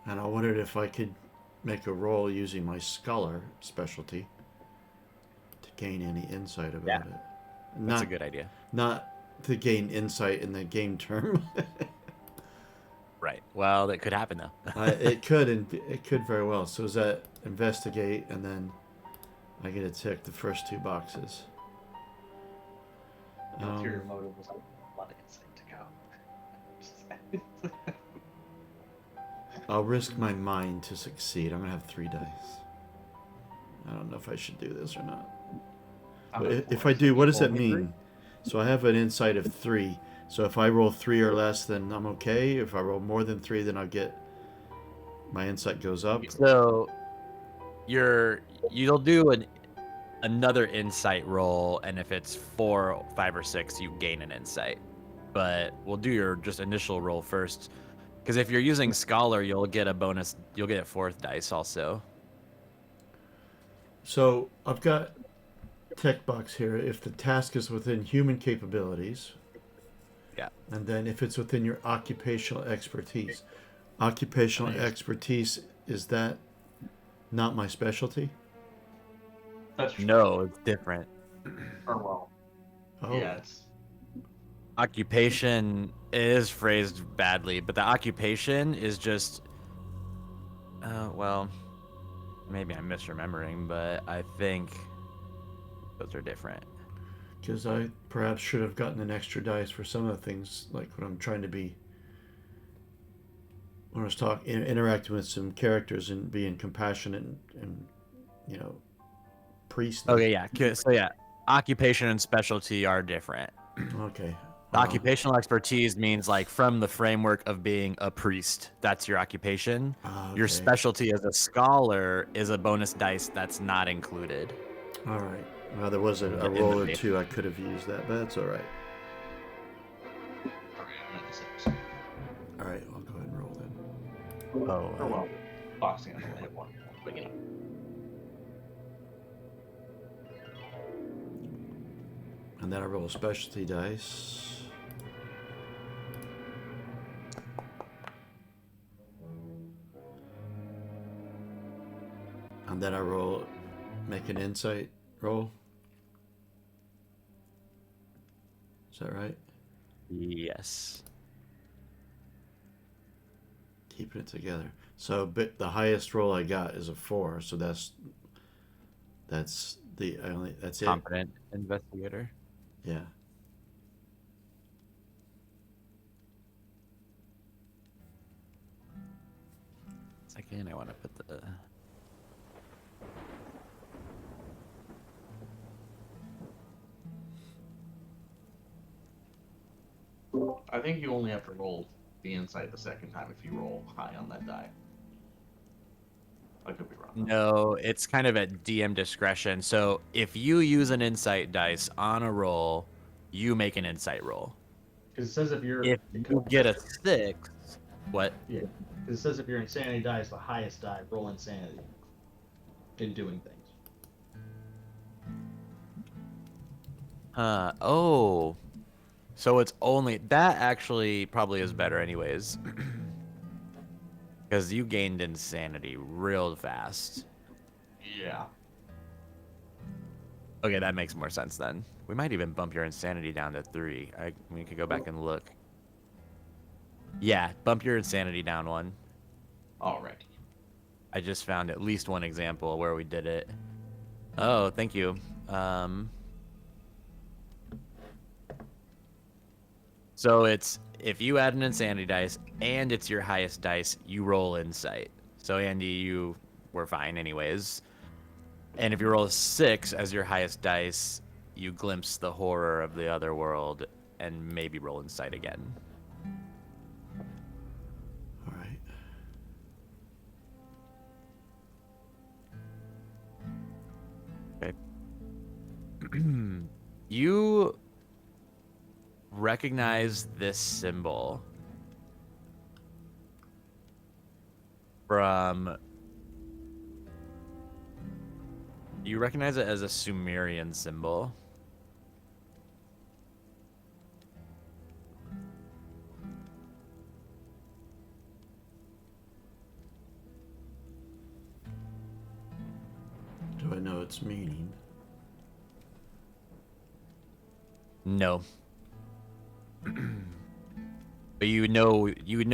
and I wondered if I could make a roll using my scholar specialty to gain any insight about Yeah. it. That's Not a good idea. not to gain insight in the game term. Right. Well, that could happen though. It could, and it could very well. So is that investigate, and then I get to tick the first two boxes. The ulterior motive was a lot of insight to go. I'll risk my mind to succeed. I'm gonna have 3 dice. I don't know if I should do this or not. But if I do, what does that mean? So I have an insight of 3. So if I roll 3 or less, then I'm okay. If I roll more than 3, then I'll get my insight goes up. So you'll do another insight roll, and if it's 4, 5, or 6, you gain an insight. But we'll do your just initial roll first, because if you're using scholar, you'll get a bonus. You'll get a 4th dice also. So I've got tech box here. If the task is within human capabilities, Yeah. and then if it's within your occupational expertise. Occupational expertise, is that not my specialty? That's true. No, it's different. Or well, Oh, yeah, it's Occupation is phrased badly, but the occupation is just. Well, maybe I'm misremembering, but I think those are different. because I perhaps should have gotten an extra dice for some of the things, like when I'm trying to be, when I was interacting with some characters and being compassionate and priest. Okay, yeah. So yeah, occupation and specialty are different. Okay. Occupational expertise means like from the framework of being a priest. That's your occupation. Your Okay. specialty as a scholar is a bonus dice that's not included. All right. Well, there was a In the roll or base. 2 I could have used that, but that's all right. okay. I'm at the 6. All right, I'll go ahead and roll then. Oh, Or well, boxing I only have 1, but you know. And then I roll a specialty dice. And then I make an insight roll. Is that right? yes. Keeping it together. So, but the highest roll I got is a 4. So that's it. Competent investigator. Yeah. Second, I want to put the. I think you only have to roll the insight the second time if you roll high on that die. I could be wrong. No, it's kind of at DM discretion. So if you use an insight dice on a roll, you make an insight roll. Because it says if you're If you get a 6, what? yeah, 'cause it says if your insanity die is the highest die, roll insanity in doing things. Oh. So it's only that actually probably is better anyways. Because you gained insanity real fast. Yeah. Okay, that makes more sense then. We might even bump your insanity down to 3. We could go back and look. Yeah, bump your insanity down 1. All right. I just found at least one example where we did it. Oh, thank you. So it's if you add an insanity dice and it's your highest dice, you roll insight. So Andy, you were fine anyways. And if you roll a 6 as your highest dice, you glimpse the horror of the other world and maybe roll insight again. All right. Okay. You recognize this symbol from. You recognize it as a Sumerian symbol. its meaning. No. But you would know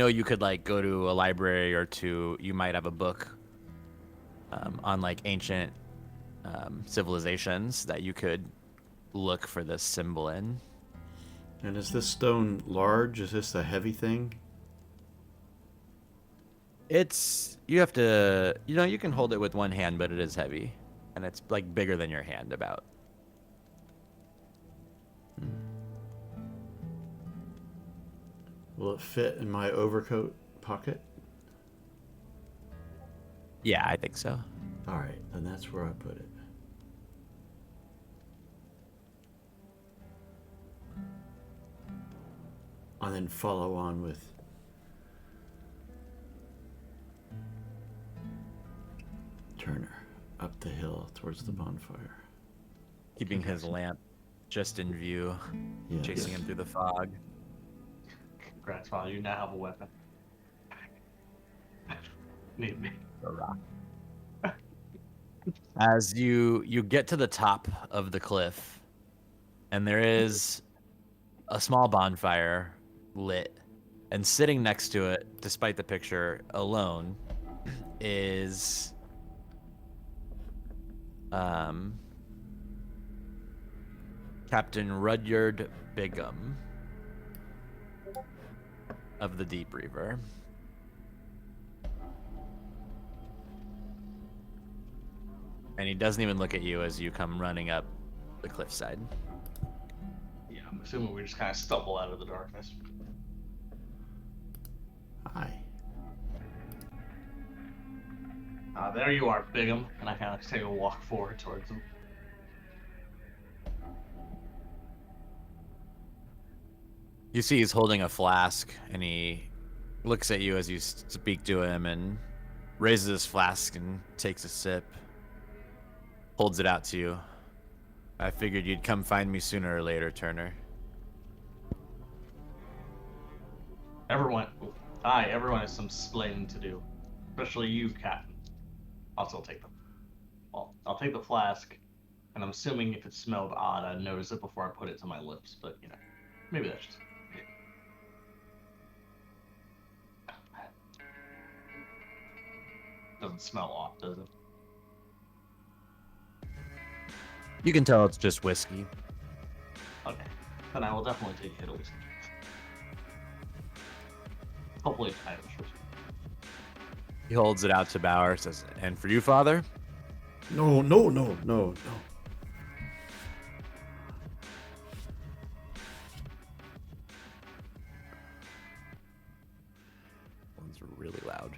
you could like go to a library or two. You might have a book on like ancient civilizations that you could look for this symbol in. And is this stone large? Is this a heavy thing? You have to, you can hold it with one hand, but it is heavy. And it's like bigger than your hand about. Will it fit in my overcoat pocket? Yeah, I think so. All right, then that's where I put it. And then follow on with Turner up the hill towards the bonfire. Keeping his lamp just in view, Yes. chasing him through the fog. Congrats, Father. You now have a weapon. Need me. A rock. As you get to the top of the cliff, and there is a small bonfire lit, and sitting next to it, despite the picture alone, is Captain Rudyard Bigham of the Deep Reaver. And he doesn't even look at you as you come running up the cliffside. Yeah, I'm assuming we just kind of stumble out of the darkness. Hi. There you are, Bigham. And I kind of take a walk forward towards him. You see he's holding a flask, and he looks at you as you speak to him and raises his flask and takes a sip. Holds it out to you. I figured you'd come find me sooner or later, Turner. Everyone has some splaining to do. Especially you, Captain. I'll still take them. Well, I'll take the flask, and I'm assuming if it smelled odd, I'd notice it before I put it to my lips, but, maybe that's just... Doesn't smell off, does it? You can tell it's just whiskey. Okay. Then I will definitely take a hit of whiskey. Hopefully it's Irish whiskey. He holds it out to Bauer, says, "And for you, Father?" No. One's really loud.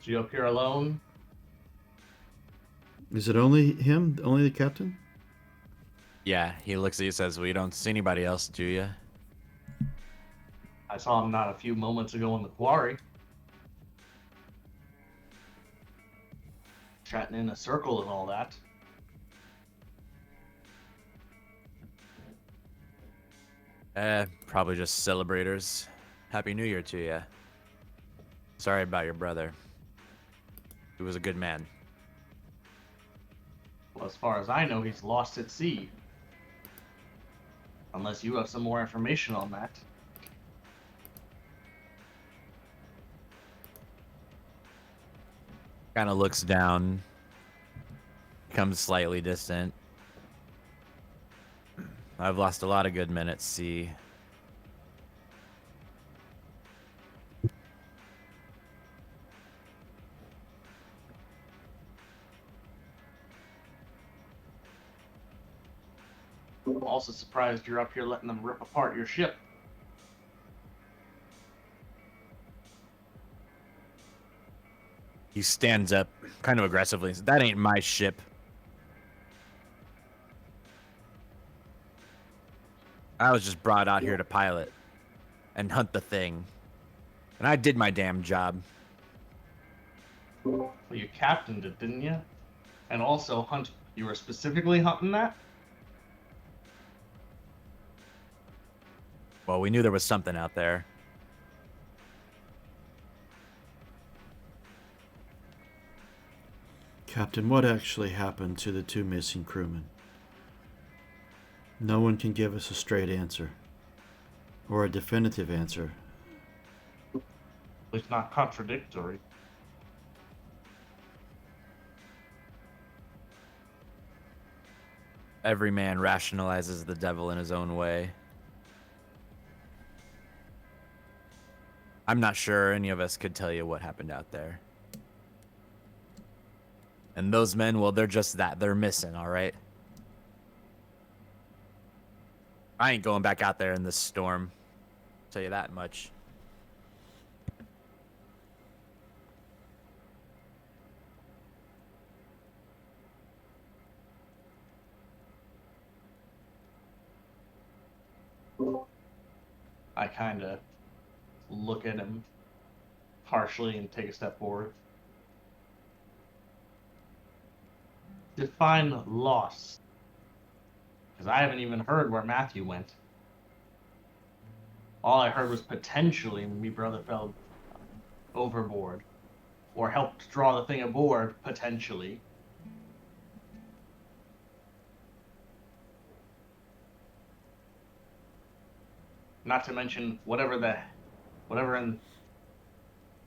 So you up here alone? Is it only him? Only the captain? Yeah, he looks at you and says, "Well, you don't see anybody else, do you?" I saw him not a few moments ago in the quarry. Chatting in a circle and all that. Probably just celebrators. Happy New Year to you. Sorry about your brother. He was a good man. Well, as far as I know, he's lost at sea. Unless you have some more information on that. Kind of looks down. Becomes slightly distant. I've lost a lot of good men at sea. I'm also surprised you're up here letting them rip apart your ship. He stands up kind of aggressively and says, "That ain't my ship. I was just brought out here to pilot and hunt the thing. And I did my damn job." Well, you captained it, didn't you? And also, hunt. You were specifically hunting that? Well, we knew there was something out there. Captain, what actually happened to the 2 missing crewmen? No one can give us a straight answer. Or a definitive answer. At least not contradictory. Every man rationalizes the devil in his own way. I'm not sure any of us could tell you what happened out there. And those men, well, they're just that. They're missing, all right? I ain't going back out there in this storm. Tell you that much. I kind of look at him harshly and take a step forward. Define loss. Because I haven't even heard where Matthew went. All I heard was potentially me brother fell overboard. Or helped draw the thing aboard, potentially. Not to mention whatever in...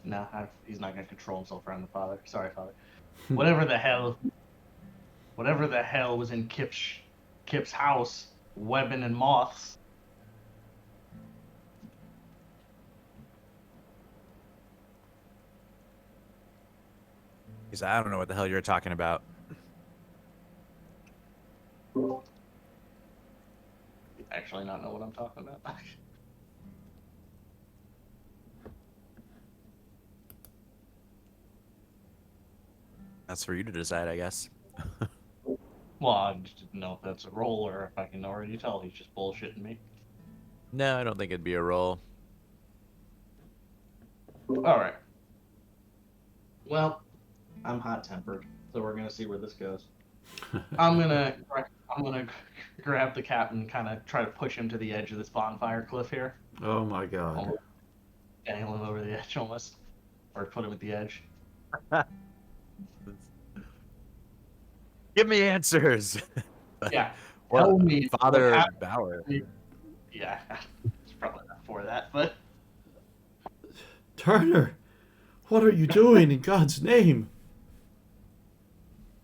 No, he's not going to control himself around the father. Sorry, father. Whatever the hell was in Kip's house, webbing and moths. Because I don't know what the hell you're talking about. Actually, not know what I'm talking about. That's for you to decide, I guess. Well, I just didn't know if that's a roll or if I can already tell he's just bullshitting me. No, I don't think it'd be a roll. Alright. Well, I'm hot-tempered, so we're gonna see where this goes. I'm gonna grab the captain and kind of try to push him to the edge of this bonfire cliff here. Oh my god. Almost dangle him over the edge almost. Or put him at the edge. Give me answers. Yeah. Well, Tell me Father what happened. Bauer. Yeah. It's probably not for that, but... Turner, what are you doing in God's name?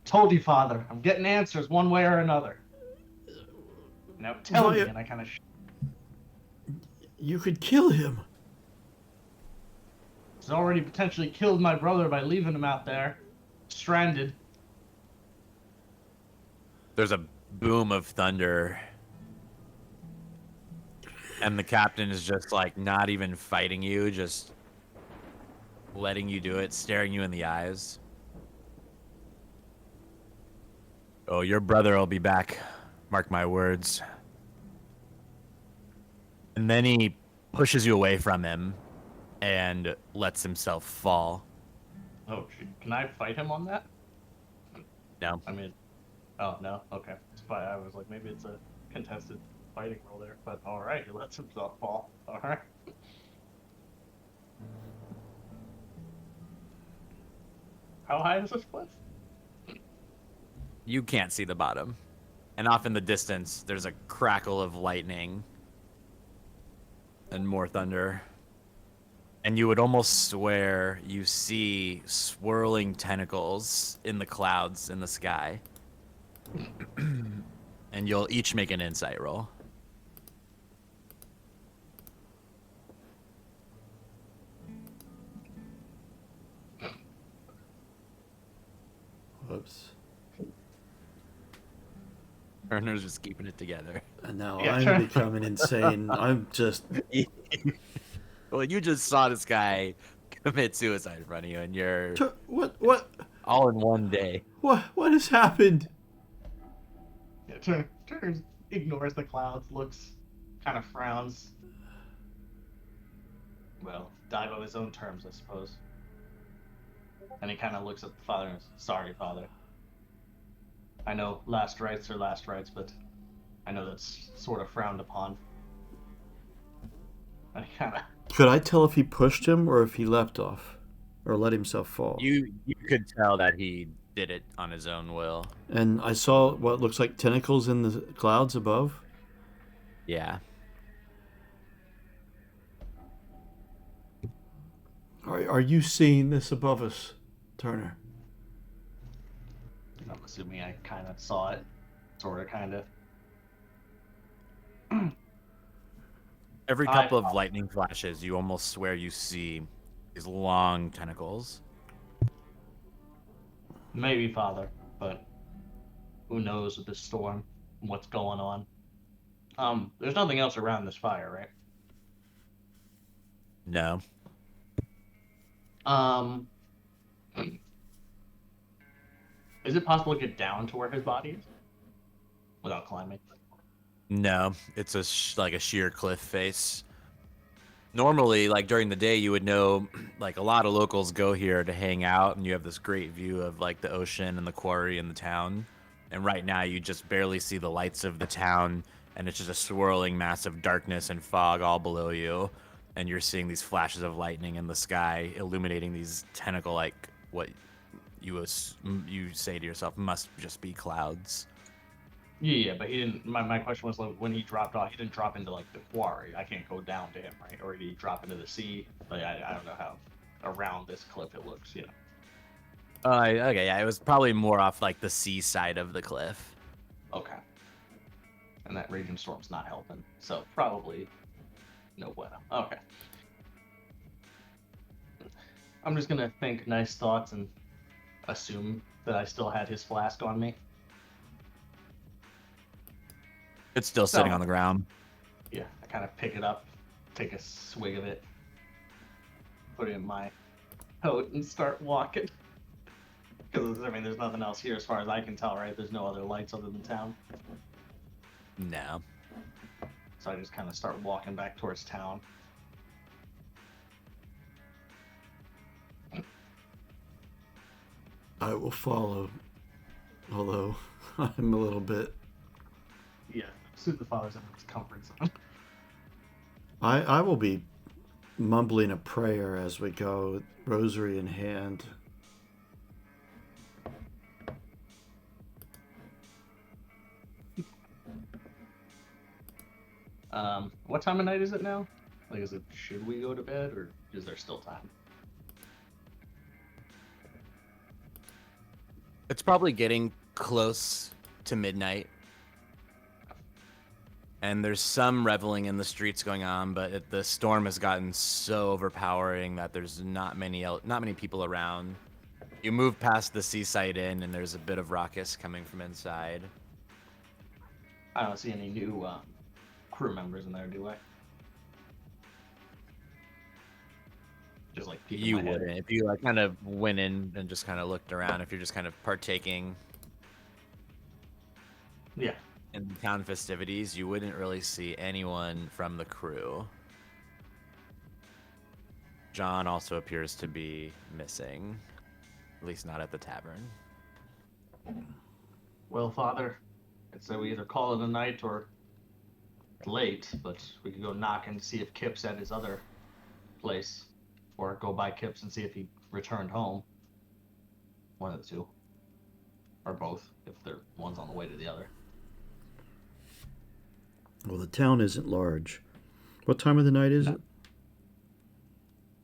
Told you, Father. I'm getting answers one way or another. Now tell me, and I kind of... You could kill him. He's already potentially killed my brother by leaving him out there, stranded. There's a boom of thunder. And the captain is just like not even fighting you, just letting you do it, staring you in the eyes. Oh, your brother will be back. Mark my words. And then he pushes you away from him and lets himself fall. Oh, can I fight him on that? No. I mean, oh, no? Okay. It's fine. I was like, maybe it's a contested fighting roll there, but alright, he lets himself fall. Alright. How high is this cliff? You can't see the bottom. And off in the distance, there's a crackle of lightning and more thunder. And you would almost swear you see swirling tentacles in the clouds in the sky. And you'll each make an insight roll. Whoops. Turner's just keeping it together. And now Yeah, I'm sure. becoming insane. I'm just... Well, you just saw this guy commit suicide in front of you, and you're What all in one day. what has happened? Yeah, Turner ignores the clouds, looks, kind of frowns. Well, died on his own terms, I suppose. And he kind of looks at the father and says, sorry, Father. I know last rites are last rites, but I know that's sort of frowned upon. And he kind of... Could I tell if he pushed him or if he leapt off? Or let himself fall? You could tell that he did it on his own will. And I saw what looks like tentacles in the clouds above. Yeah. Are you seeing this above us, Turner? I'm assuming I kind of saw it, sort of, kind of. Every couple of lightning flashes, you almost swear you see these long tentacles. Maybe, Father, but who knows with this storm and what's going on. There's nothing else around this fire, right? No. Is it possible to get down to where his body is without climbing? No, it's like a sheer cliff face. Normally, like during the day, you would know, like a lot of locals go here to hang out, and you have this great view of like the ocean and the quarry and the town. And right now, you just barely see the lights of the town, and it's just a swirling mass of darkness and fog all below you. And you're seeing these flashes of lightning in the sky, illuminating these tentacle-like what you say to yourself must just be clouds. Yeah, but he didn't. My question was, like, when he dropped off, he didn't drop into like the quarry. I can't go down to him, right? Or did he drop into the sea? Like, I don't know how around this cliff it looks. Okay, yeah, it was probably more off like the sea side of the cliff. Okay. And that raging storm's not helping, so probably no bueno. Okay. I'm just gonna think nice thoughts and assume that I still had his flask on me. It's still sitting on the ground. Yeah, I kind of pick it up, take a swig of it, put it in my coat, and start walking. Because, I mean, there's nothing else here as far as I can tell, right? There's no other lights other than town. No. So I just kind of start walking back towards town. I will follow, although I'm a little bit. Yeah, suit the father's in his comfort zone. I will be mumbling a prayer as we go, rosary in hand. What time of night is it now? Like, should we go to bed, or is there still time? It's probably getting close to midnight. And there's some reveling in the streets going on, but the storm has gotten so overpowering that there's not many people around. You move past the seaside inn, and there's a bit of raucous coming from inside. I don't see any new crew members in there, do I? Just like peeking You my head. wouldn't if you like kind of went in and just kind of looked around. If you're just kind of partaking Yeah. in the town festivities, you wouldn't really see anyone from the crew. John also appears to be missing, at least not at the tavern. Well, Father, I'd say we either call it a night or late, but we could go knock and see if Kip's at his other place, or go by Kip's and see if he returned home. One of the two, or both, if they're one's on the way to the other. Well, the town isn't large. What time of the night is it?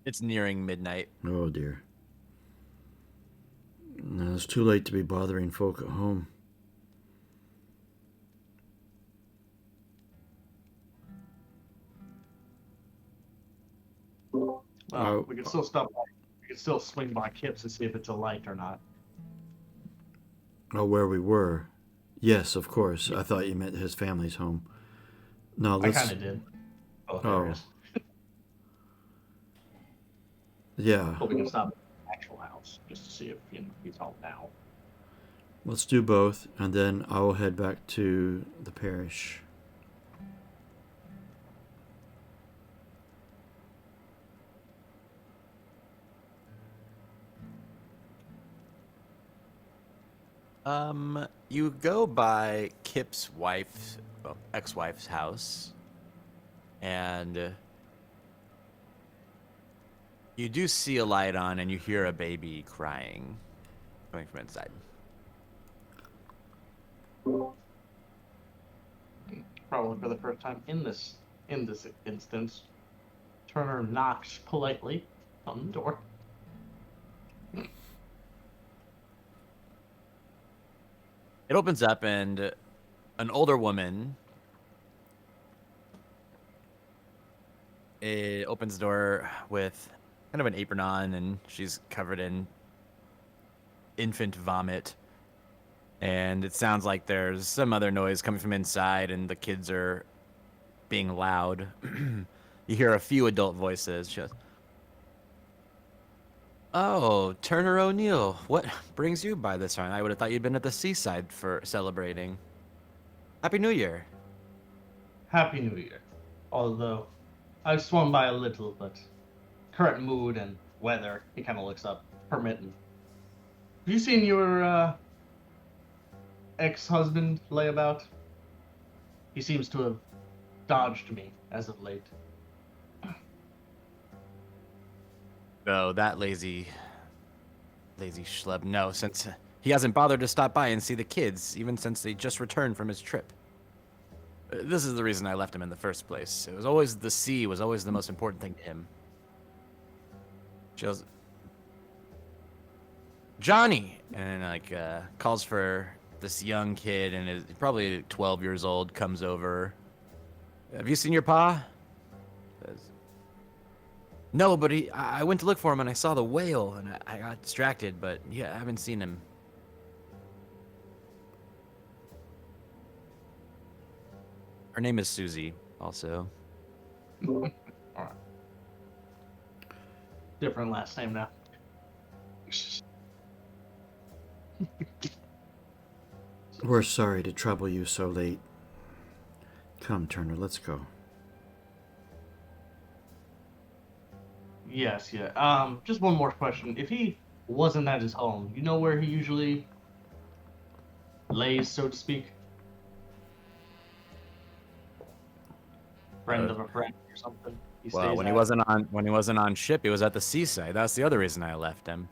It's nearing midnight. Oh dear. No, it's too late to be bothering folk at home. Well, we could still stop by. We could still swing by Kip's and see if it's a light or not. Oh, where we were. Yes, of course. I thought you meant his family's home. No, I let's. kind of did. Both Oh. areas. Yeah, But we can stop at the actual house just to see if he's home now. let's do both, and then I will head back to the parish. You go by Kip's ex-wife's house, and you do see a light on, and you hear a baby crying. coming from inside. Probably for the first time in this instance, Turner knocks politely on the door. It opens up, and an older woman. It opens the door with kind of an apron on, and she's covered in infant vomit. And it sounds like there's some other noise coming from inside, and the kids are being loud. You hear a few adult voices. She goes, "Oh, Turner O'Neill, what brings you by this time? I would have thought you'd been at the seaside for celebrating. Happy New Year." Happy New Year. Although I've swung by a little, but current mood and weather, he kind of looks up, permitting. Have you seen your ex-husband lay about? He seems to have dodged me as of late. Oh, that lazy schlub. No, since he hasn't bothered to stop by and see the kids, even since they just returned from his trip. This is the reason I left him in the first place. It was always the sea was always the most important thing to him. She goes, "Johnny," and calls for this young kid, and is probably 12 years old, comes over. "Have you seen your pa?" Says, "No, but I went to look for him, and I saw the whale, and I got distracted, but yeah, I haven't seen him." Her name is Susie, also. All right. Different last name now. We're sorry to trouble you so late. Come, Turner, let's go. Yes, yeah. Just one more question. If he wasn't at his home, you know where he usually lays, so to speak? Friend of a friend or something. Well, when he wasn't on ship, he was at the seaside. That's the other reason I left him.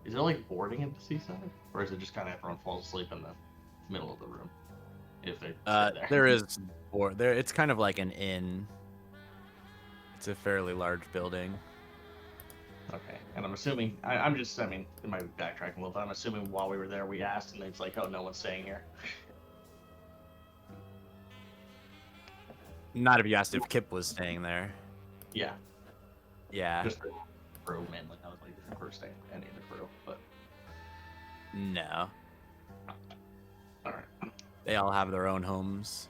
Is it like boarding at the seaside, or is it just kind of everyone falls asleep in the middle of the room? If they There is, or there. It's kind of like an inn. It's a fairly large building. Okay, and I'm assuming I mean, it might be backtracking a little, but I'm assuming while we were there, we asked, and it's like, oh, no one's staying here. Not if you asked if Kip was staying there. Yeah, Yeah. just the crew mainly. I was like, the first day, any of the crew, but No. all right, They all have their own homes.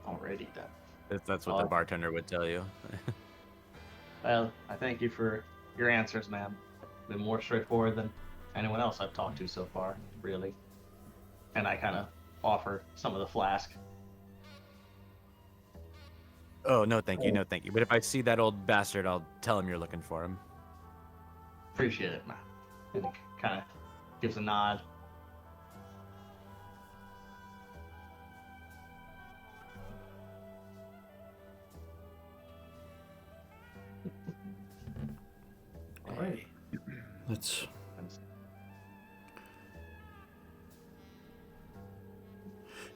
already done. That's what the bartender would tell you. Well, I thank you for your answers, ma'am. Been more straightforward than anyone else I've talked to so far, really. And I kind of offer some of the flask. Oh, no thank you, no thank you. But if I see that old bastard, I'll tell him you're looking for him. Appreciate it, ma'am. And he kind of gives a nod. Alright. Let's...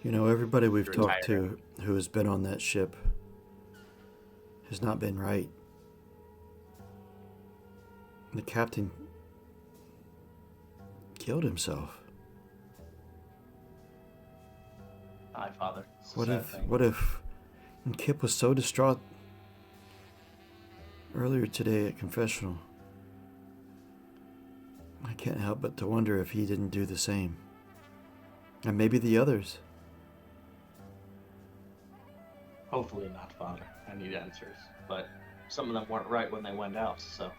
You know, everybody we've talked to who has been on that ship has not been right. The captain killed himself. Aye, Father. It's a What sad if, thing. what if Kip was so distraught earlier today at confessional? I can't help but to wonder if he didn't do the same. And maybe the others. Hopefully not, Father. I need answers. But some of them weren't right when they went out, so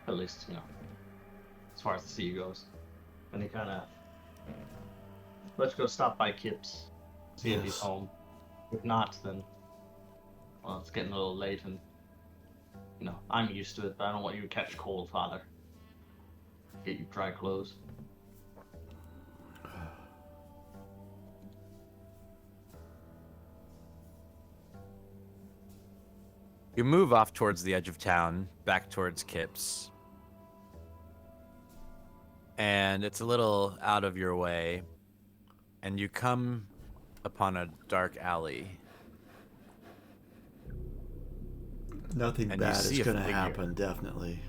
at least, you know, as far as the sea goes. And he kind of, let's go stop by Kip's, see if he's Yes. home. If not, then, well, it's getting a little late, and, you know, I'm used to it, but I don't want you to catch cold, Father. Get you dry clothes. You move off towards the edge of town, back towards Kip's. And it's a little out of your way. And you come upon a dark alley. Nothing And you bad is see a going to figure. happen, definitely.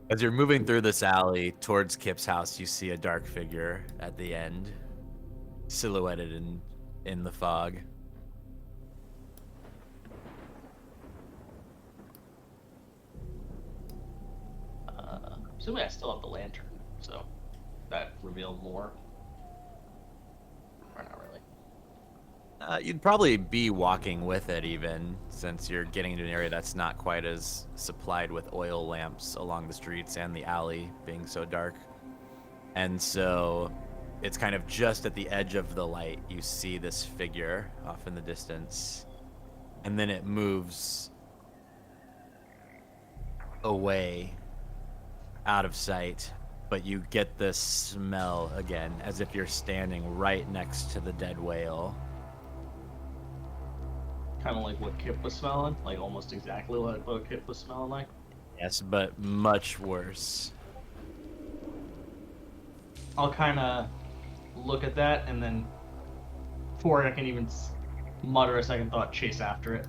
As you're moving through this alley towards Kip's house, you see a dark figure at the end, silhouetted in the fog. Assuming I still have the lantern, so that revealed more. Or not really. You'd probably be walking with it even, since you're getting into an area that's not quite as supplied with oil lamps along the streets and the alley being so dark. And so it's kind of just at the edge of the light. You see this figure off in the distance, and then it moves away out of sight, but you get this smell again as if you're standing right next to the dead whale. Kind of like what Kip was smelling, like almost exactly like what Kip was smelling like. Yes, but much worse. I'll kind of look at that and then, before I can even mutter a second thought, chase after it.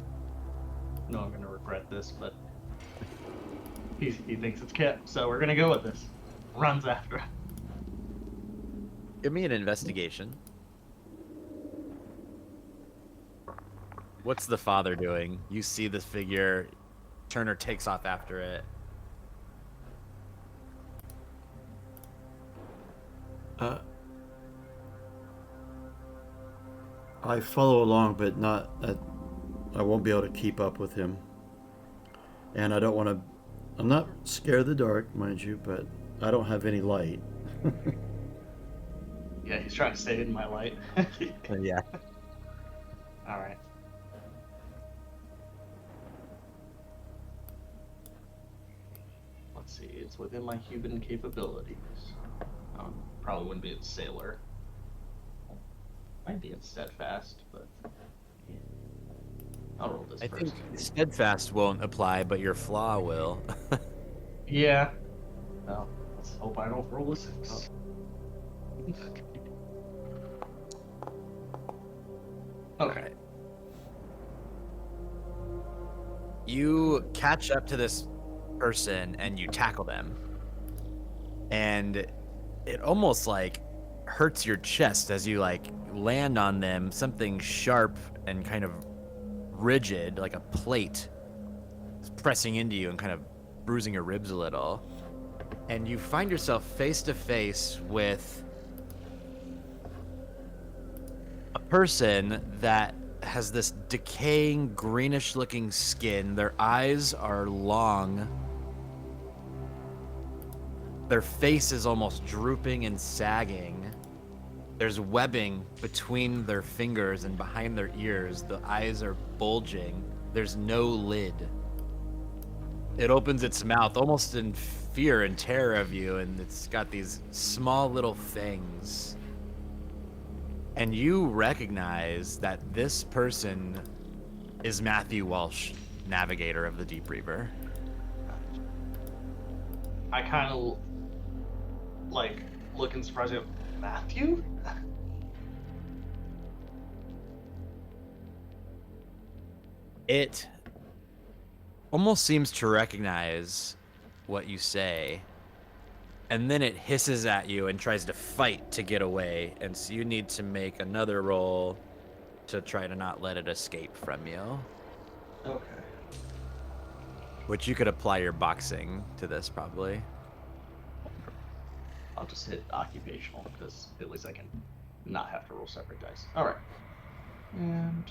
No, I'm gonna regret this, but he thinks it's Kip, so we're gonna go with this. Runs after it. Give me an investigation. What's the father doing? You see this figure. Turner takes off after it. I follow along, but not. I won't be able to keep up with him. And I don't want to. I'm not scared of the dark, mind you, but I don't have any light. Yeah, he's trying to stay in my light. Yeah. All right. Let's see. It's within my human capabilities. Probably wouldn't be a sailor. Might be in steadfast, but I'll roll this I first. think steadfast won't apply, but your flaw will. Yeah. Well, let's hope I don't roll a 6. Okay. You catch up to this person and you tackle them. And it almost like hurts your chest as you like land on them, something sharp and kind of rigid, like a plate, is pressing into you and kind of bruising your ribs a little. And you find yourself face to face with a person that has this decaying, greenish looking skin. Their eyes are long. Their face is almost drooping and sagging. There's webbing between their fingers and behind their ears. The eyes are bulging. There's no lid. It opens its mouth almost in fear and terror of you, and it's got these small little fangs. And you recognize that this person is Matthew Walsh, navigator of the Deep Reaver. I kind of like looking surprised. Matthew? It almost seems to recognize what you say, and then it hisses at you and tries to fight to get away, and so you need to make another roll to try to not let it escape from you. Okay. Which you could apply your boxing to this, probably. I'll just hit occupational because at least I can not have to roll separate dice. All right. And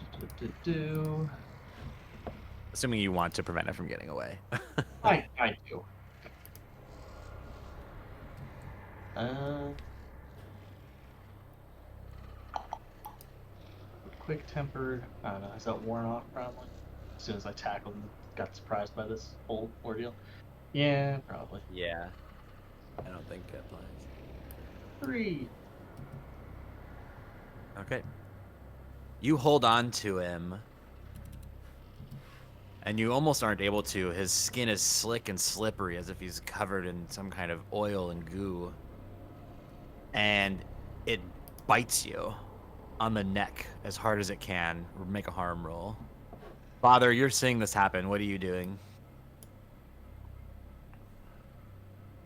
Assuming you want to prevent it from getting away. I do. Quick tempered. I don't know. Is that worn off probably? As soon as I tackled and got surprised by this whole ordeal. Yeah, probably. Yeah. I don't think it applies. 3. Okay. You hold on to him, and you almost aren't able to. His skin is slick and slippery as if he's covered in some kind of oil and goo. And it bites you on the neck as hard as it can. Make a harm roll. Father, you're seeing this happen. What are you doing?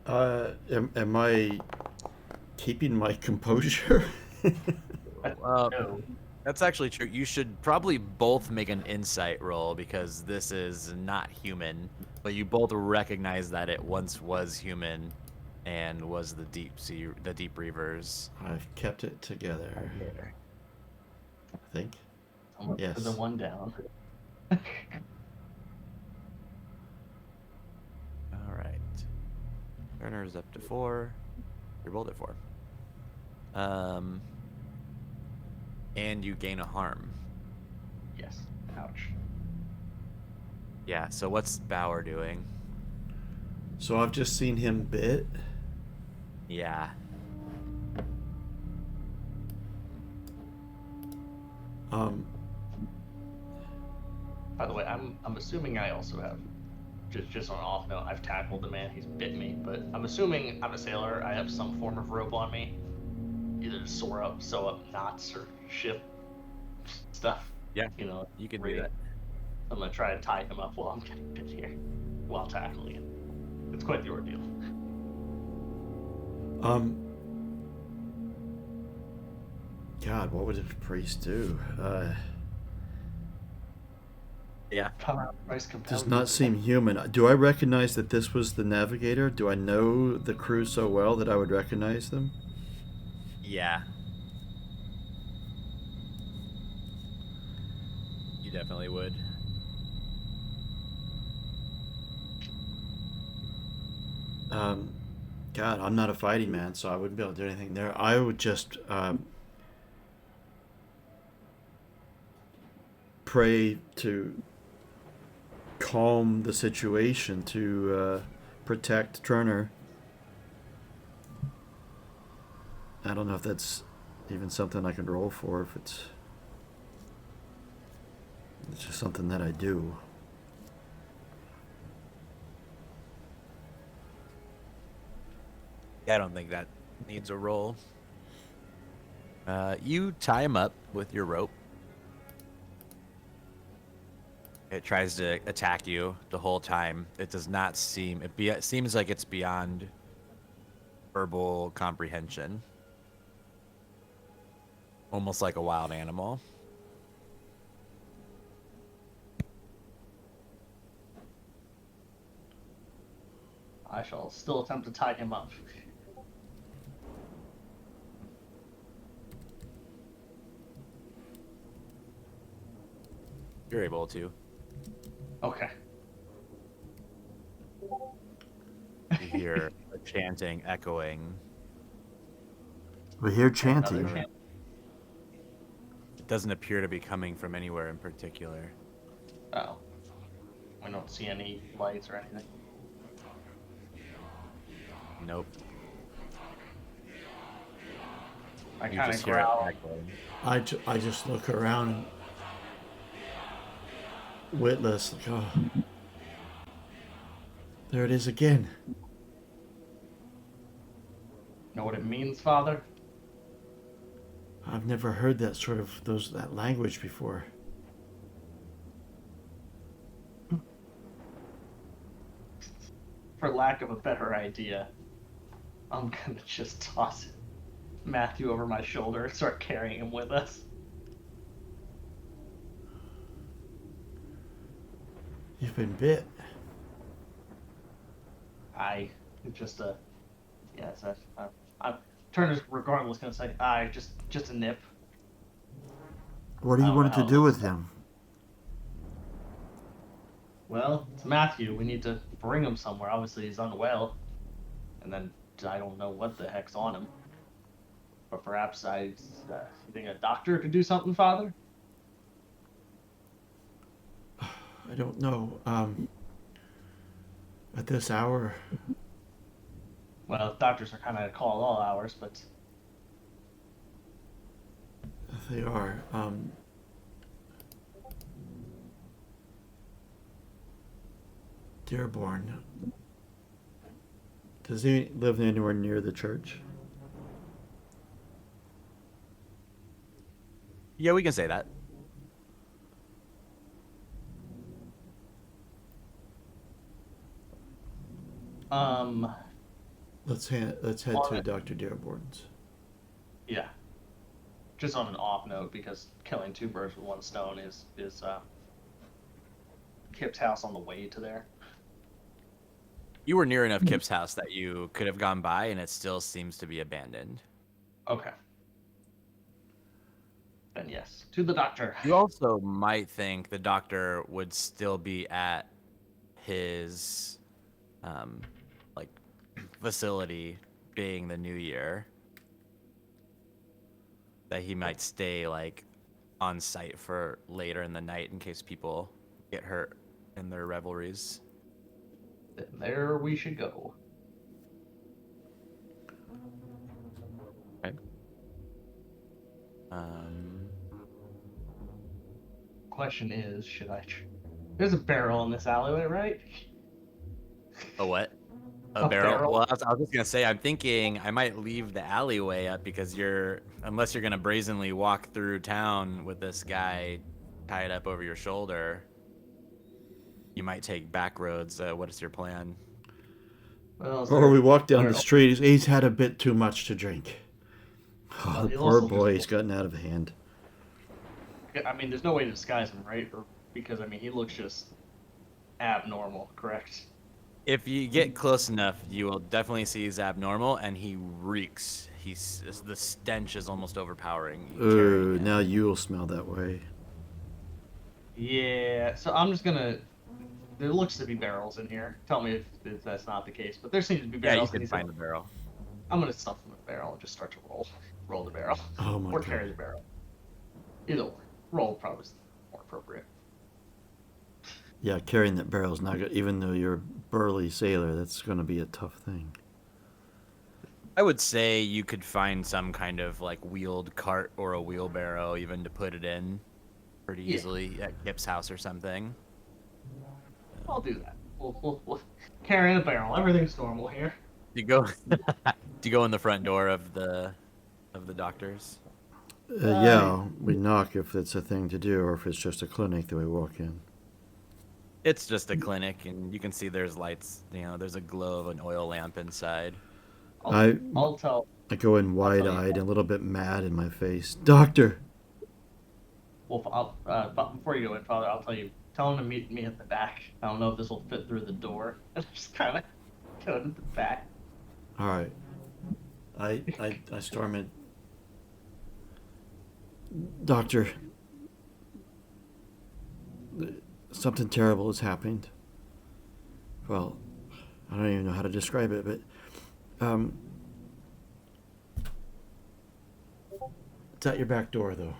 Am I keeping my composure? No. That's actually true. You should probably both make an insight roll because this is not human, but you both recognize that it once was human and was the deep reavers. I've kept it together. I think. I'm gonna Yes. put the one down. All right. Turner's up to 4. You're both at 4. And you gain a harm. Yes. Ouch. Yeah. So what's Bauer doing? So I've just seen him bit. Yeah. By the way, I'm assuming I also have, just on an off note, I've tackled the man. He's bit me, but I'm assuming I'm a sailor. I have some form of rope on me, either to sew up knots or ship stuff. Yeah. You know, You can do read that. it. I'm gonna try to tie him up while I'm getting bit here, while tackling him. It's quite the ordeal. God, what would a priest do? Yeah. Does not seem human. Do I recognize that this was the navigator? Do I know the crew so well that I would recognize them? Yeah. You definitely would. God, I'm not a fighting man, so I wouldn't be able to do anything there. I would just pray to calm the situation, to protect Turner. I don't know if that's even something I can roll for, if it's just something that I do. I don't think that needs a roll. You tie him up with your rope. It tries to attack you the whole time. It does not seem. It seems like it's beyond verbal comprehension. Almost like a wild animal. I shall still attempt to tie him up. You're able to. Okay. You hear a chanting echoing. We hear Another chanting. chance. It doesn't appear to be coming from anywhere in particular. Oh. We don't see any lights or anything. Nope. I You kind just of hear it growl. echoing. I just look around and witless, like, oh, there it is again. Know what it means, Father? I've never heard that that language before. For lack of a better idea, I'm gonna just toss Matthew over my shoulder and start carrying him with us. You've been bit. Turner's regardless gonna say, just a nip. What do I you don't wanted know to do how with this- him? Well, it's Matthew. We need to bring him somewhere. Obviously, he's unwell. And then I don't know what the heck's on him. But perhaps you think a doctor could do something, Father? I don't know. At this hour, Well, doctors are kind of call all hours, but they are. Dearborn. Does he live anywhere near the church? Yeah, we can say that. Um, Let's head to On it. Dr. Dearborn's. yeah. Just on an off note, because killing two birds with one stone is Kip's house on the way to there. You were near enough Kip's house that you could have gone by, and it still seems to be abandoned. Okay. Then yes, to the doctor. You also might think the doctor would still be at his, like, facility, being the new year. That he might stay, like, on site for later in the night in case people get hurt in their revelries. Then there we should go. Okay. Question is, should I? There's a barrel in this alleyway, right? A what? A A barrel? barrel? Well, I was just gonna say, I'm thinking I might leave the alleyway up because unless you're gonna brazenly walk through town with this guy tied up over your shoulder, you might take back roads. What is your plan? Well, is Or there- we walk down there- the street. He's had a bit too much to drink. Oh, Well, the he'll poor also boy, just- he's gotten out of hand. I mean, there's no way to disguise him, right? Or because I mean, he looks just abnormal, correct? If you get close enough, you will definitely see he's abnormal, and he reeks. The stench is almost overpowering. You carrying Ooh, him. now you'll smell that way. Yeah. So I'm just gonna. There looks to be barrels in here. Tell me if that's not the case, but there seems to be Yeah, you barrels. can and find the barrel. I'm gonna stuff him in the barrel and just start to roll the barrel, Oh my or god. carry the barrel. Either way, roll probably is more appropriate. Yeah, carrying that barrel's not good. Even though you're a burly sailor, that's going to be a tough thing. I would say you could find some kind of like wheeled cart or a wheelbarrow even to put it in pretty Yeah. easily at Kip's house or something. I'll do that. We'll carry the barrel. Everything's normal here. Do you go do you go in the front door of the doctor's? Yeah, we knock if it's a thing to do or if it's just a clinic that we walk in. It's just a clinic, and you can see there's lights. There's a glow of an oil lamp inside. I'll tell. I go in wide-eyed, a little bit mad in my face. Doctor! Well, but before you go in, Father, I'll tell you. Tell him to meet me at the back. I don't know if this will fit through the door. Just kind of go to the back. All right. I storm it. Doctor, something terrible has happened. Well, I don't even know how to describe it, but it's at your back door, though.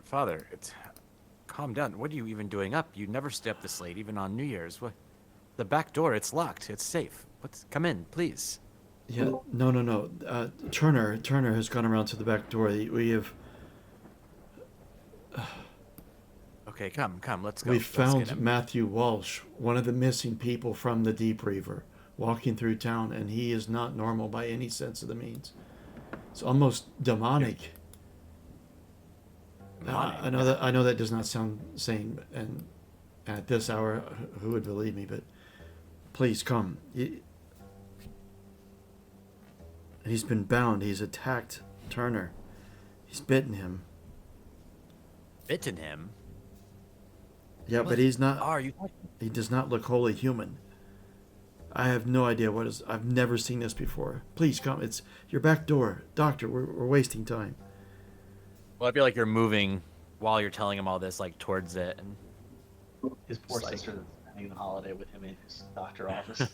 Father, calm down. What are you even doing up? You never stay up this late, even on New Year's. What? The back door, it's locked. It's safe. Come in, please. Yeah, no. Turner has gone around to the back door. We have. Okay, come. Let's go. We Let's get found him. Matthew Walsh, one of the missing people from the Deep Reaver, walking through town, and he is not normal by any sense of the means. It's almost demonic. I know that does not sound sane, and at this hour, who would believe me? But please come. He's been bound. He's attacked Turner. He's bitten him. Bitten him? Yeah, What but he's not. are you? He does not look wholly human. I have no idea what is. I've never seen this before. Please come. It's your back door, Doctor. We're wasting time. Well, I feel like you're moving while you're telling him all this, like towards it. And His poor Just like- sister that's spending the holiday with him in his doctor office.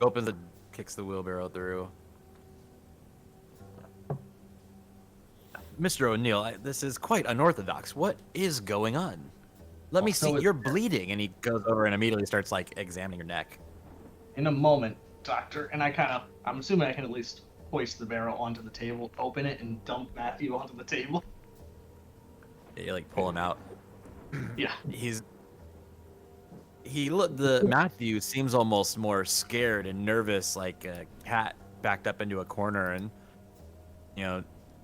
opens it, kicks the wheelbarrow through. Mr. O'Neill, this is quite unorthodox. What is going on? Let me Well, so see. it's- You're bleeding, and he goes over and immediately starts like examining your neck. In a moment, Doctor, and I'm assuming I can at least hoist the barrel onto the table, open it, and dump Matthew onto the table. You like pull him out. Yeah. The Matthew seems almost more scared and nervous, like a cat backed up into a corner, and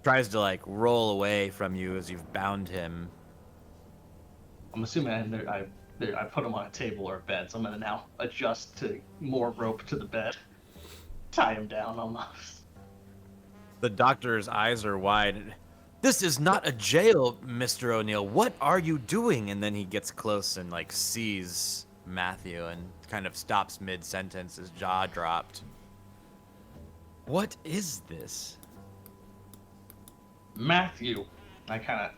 tries to like roll away from you as you've bound him. I'm assuming I put him on a table or a bed, so I'm gonna now adjust to more rope to the bed, tie him down almost. The doctor's eyes are wide. This is not a jail, Mr. O'Neill. What are you doing? And then he gets close and like sees Matthew and kind of stops mid-sentence, his jaw dropped. What is this? Matthew, I kind of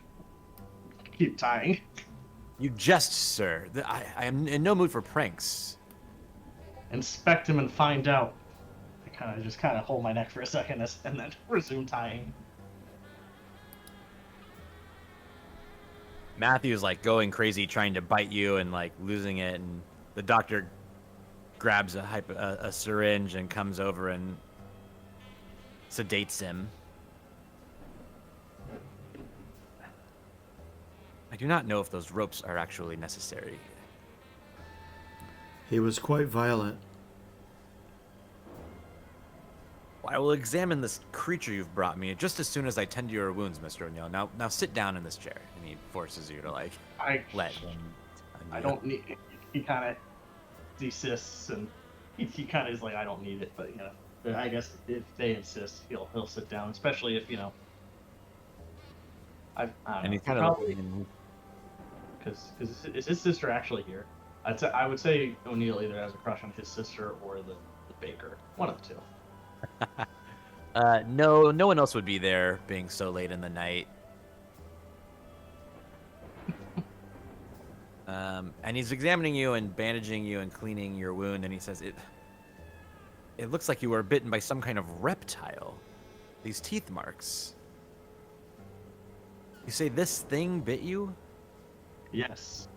keep tying. You jest, sir. I am in no mood for pranks. Inspect him and find out. I kind of hold my neck for a second and then resume tying. Matthew's like going crazy trying to bite you and like losing it, and the doctor grabs a syringe and comes over and sedates him. I do not know if those ropes are actually necessary. He was quite violent. I will examine this creature you've brought me just as soon as I tend to your wounds, Mr. O'Neill. Now sit down in this chair. And he forces you to like let him. I don't need. He kind of desists, and he kind of is like, I don't need it, but I guess if they insist, he'll sit down, especially if I don't And know, he's kind of probably because is his sister actually here? I would say O'Neill either has a crush on his sister or the baker, one of the two. no one else would be there, being so late in the night. And he's examining you and bandaging you and cleaning your wound, and he says, it looks like you were bitten by some kind of reptile. These teeth marks. You say this thing bit you? Yes.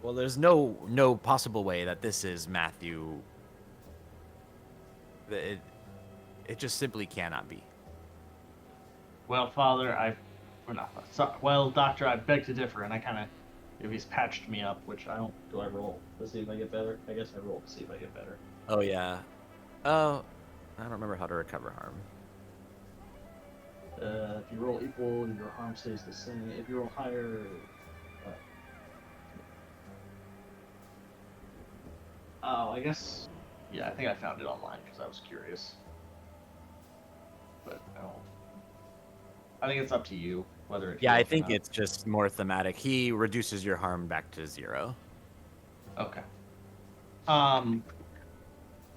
Well, there's no possible way that this is Matthew. It just simply cannot be. Well, Father, Doctor, I beg to differ, and I kind of, if he's patched me up, which I don't, do I roll to see if I get better? I guess I roll to see if I get better. Oh, yeah. Oh, I don't remember how to recover harm. If you roll equal, your harm stays the same. If you roll higher, I guess, yeah, I think I found it online because I was curious. But I think it's up to you whether it. Yeah, I think it's just more thematic. He reduces your harm back to 0. Okay.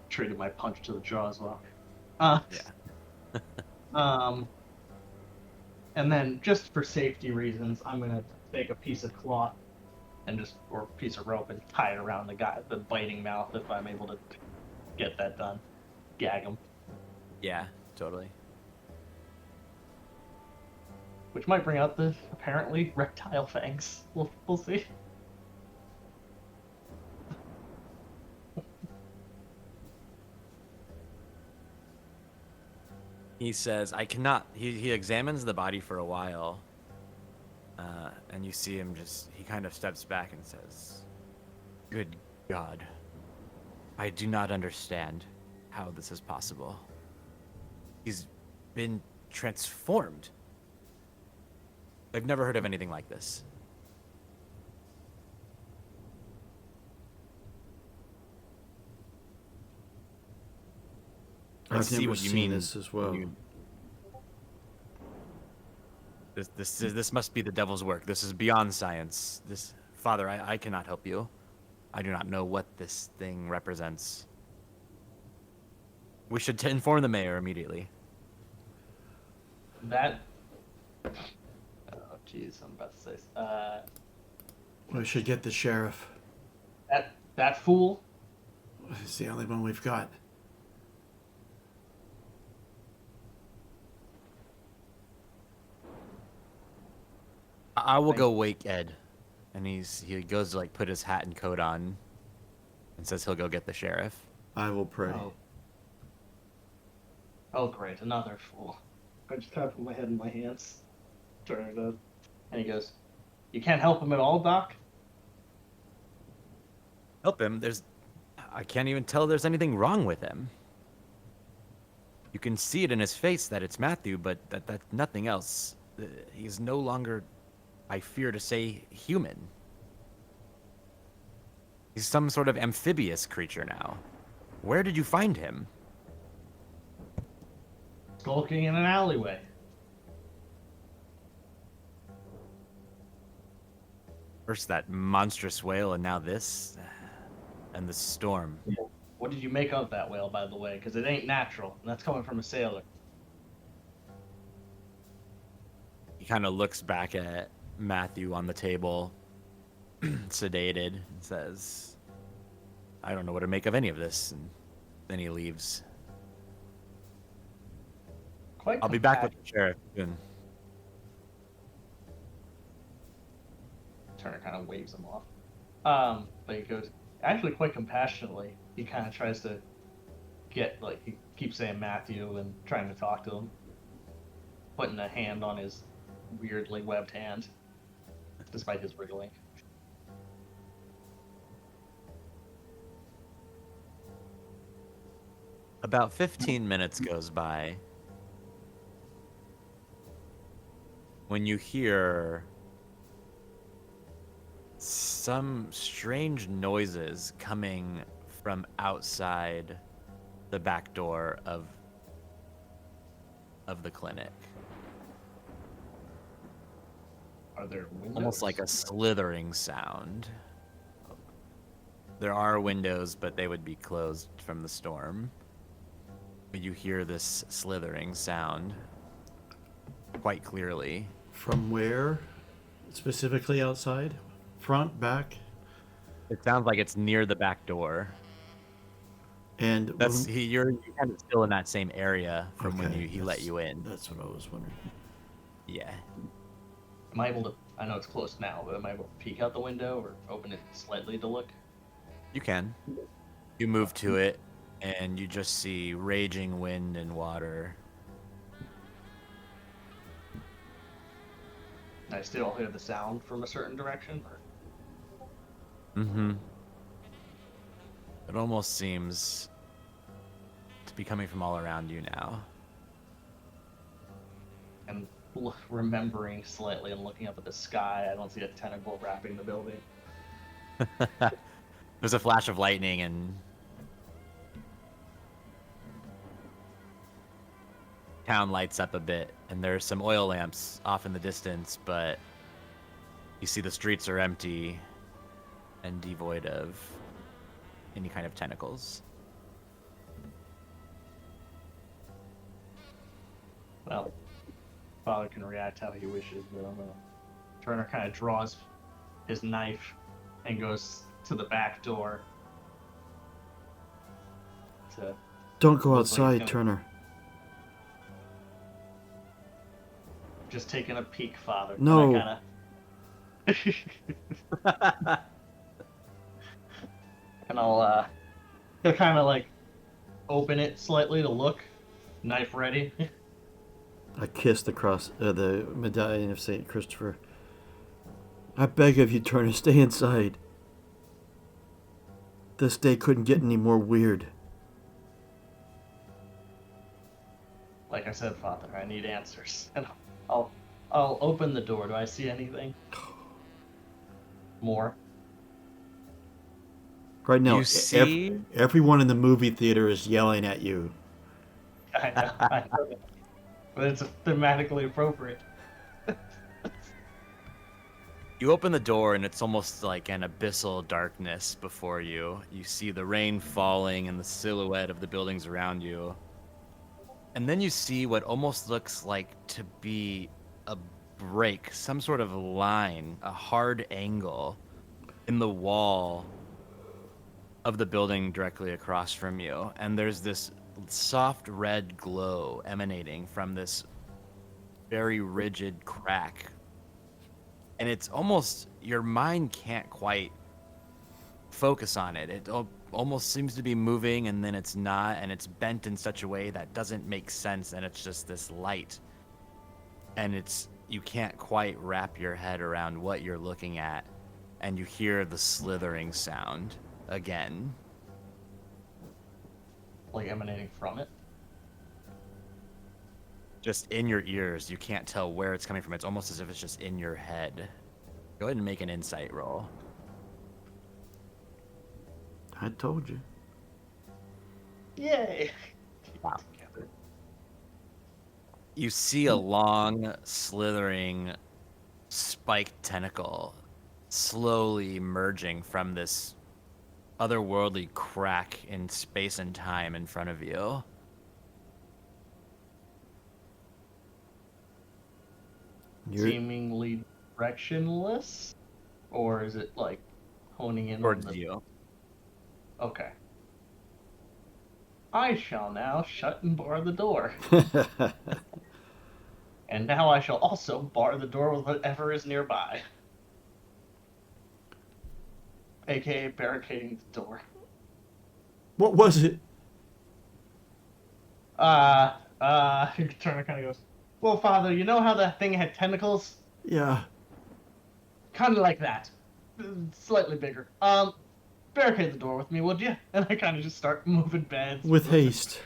Traded my punch to the jaw as well. Yeah. And then just for safety reasons, I'm gonna take a piece of cloth or a piece of rope and tie it around the biting mouth if I'm able to get that done. Gag him. Yeah, totally. Which might bring out the apparently reptile fangs. We'll see. He says, I cannot. He examines the body for a while. And you see him he kind of steps back and says, Good God. I do not understand how this is possible. He's been transformed. I've never heard of anything like this. I've see never what you seen mean this as well. This must be the devil's work. This is beyond science. Father, I cannot help you. I do not know what this thing represents. We should inform the mayor immediately. That. Oh, jeez, I'm about to say. We should get the sheriff. That fool. It's the only one we've got. I will go wake Ed, and he goes to like put his hat and coat on, and says he'll go get the sheriff. I will pray. Oh great, another fool. I just kind of put my head in my hands. Turner does. And he goes, "You can't help him at all, Doc?" Help him. I can't even tell there's anything wrong with him. You can see it in his face that it's Matthew, but that's nothing else. He's no longer, I fear to say, human. He's some sort of amphibious creature now. Where did you find him? Skulking in an alleyway. First that monstrous whale, and now this, and the storm. What did you make of that whale, by the way? Because it ain't natural, and that's coming from a sailor. He kind of looks back at Matthew on the table, sedated, and says, I don't know what to make of any of this. And then he leaves. Quite I'll be back with the sheriff soon. Turner kind of waves him off. But he goes, actually quite compassionately, he kind of tries to he keeps saying Matthew and trying to talk to him. Putting a hand on his weirdly webbed hand, despite his wriggling. About 15 minutes goes by when you hear some strange noises coming from outside the back door of the clinic. Are there windows? Almost like a slithering sound. There are windows, but they would be closed from the storm. But you hear this slithering sound quite clearly. From where? Specifically outside? Front, back? It sounds like it's near the back door. And you're kind of still in that same area from when okay, he let you in. That's what I was wondering. Yeah. Am I able to, I know it's closed now, but am I able to peek out the window or open it slightly to look? You can. You move to it, and you just see raging wind and water. I still hear the sound from a certain direction? Or... Mm-hmm. It almost seems to be coming from all around you now. And remembering slightly and looking up at the sky, I don't see a tentacle wrapping the building. There's a flash of lightning, and town lights up a bit, and there's some oil lamps off in the distance, but you see the streets are empty and devoid of any kind of tentacles. Well, Father can react how he wishes, but Turner kind of draws his knife and goes to the back door. Don't go outside, Turner. Just taking a peek, Father. No. And I'll kind of like open it slightly to look, knife ready. I kissed the medallion of St. Christopher. I beg of you, Turner, stay inside. This day couldn't get any more weird. Like I said, Father, I need answers. And I'll open the door. Do I see anything? More? Right now, You see? everyone in the movie theater is yelling at you. I know that. But it's thematically appropriate. You open the door, and it's almost like an abyssal darkness before you. You see the rain falling and the silhouette of the buildings around you. And then you see what almost looks like to be a break, some sort of line, a hard angle in the wall of the building directly across from you. And there's this soft red glow emanating from this very rigid crack. And it's almost, your mind can't quite focus on it. It almost seems to be moving, and then it's not, and it's bent in such a way that doesn't make sense, and it's just this light. And you can't quite wrap your head around what you're looking at, and you hear the slithering sound again. Like emanating from it. Just in your ears. You can't tell where it's coming from. It's almost as if it's just in your head. Go ahead and make an insight roll. I told you. Yay! Wow. You see a long, slithering, spiked tentacle slowly emerging from this otherworldly crack in space and time in front of you. Seemingly directionless? Or is it like honing in Towards on the... you. Okay. I shall now shut and bar the door. And now I shall also bar the door with whatever is nearby. AKA barricading the door. What was it? Turner kind of goes, well, Father, you know how that thing had tentacles? Yeah. Kind of like that. Slightly bigger. Barricade the door with me, would you? And I kind of just start moving beds. With haste.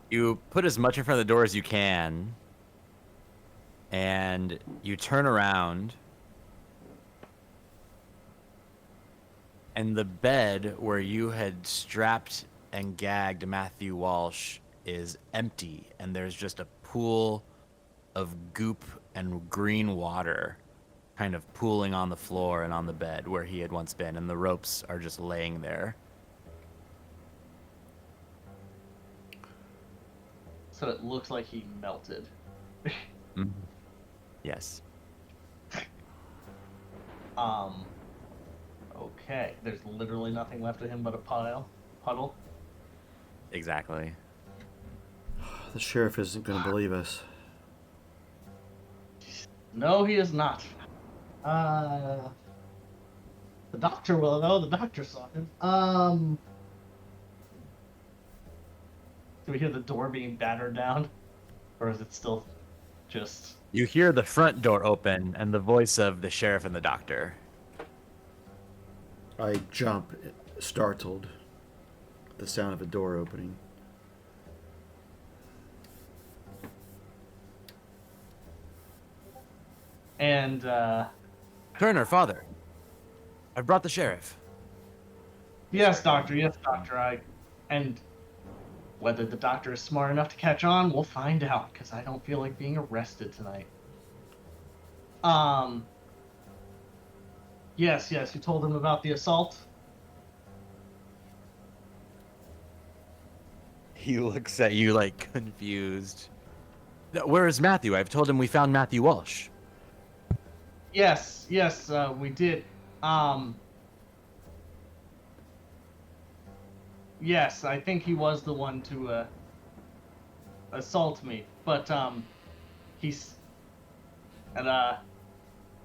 You put as much in front of the door as you can, and you turn around, and the bed where you had strapped and gagged Matthew Walsh is empty, and there's just a pool of goop and green water kind of pooling on the floor and on the bed where he had once been, and the ropes are just laying there. So it looks like he melted. Mhm. Yes. Okay. There's literally nothing left of him but a puddle. Exactly. The sheriff isn't going to believe us. No, he is not. The doctor will know. The doctor saw him. Do we hear the door being battered down? Or is it still just... You hear the front door open and the voice of the sheriff and the doctor. I jump, startled, at the sound of a door opening. And, Turner, father, I've brought the sheriff. yes, doctor, and whether the doctor is smart enough to catch on, we'll find out, because I don't feel like being arrested tonight. Yes, you told him about the assault? He looks at you like confused. Where is Matthew? I've told him we found Matthew Walsh. Yes, we did. Yes, I think he was the one to assault me, but he's and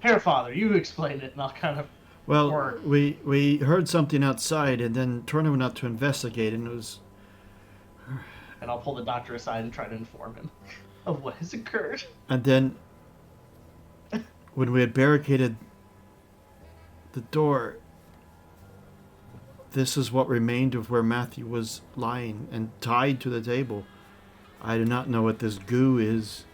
Hair Father, you explain it, and I'll kind of Well, work. we heard something outside, and then Turner went out to investigate, and it was... And I'll pull the doctor aside and try to inform him of what has occurred. And then, when we had barricaded the door, this is what remained of where Matthew was lying and tied to the table. I do not know what this goo is.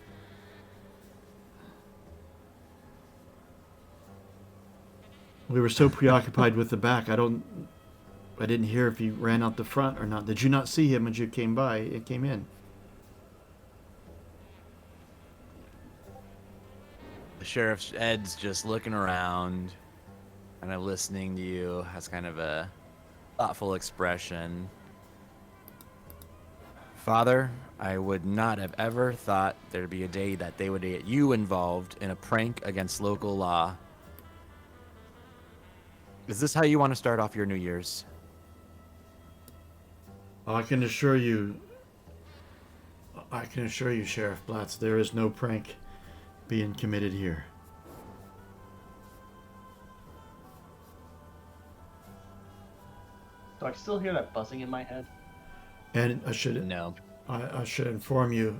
We were so preoccupied with the back, I didn't hear if he ran out the front or not. Did you not see him as you came by? It came in. The sheriff Ed's just looking around, kind of listening to you, has kind of a thoughtful expression. Father, I would not have ever thought there'd be a day that they would get you involved in a prank against local law. Is this how you want to start off your New Year's? I can assure you, Sheriff Blatz, there is no prank being committed here. Do I still hear that buzzing in my head? And I should No. I should inform you,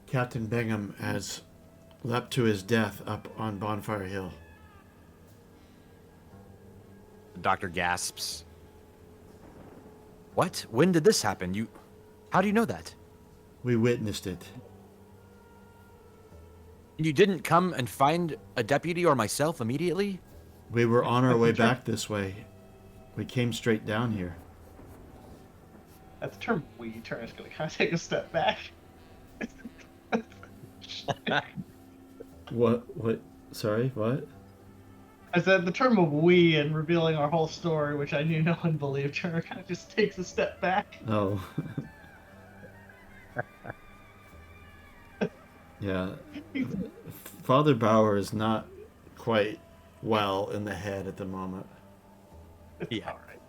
Captain Bingham has leapt to his death up on Bonfire Hill. The doctor gasps. What? When did this happen? How do you know that? We witnessed it. You didn't come and find a deputy or myself immediately? We were on our way back this way. We came straight down here. At the term "we," Turner's going to kind of take a step back. What? Sorry, what? I said the term of "we" and revealing our whole story, which I knew no one believed. Turner kind of just takes a step back. Oh. Yeah. Father Bauer is not quite well in the head at the moment. Yeah. All right.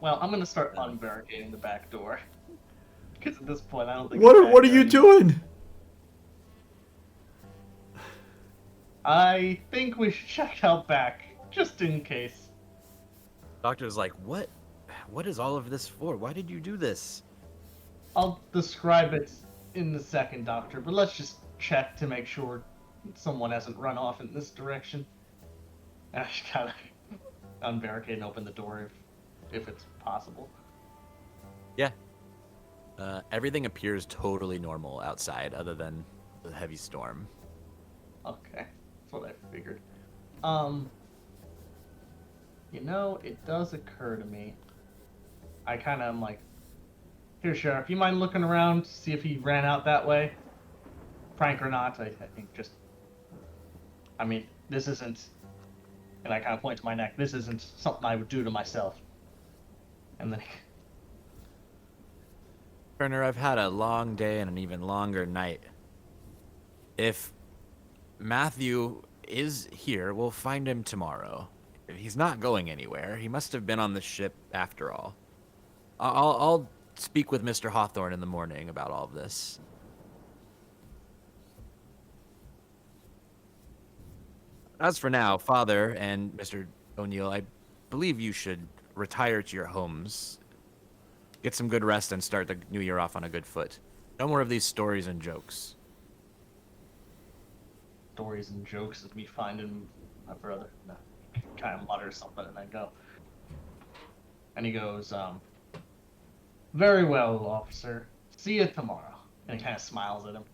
Well, I'm going to start unbarricading the back door. Because at this point, I don't think... What are you doing? I think we should check out back, just in case. Doctor's like, what? What is all of this for? Why did you do this? I'll describe it in a second, Doctor, but let's just check to make sure someone hasn't run off in this direction. And I just kind of unbarricade and open the door if it's possible. Yeah. Everything appears totally normal outside, other than the heavy storm. Okay, that's what I figured. It does occur to me. I kind of am like, here, Sheriff, you mind looking around to see if he ran out that way? Prank or not, I think just... I mean, this isn't... And I kind of point to my neck. This isn't something I would do to myself. And then... Turner, I've had a long day and an even longer night. If Matthew is here, we'll find him tomorrow. If he's not going anywhere, he must have been on the ship after all. I'll speak with Mr. Hawthorne in the morning about all of this. As for now, Father and Mr. O'Neill, I believe you should retire to your homes. Get some good rest and start the new year off on a good foot. No more of these stories and jokes. Stories and jokes of me finding my brother. No, kind of mutter something and then go. And he goes, very well, officer. See you tomorrow. And he kind of smiles at him.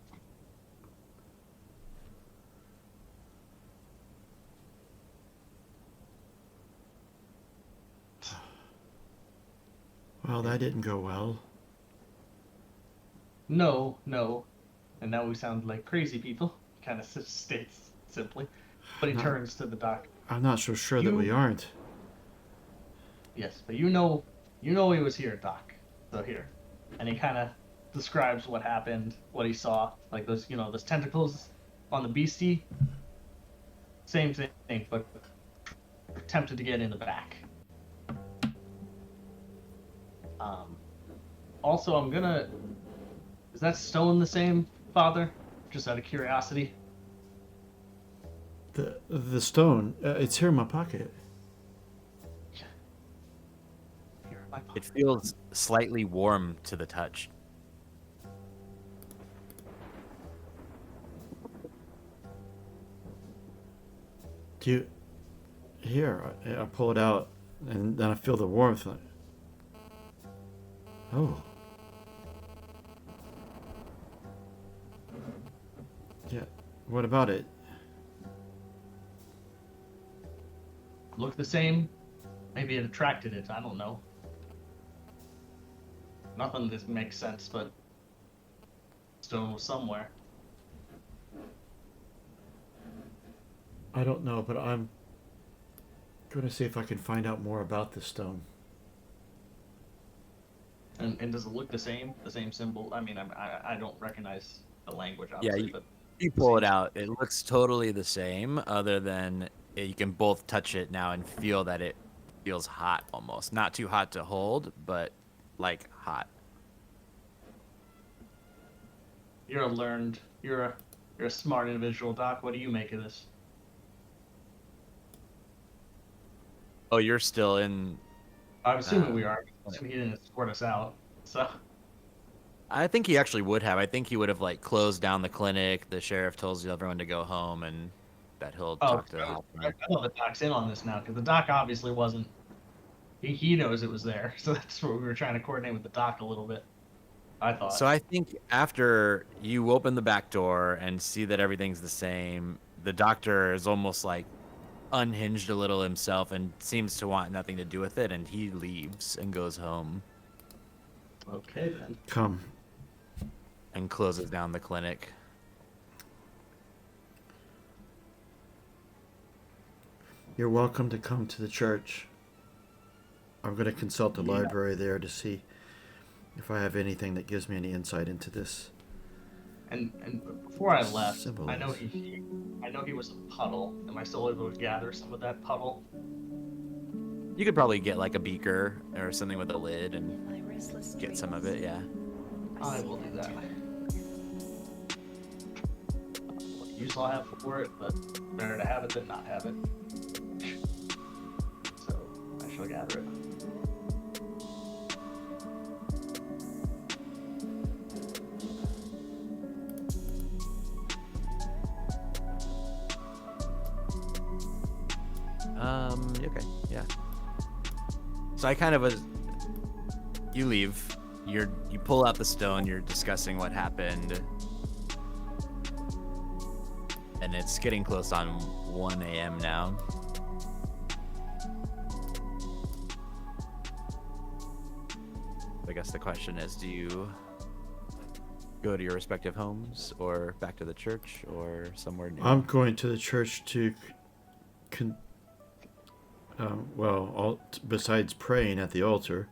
Well, that didn't go well. No. And now we sound like crazy people. He kind of states simply. But he turns to the doc. I'm not so sure that we aren't. Yes, but you know he was here, Doc. So here. And he kind of describes what happened, what he saw. Like those tentacles on the beastie. Same thing, but attempted to get in the back. Also, is that stone the same, Father? Just out of curiosity. The stone, it's here in my pocket. Here in my pocket. It feels slightly warm to the touch. Here, I pull it out, and then I feel the warmth. Oh. Yeah, what about it? Look the same. Maybe it attracted it. I don't know. Nothing that makes sense, but stone was somewhere. I don't know, but I'm going to see if I can find out more about this stone. And does it look the same? The same symbol? I mean, I don't recognize the language, obviously, but You pull it out. It looks totally the same, other than you can both touch it now and feel that it feels hot almost. Not too hot to hold, but like hot. you're a smart individual, Doc. What do you make of this? Oh, you're still in... I'm assuming we are. I'm assuming he didn't escort us out. So I think he actually would have. I think he would have like closed down the clinic. The sheriff tells everyone to go home, and that he'll Oh, talk to the I Hawthorne. thought the doc's in on this now because the doc obviously wasn't. He knows it was there, so that's what we were trying to coordinate with the doc a little bit. I thought. So I think after you open the back door and see that everything's the same, the doctor is almost like unhinged a little himself and seems to want nothing to do with it, and he leaves and goes home Okay then. Come. and closes down the clinic. You're welcome to come to the church. I'm going to consult the library there to see if I have anything that gives me any insight into this. And before I left, Symbols. I know he was a puddle. Am I still able to gather some of that puddle? You could probably get like a beaker or something with a lid and My restless get some of it, yeah. I will do that. What use I'll have for it, but better to have it than not have it. So I shall gather it. Okay, yeah. So I kind of was. You leave. You pull out the stone. You're discussing what happened, and it's getting close on 1 a.m. now. I guess the question is, do you go to your respective homes, or back to the church, or somewhere new? I'm going to the church to, besides praying at the altar,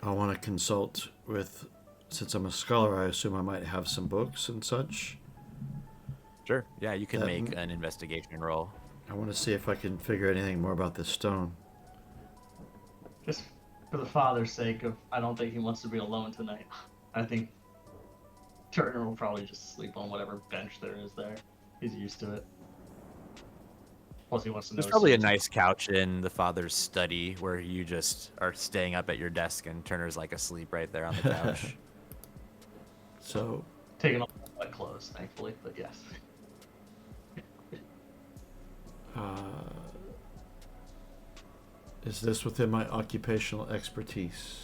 I want to consult with, since I'm a scholar, I assume I might have some books and such. Sure. Yeah, you can That- make an investigation roll. I want to see if I can figure anything more about this stone. Just for the father's sake of, I don't think he wants to be alone tonight. I think Turner will probably just sleep on whatever bench there is there. He's used to it. Plus, he wants to know. There's his probably a secrets. nice couch in the father's study where you just are staying up at your desk and Turner's like asleep right there on the couch. So, Taking off my clothes, thankfully, but yes. is this within my occupational expertise?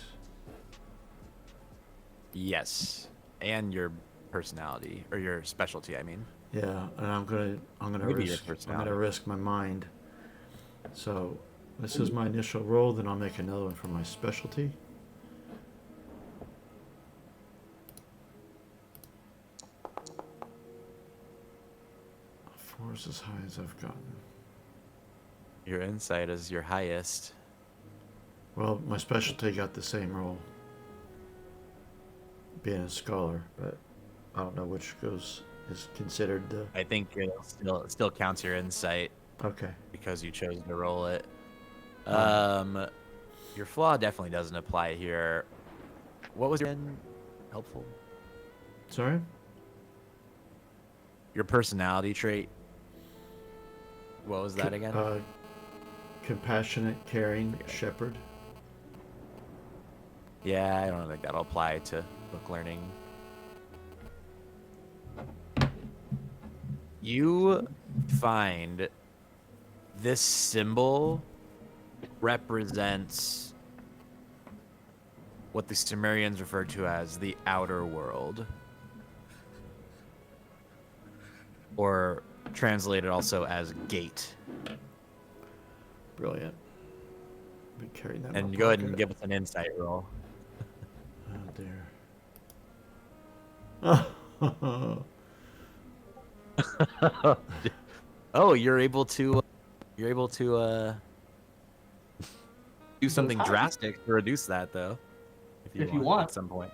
Yes. And your personality, or your specialty, I mean. Yeah, and I'm gonna Maybe your I'm gonna risk my mind. So, this is my initial roll. Then I'll make another one for my specialty. 4 is as high as I've gotten. Your insight is your highest. Well, my specialty got the same roll, being a scholar, but I don't know which is considered the. I think it still counts your insight Okay. because you chose to roll it. Alright. Your flaw definitely doesn't apply here. What was your helpful? Sorry? Your personality trait. What was that again? Compassionate, caring, shepherd. Yeah, I don't think that'll apply to book learning. You find this symbol represents what the Sumerians refer to as the outer world. Or translated also as gate. Brilliant. Been carrying that. in And my go ahead and pocket. give us an insight roll. Oh dear. Oh, you're able to do something high. drastic to reduce that though. If you want. at some point.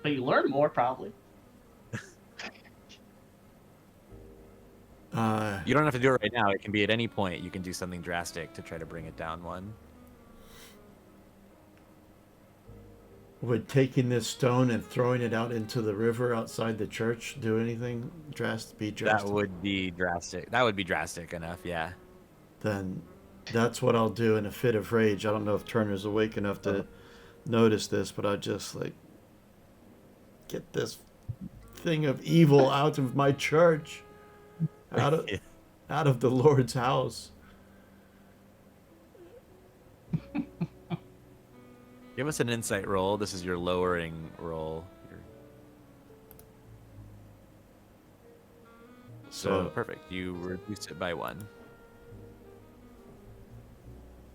But you learn more, probably. You don't have to do it right now. It can be at any point. You can do something drastic to try to bring it down one. Would taking this stone and throwing it out into the river outside the church do anything drastic? That would be drastic. That would be drastic enough, yeah. Then that's what I'll do in a fit of rage. I don't know if Turner's awake enough to notice this, but I just like get this thing of evil out of my church, out of Yeah. out of the Lord's house. Give us an insight roll. This is your lowering roll. So perfect. You reduce it by 1.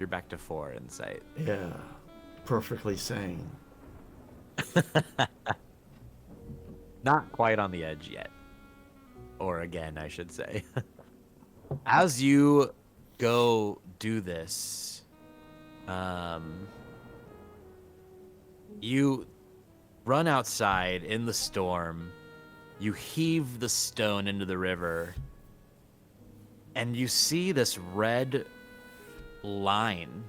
You're back to 4 insight. Yeah, perfectly sane. Not quite on the edge yet. Or again, I should say. As you go do this, you run outside in the storm. You heave the stone into the river. And you see this red line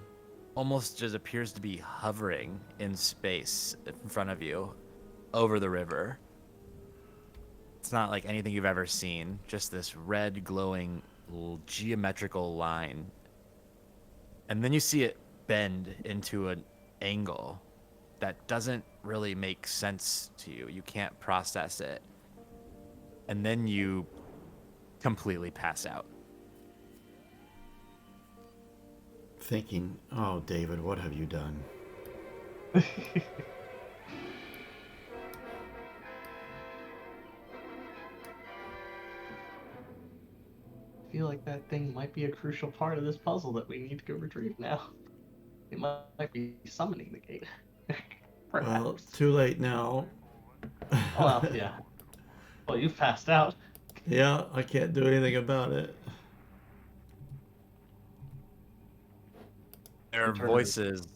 almost just appears to be hovering in space in front of you over the river. It's not like anything you've ever seen, just this red glowing geometrical line. And then you see it bend into an angle that doesn't really make sense to you. You can't process it. And then you completely pass out. Thinking, oh, David, what have you done? I feel like that thing might be a crucial part of this puzzle that we need to go retrieve now. It might be summoning the gate. Perhaps. Well, too late now. Well, yeah. Well, you've passed out. Yeah, I can't do anything about it. There are Turner- voices.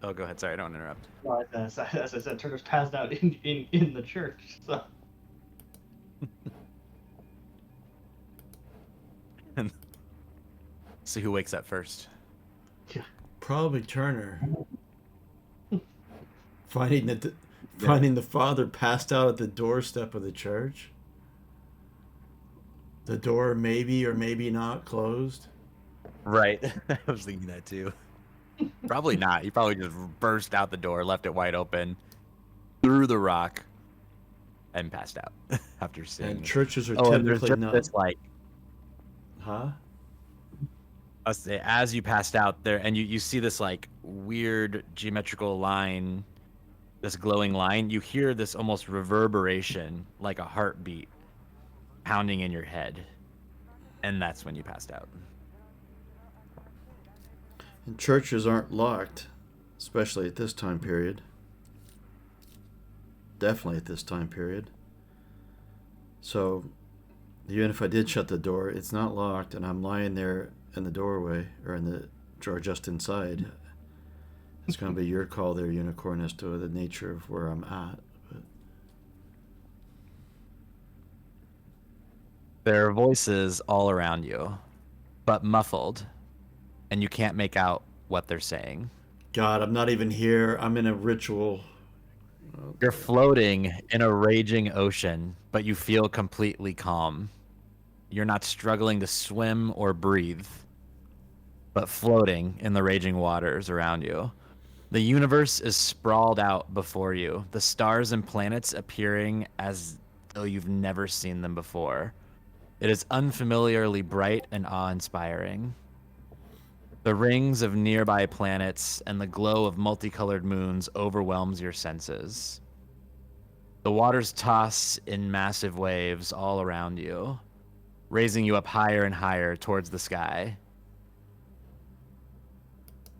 Oh, go ahead. Sorry, I don't want to interrupt. As I said, Turner's passed out in the church. So See who wakes up first. Probably Turner. Finding the father passed out at the doorstep of the church. The door maybe or maybe not closed. Right. I was thinking that too. Probably not. He probably just burst out the door, left it wide open, threw the rock, and passed out after seeing. And churches are and there's typically just not. this like, Huh? as you passed out there, and you see this like weird geometrical line, this glowing line. You hear this almost reverberation, like a heartbeat, pounding in your head, and that's when you passed out. And churches aren't locked, especially at this time period. Definitely at this time period. So, even if I did shut the door, it's not locked, and I'm lying there in the doorway, or just inside. It's going to be your call there, Unicorn, as to the nature of where I'm at. But There are voices all around you, but muffled, and you can't make out what they're saying. God, I'm not even here. I'm in a ritual. You're floating in a raging ocean, but you feel completely calm. You're not struggling to swim or breathe, but floating in the raging waters around you. The universe is sprawled out before you, the stars and planets appearing as though you've never seen them before. It is unfamiliarly bright and awe-inspiring. The rings of nearby planets and the glow of multicolored moons overwhelms your senses. The waters toss in massive waves all around you, raising you up higher and higher towards the sky.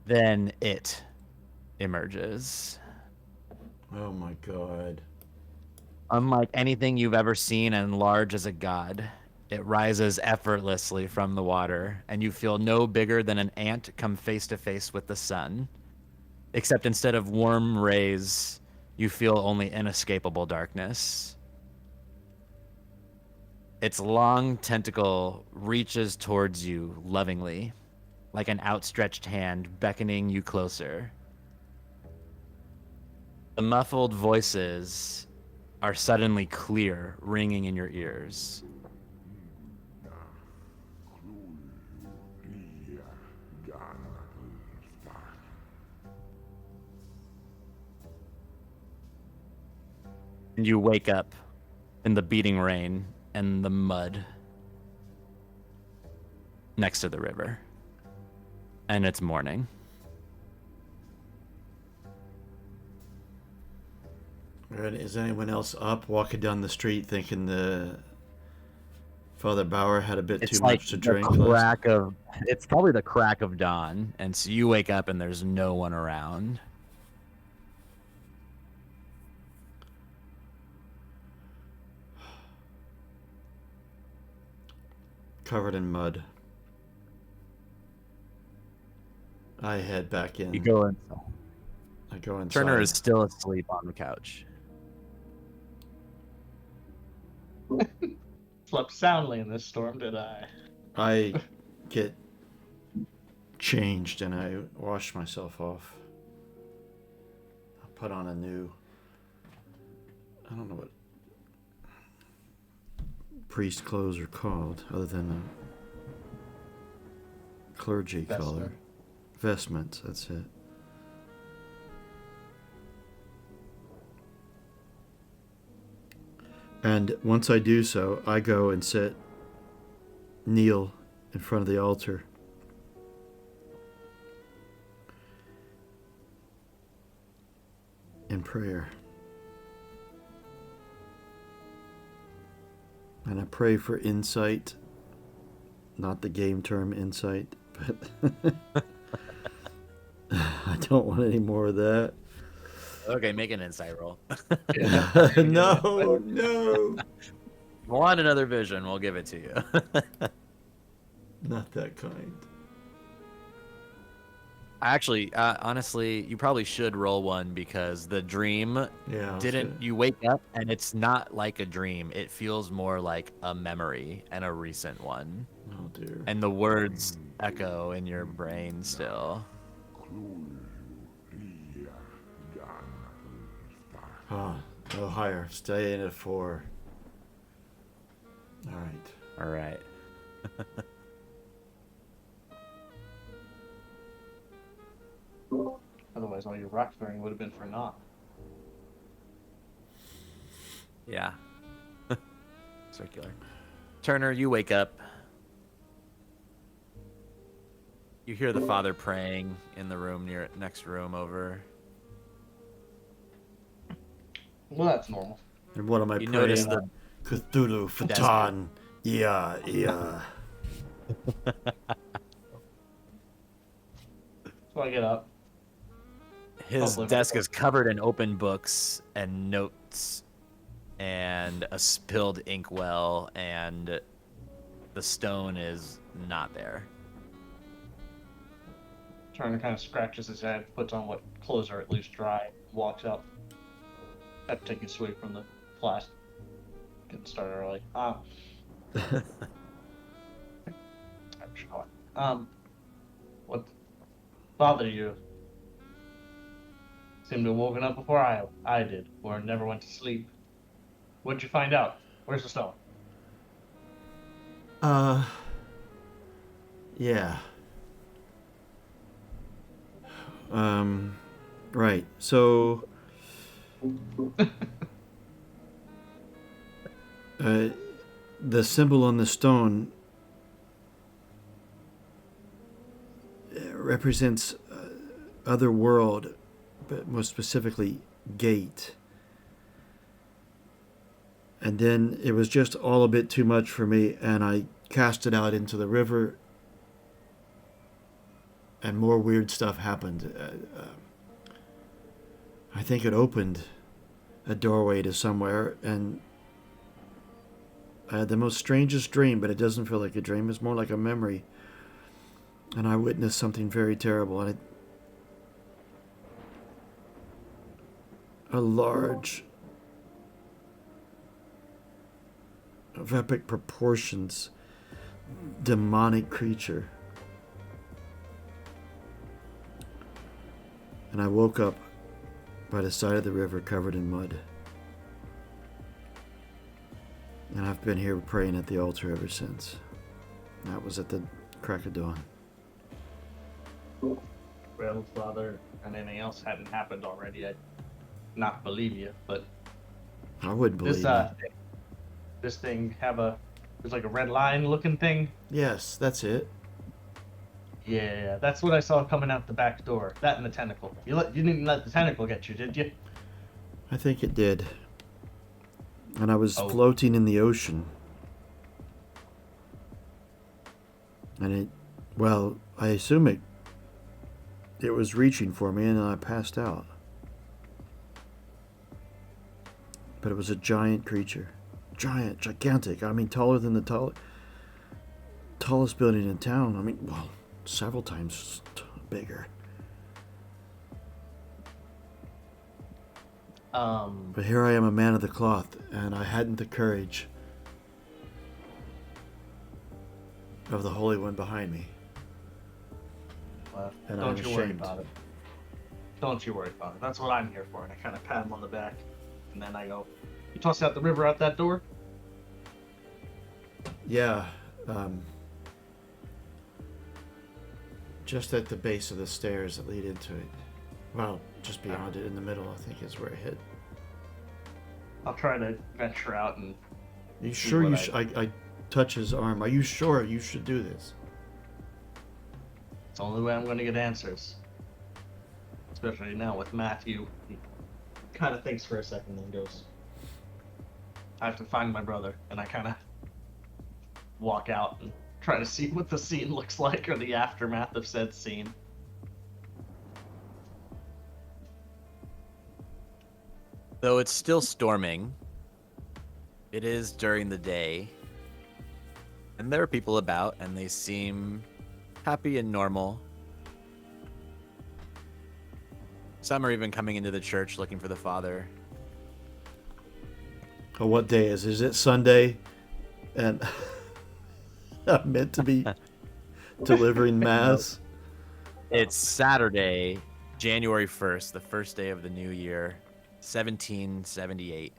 Then it emerges. Oh my God. Unlike anything you've ever seen and large as a god, it rises effortlessly from the water, and you feel no bigger than an ant come face to face with the sun. Except instead of warm rays, you feel only inescapable darkness. Its long tentacle reaches towards you lovingly, like an outstretched hand beckoning you closer. The muffled voices are suddenly clear, ringing in your ears. And you wake up in the beating rain and the mud next to the river. And it's morning. Is anyone else up walking down the street thinking the Father Bauer had a bit It's too like much to the drink? crack of, it's probably the crack of dawn. And so you wake up and there's no one around. Covered in mud. I head back in. You go inside. I go inside. Turner is still asleep on the couch. Slept soundly in this storm, did I? I get changed and I wash myself off. I put on a new, I don't know what priest clothes are called other than a clergy color. Vestments, that's it. And once I do so, I go and kneel in front of the altar. In prayer. And I pray for insight, not the game term insight, but I don't want any more of that. Okay, make an insight roll. No. Want another vision, we'll give it to you. Not that kind. Actually, honestly, you probably should roll one because the dream you wake up and it's not like a dream. It feels more like a memory and a recent one. Oh dear. And the words echo in your brain still. Oh, no higher. Stay in at 4. All right. Otherwise, all your rock throwing would have been for naught. Yeah. Circular. Turner, you wake up. You hear the father praying in the room next room over. Well, that's normal. And what am I You praying? notice the Cthulhu Fatan. Yeah. So I get up. His desk is covered in open books and notes and a spilled inkwell, and the stone is not there. Turner kind of scratches his head, puts on what clothes are at least dry, walks out. I have to take a swig from the flask. Getting started early. What bothered you? Seemed to have woken up before I did, or never went to sleep. What'd you find out? Where's the stone? Yeah. Right. So, the symbol on the stone represents other world, but more specifically gate. And then it was just all a bit too much for me, and I cast it out into the river, and more weird stuff happened. I think it opened a doorway to somewhere, and I had the most strangest dream, but it doesn't feel like a dream. It's more like a memory. And I witnessed something very terrible, and a large, of epic proportions, demonic creature. And I woke up by the side of the river covered in mud. And I've been here praying at the altar ever since. That was at the crack of dawn. Well, Father, and anything else hadn't happened already, I'd not believe you, but I wouldn't believe This it. this thing have a there's like a red line looking thing. Yes, that's it. Yeah, that's what I saw coming out the back door. That and the tentacle. You didn't let the tentacle get you, did you? I think it did. And I was Oh. floating in the ocean. And it, well, I assume it was reaching for me and I passed out. But it was a giant creature. Gigantic. I mean, taller than the tallest building in town. I mean, well, several times bigger. But here I am, a man of the cloth, and I hadn't the courage of the Holy One behind me. Well, And don't I'm you worry ashamed. about it. Don't you worry about it. That's what I'm here for. And I kind of pat him on the back, and then I go, "You toss out the river out that door?" Yeah, just at the base of the stairs that lead into it. Well, just beyond it in the middle, I think is where it hit. I'll try to venture out and. Are you See sure what you I- should? I touch his arm. Are you sure you should do this? It's the only way I'm going to get answers. Especially now with Matthew. He kind of thinks for a second, then goes, "I have to find my brother," and I kind of walk out and try to see what the scene looks like or the aftermath of said scene. Though it's still storming, it is during the day, and there are people about, and they seem happy and normal. Some are even coming into the church looking for the father. Oh, what day is it? Sunday, and I'm meant to be delivering mass. It's Saturday, January 1st, the first day of the new year, 1778.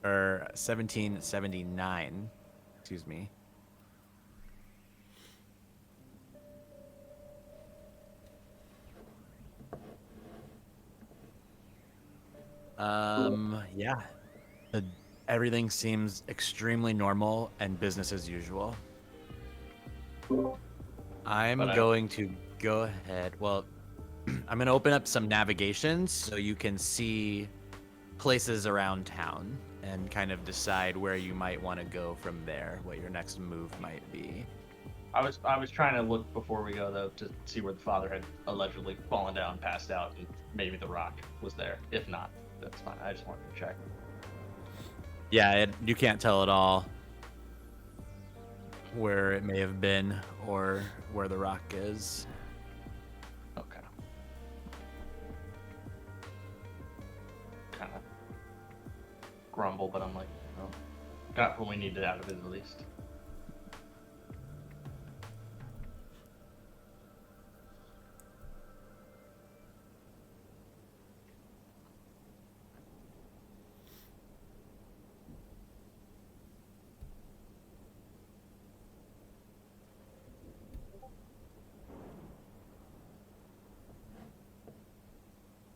Or 1779, excuse me. Yeah. Everything seems extremely normal and business as usual. I'm But I- going to go ahead. Well, I'm going to open up some navigations so you can see places around town and kind of decide where you might want to go from there, what your next move might be. I was trying to look before we go though to see where the father had allegedly fallen down, passed out, and maybe the rock was there. If not, that's fine. I just wanted to check. Yeah, you can't tell at all where it may have been or where the rock is. Okay. Kind of grumble, but I'm like, oh, got what we needed out of it at least.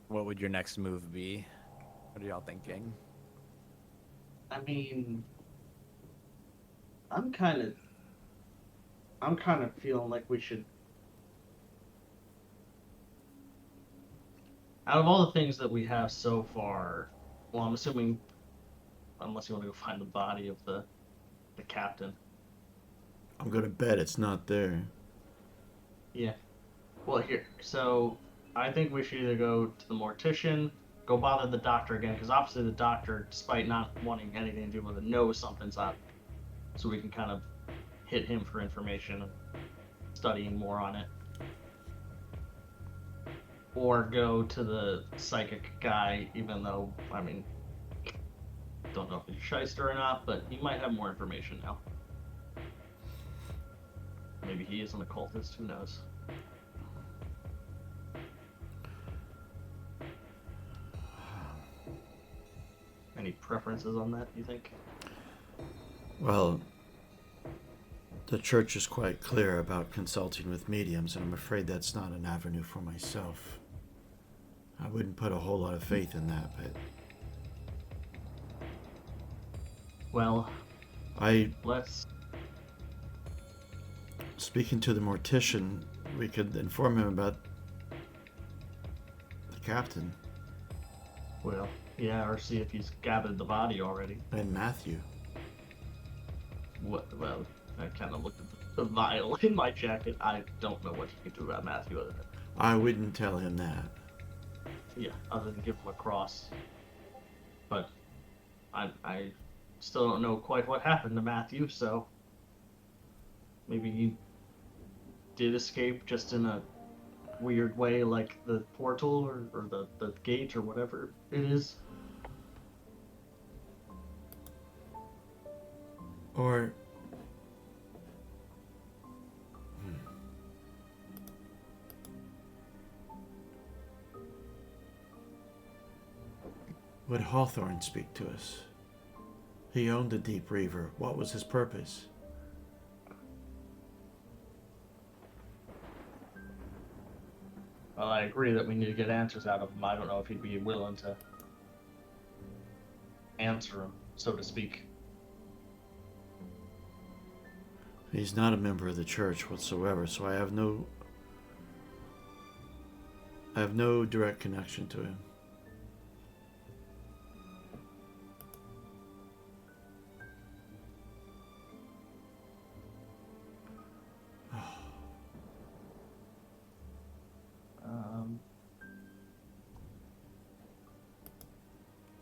What would your next move be? What are y'all thinking? I mean, I'm kind of feeling like we should. Out of all the things that we have so far, well, I'm assuming, unless you want to go find the body of the captain. I'm gonna bet it's not there. Yeah. Well, here. So, I think we should either go to the mortician, go bother the doctor again, because obviously the doctor, despite not wanting anything to do with it, knows something's up. So we can kind of hit him for information and studying more on it. Or go to the psychic guy, even though, I mean, don't know if he's a shyster or not, but he might have more information now. Maybe he is an occultist, who knows? Any preferences on that, you think? Well, the church is quite clear about consulting with mediums, and I'm afraid that's not an avenue for myself. I wouldn't put a whole lot of faith in that, but Well, I, let's. speaking to the mortician, we could inform him about the captain Well, yeah, or see if he's gathered the body already. and Matthew. What? Well, I kind of looked at the vial in my jacket. I don't know what you can do about Matthew other than, I wouldn't tell him that. yeah, other than give him a cross. But I still don't know quite what happened to Matthew, so maybe he did escape just in a weird way, like the portal or the gate or whatever it is. Or would Hawthorne speak to us? He owned the Deep Reaver. What was his purpose? Well, I agree that we need to get answers out of him. I don't know if he'd be willing to answer them, so to speak. He's not a member of the church whatsoever, so I have no direct connection to him.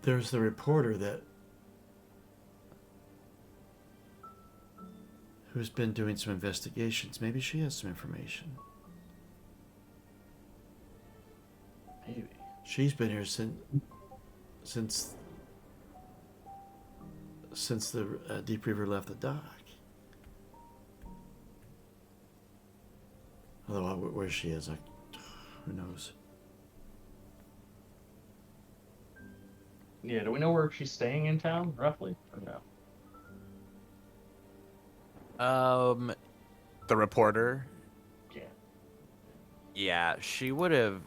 There's the reporter who's been doing some investigations. Maybe she has some information. Maybe. She's been here since the Deep Reaver left the dock. Although where she is, who knows? Yeah, do we know where she's staying in town, roughly? Or no? The reporter. Yeah. Yeah, she would have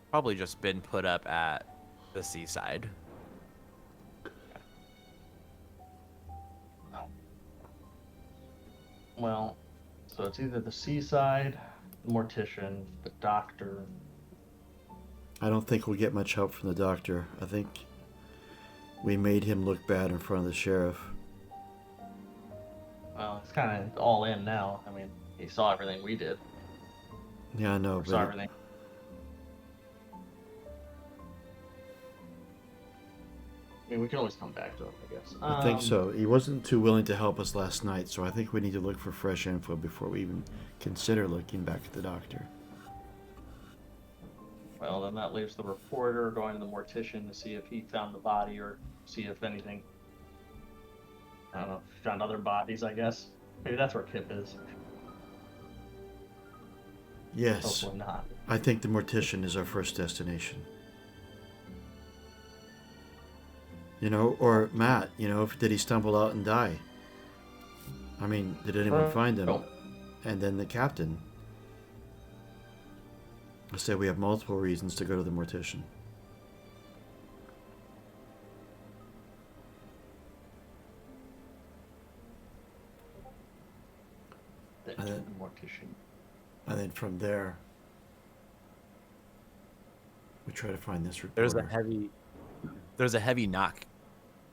probably just been put up at the seaside. Well, so it's either the seaside, the mortician, the doctor. I don't think we'll get much help from the doctor. I think we made him look bad in front of the sheriff. Well, it's kind of all in now. I mean, he saw everything we did. Yeah, I know, Or saw but everything. I mean, we can always come back to him, I guess. I think so. He wasn't too willing to help us last night, so I think we need to look for fresh info before we even consider looking back at the doctor. Well, then that leaves the reporter going to the mortician to see if he found the body or see if anything. I don't know, found other bodies, I guess. Maybe that's where Kip is. Yes, Hopefully not. I think the mortician is our first destination. You know, or Matt, did he stumble out and die? I mean, did anyone find him? No. And then the captain. I say we have multiple reasons to go to the mortician. Then And to then- the mortician. And then from there, we try to find this There's reporter. a heavy knock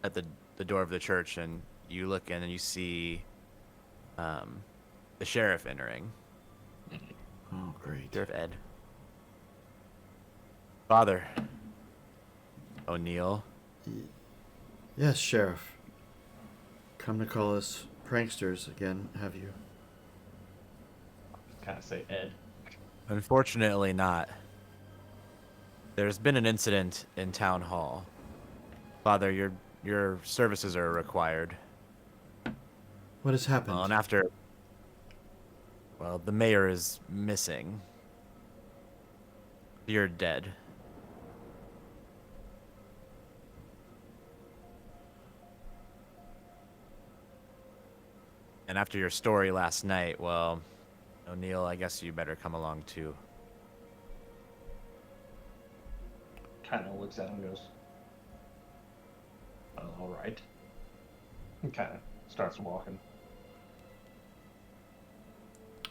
at the door of the church, and you look in and you see the sheriff entering. Oh, great. Sheriff Ed. Father O'Neill. Yes, Sheriff. Come to call us pranksters again, have you? Kind of say Ed. Unfortunately not. There's been an incident in town hall. Father, your services are required. What has happened? Well, the mayor is missing. You're dead. And after your story last night, well, O'Neill, I guess you better come along too. Kind of looks at him and goes, "Well, all right." He kind of starts walking.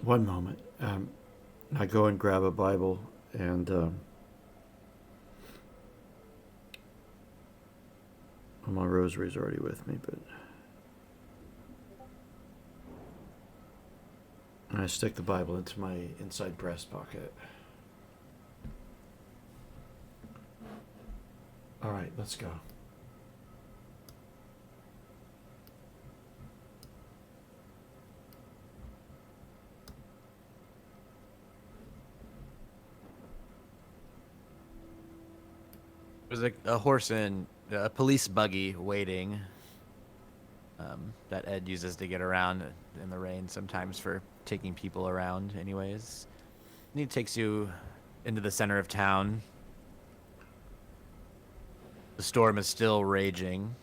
One moment. I go and grab a Bible and my rosary's already with me, but I stick the Bible into my inside breast pocket. All right, let's go. There's a horse and a police buggy waiting that Ed uses to get around in the rain sometimes for taking people around anyways. And he takes you into the center of town. The storm is still raging.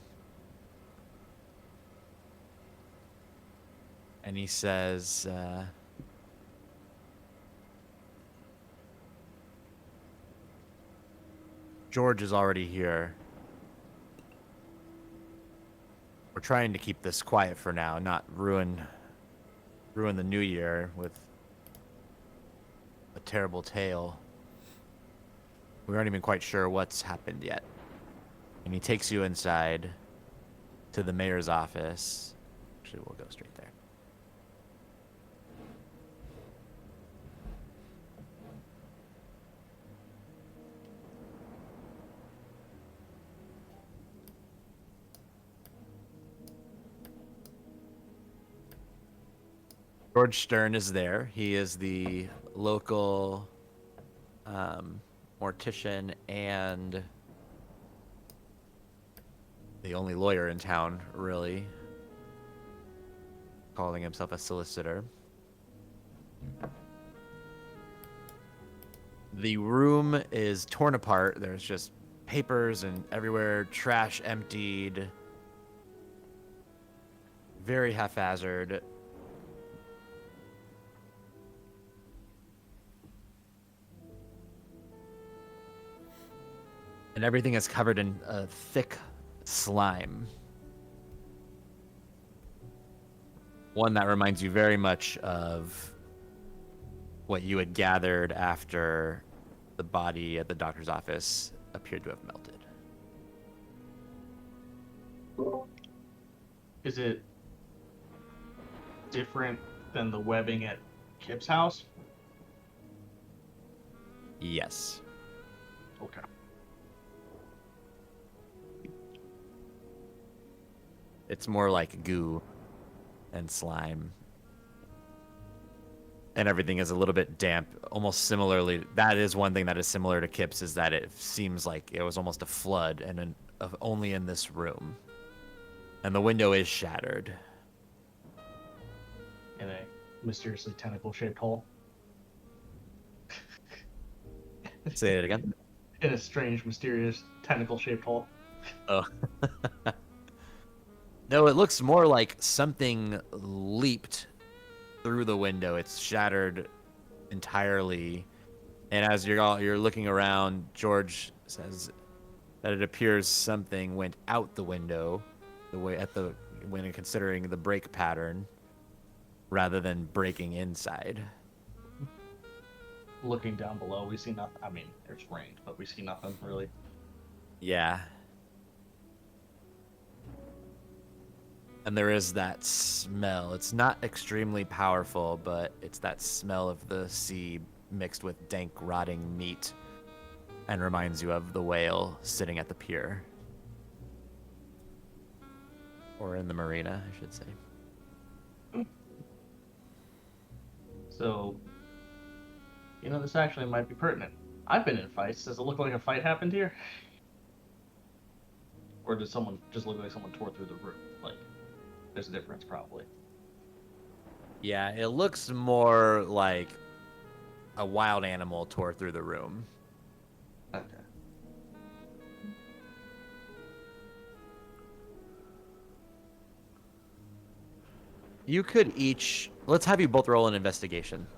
And he says, George is already here. We're trying to keep this quiet for now, not ruin the new year with a terrible tale. We aren't even quite sure what's happened yet. And he takes you inside to the mayor's office. Actually, we'll go straight there. George Stern is there. He is the local mortician and the only lawyer in town, really, calling himself a solicitor. The room is torn apart. There's just papers and everywhere, trash emptied, very haphazard. And everything is covered in a thick slime. One that reminds you very much of what you had gathered after the body at the doctor's office appeared to have melted. Is it different than the webbing at Kip's house? Yes. Okay. It's more like goo and slime. And everything is a little bit damp, almost similarly. That is one thing that is similar to Kip's, is that it seems like it was almost a flood and only in this room. And the window is shattered. In a mysteriously tentacle-shaped hole. Say it again. In a strange, mysterious, tentacle-shaped hole. Oh. No, it looks more like something leaped through the window. It's shattered entirely. And as you're looking around, George says that it appears something went out the window, when considering the break pattern, rather than breaking inside. Looking down below, we see nothing. I mean, there's rain, but we see nothing really. Yeah. And there is that smell. It's not extremely powerful, but it's that smell of the sea mixed with dank, rotting meat, and reminds you of the whale sitting at the pier. Or in the marina, I should say. So, this actually might be pertinent. I've been in fights. Does it look like a fight happened here? Or does someone just look like someone tore through the roof? Like, there's a difference, probably. Yeah, it looks more like a wild animal tore through the room. Okay. You could each... Let's have you both roll an investigation.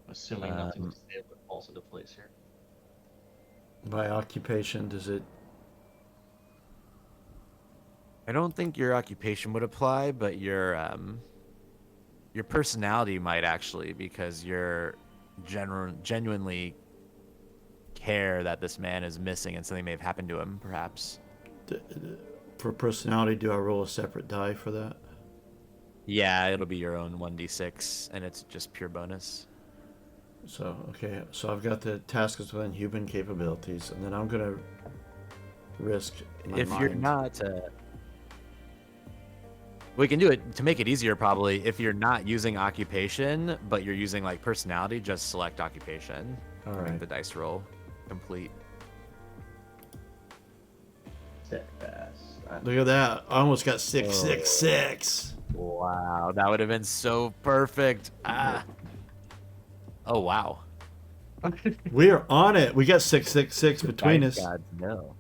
Assuming nothing stable falls into place here. By occupation, does it? I don't think your occupation would apply, but your personality might actually, because you're genuinely care that this man is missing and something may have happened to him, perhaps. d- For personality, do I roll a separate die for that? Yeah, it'll be your own 1d6, and it's just pure bonus. So, okay, so I've got the task is within human capabilities, and then I'm going to risk my If mind. you're not, we can do it to make it easier, probably. If you're not using occupation, but you're using like personality, just select occupation. All to make right. the dice roll complete. Steadfast. Look at that. I almost got 666. Wow, that would have been so perfect. Ah. Oh wow. We are on it. We got 666 between Thank us. God, no.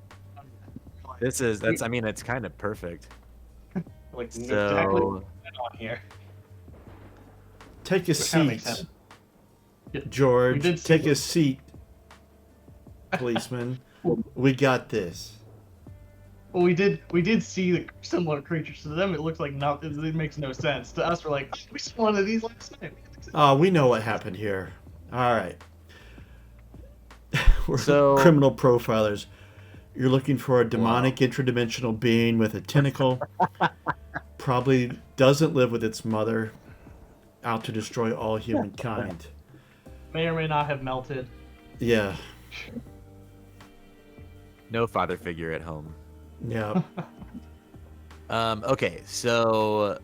I mean, it's kind of perfect. Like exactly So, on here. Take a Which kinda makes seat, sense. Yeah, we George. did see Take a what- seat, policeman. We got this. Well, we did see the similar creatures to them. It looks like it makes no sense to us. We're like, oh, we saw one of these last night. Oh, we know what happened here. All right. We're So- criminal profilers. You're looking for a demonic interdimensional being with a tentacle. Probably doesn't live with its mother. Out to destroy all humankind. May or may not have melted. Yeah. no father figure at home. Yeah. Okay, so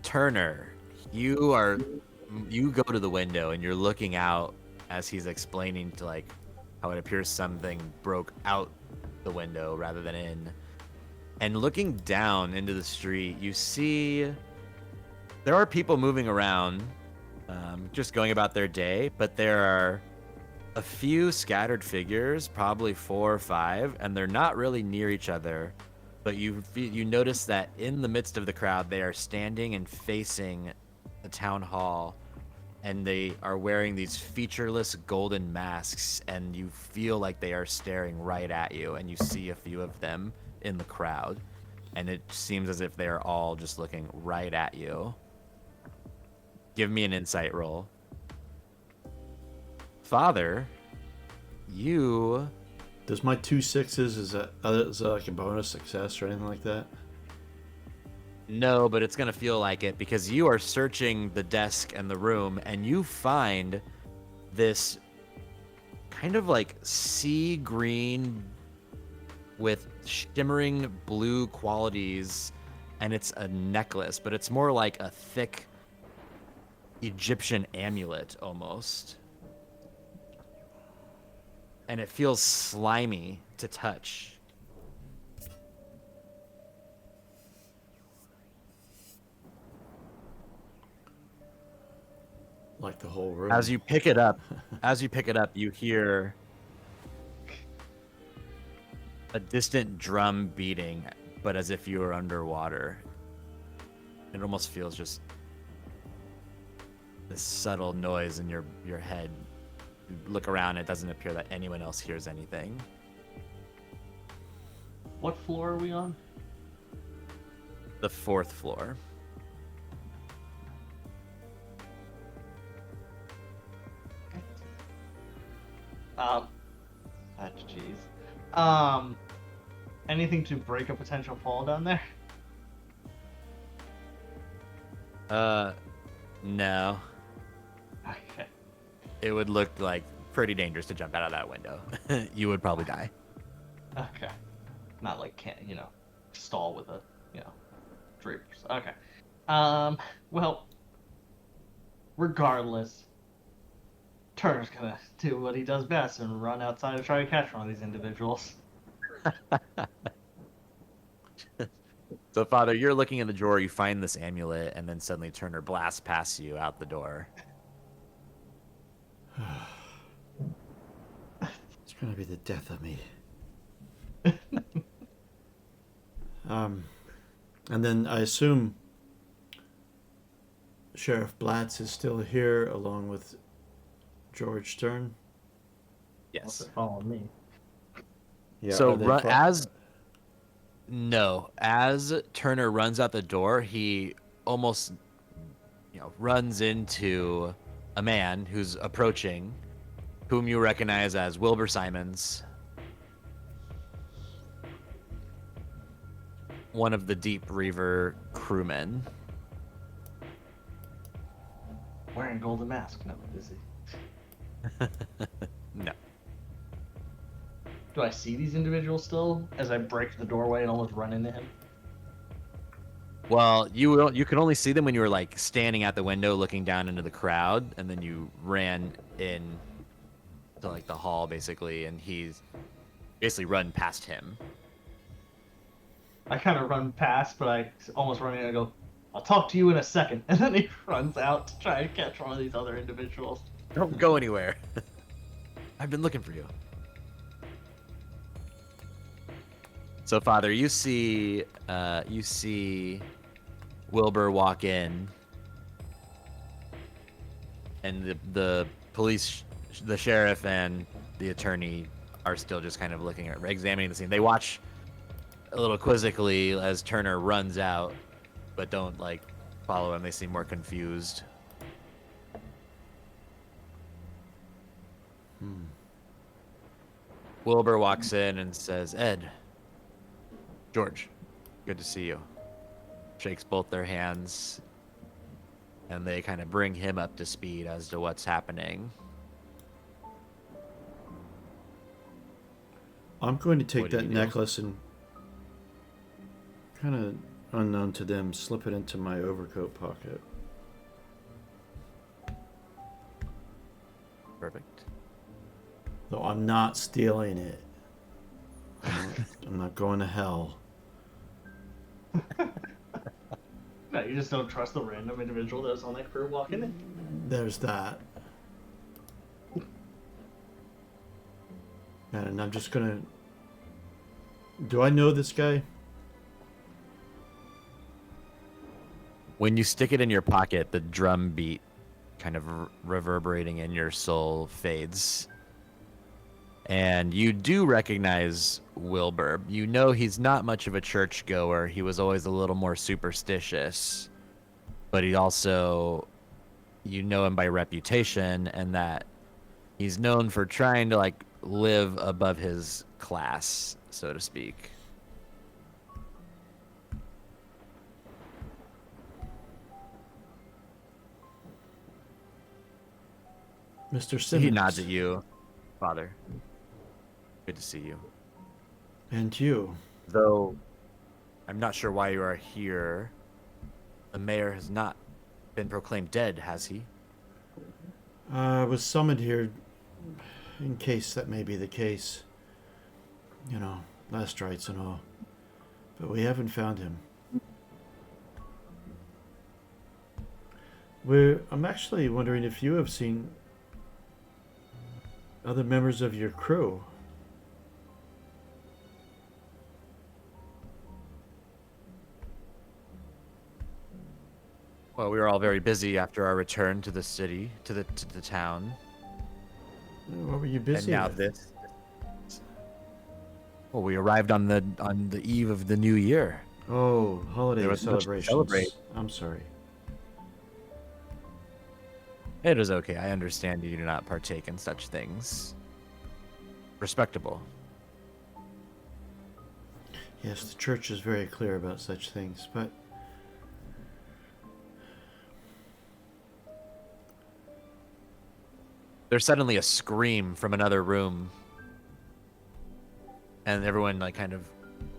Turner, you go to the window and you're looking out as he's explaining to like how it appears something broke out the window rather than in. And looking down into the street, you see there are people moving around, just going about their day, but there are a few scattered figures, probably 4 or 5, and they're not really near each other. But you notice that in the midst of the crowd, they are standing and facing the town hall, and they are wearing these featureless golden masks, and you feel like they are staring right at you, and you see a few of them in the crowd, and it seems as if they are all just looking right at you. Give me an insight roll. Father, you... Does my 2 6s, is that like a bonus success or anything like that? No, but it's going to feel like it because you are searching the desk and the room and you find this kind of like sea green with shimmering blue qualities, and it's a necklace, but it's more like a thick Egyptian amulet almost. And it feels slimy to touch. Like the whole room. As you pick it up, you hear a distant drum beating, but as if you were underwater. It almost feels just this subtle noise in your head. You look around, it doesn't appear that anyone else hears anything. What floor are we on? The 4th floor. Jeez. Anything to break a potential fall down there? No. Okay. It would look like pretty dangerous to jump out of that window. You would probably die. Okay. Not like stall with a drapers. Okay. Well, regardless, Turner's gonna do what he does best and run outside and try to catch one of these individuals. So, Father, you're looking in the drawer, you find this amulet, and then suddenly Turner blasts past you out the door. It's gonna be the death of me. And then I assume Sheriff Blatz is still here along with George Stern. Yes. Following me. Yeah. So are they run, fo- as Turner runs out the door, he almost runs into a man who's approaching, whom you recognize as Wilbur Simons, one of the Deep Reaver crewmen. Wearing a golden mask. No, is he? No. Do I see these individuals still as I break the doorway and almost run into him? Well, you can only see them when you were like standing at the window looking down into the crowd, and then you ran in to like the hall basically, and he's basically run past him. I kind of run past, but I almost run in and I go, I'll talk to you in a second. And then he runs out to try and catch one of these other individuals. Don't go anywhere. I've been looking for you. So, Father, you see Wilbur walk in, and the police, the sheriff, and the attorney are still just kind of looking at, examining the scene. They watch a little quizzically as Turner runs out, but don't like follow him. They seem more confused. Wilbur walks in and says, "Ed, George, good to see you." Shakes both their hands, and they kind of bring him up to speed as to what's happening. I'm going to take What do that you do? necklace and kind of unknown to them, slip it into my overcoat pocket. Perfect. Though I'm not stealing it. I'm not going to hell. No, you just don't trust the random individual that was on that crew walking in. There's that. And I'm just gonna... Do I know this guy? When you stick it in your pocket, the drum beat kind of reverberating in your soul fades. And you do recognize Wilbur. You know he's not much of a churchgoer. He was always a little more superstitious. But he also, you know him by reputation, and that he's known for trying to like live above his class, so to speak. Mr. Simmons. He nods at you, Father. Good to see you. And you. Though I'm not sure why you are here. The mayor has not been proclaimed dead, has he? I was summoned here in case that may be the case. You know, last rites and all. But we haven't found him. I'm actually wondering if you have seen other members of your crew. Well, we were all very busy after our return to the city, to the town. What were you busy And now with? this. Well, we arrived on the eve of the new year. Oh, holiday There was much to celebrations. celebrate. I'm sorry. It is okay. I understand you do not partake in such things. Respectable. Yes, the church is very clear about such things, but There's suddenly a scream from another room, and everyone like kind of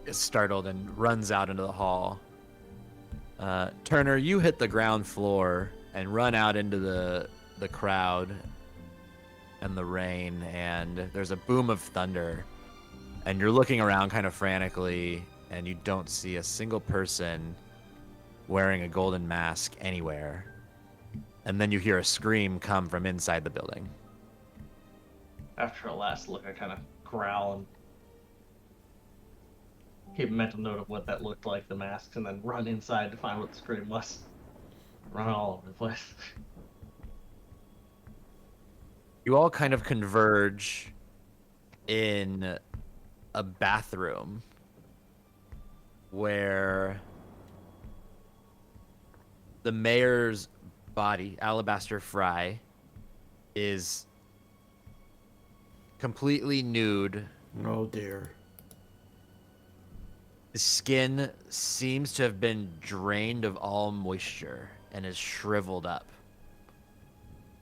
is startled and runs out into the hall. Turner, you hit the ground floor and run out into the crowd and the rain, and there's a boom of thunder, and you're looking around kind of frantically, and you don't see a single person wearing a golden mask anywhere. And then you hear a scream come from inside the building. After a last look, I kind of growl and keep a mental note of what that looked like, the masks, and then run inside to find what the scream was. Run all over the place. You all kind of converge in a bathroom where the mayor's body, Alabaster Fry, is completely nude. Oh dear. His skin seems to have been drained of all moisture and is shriveled up.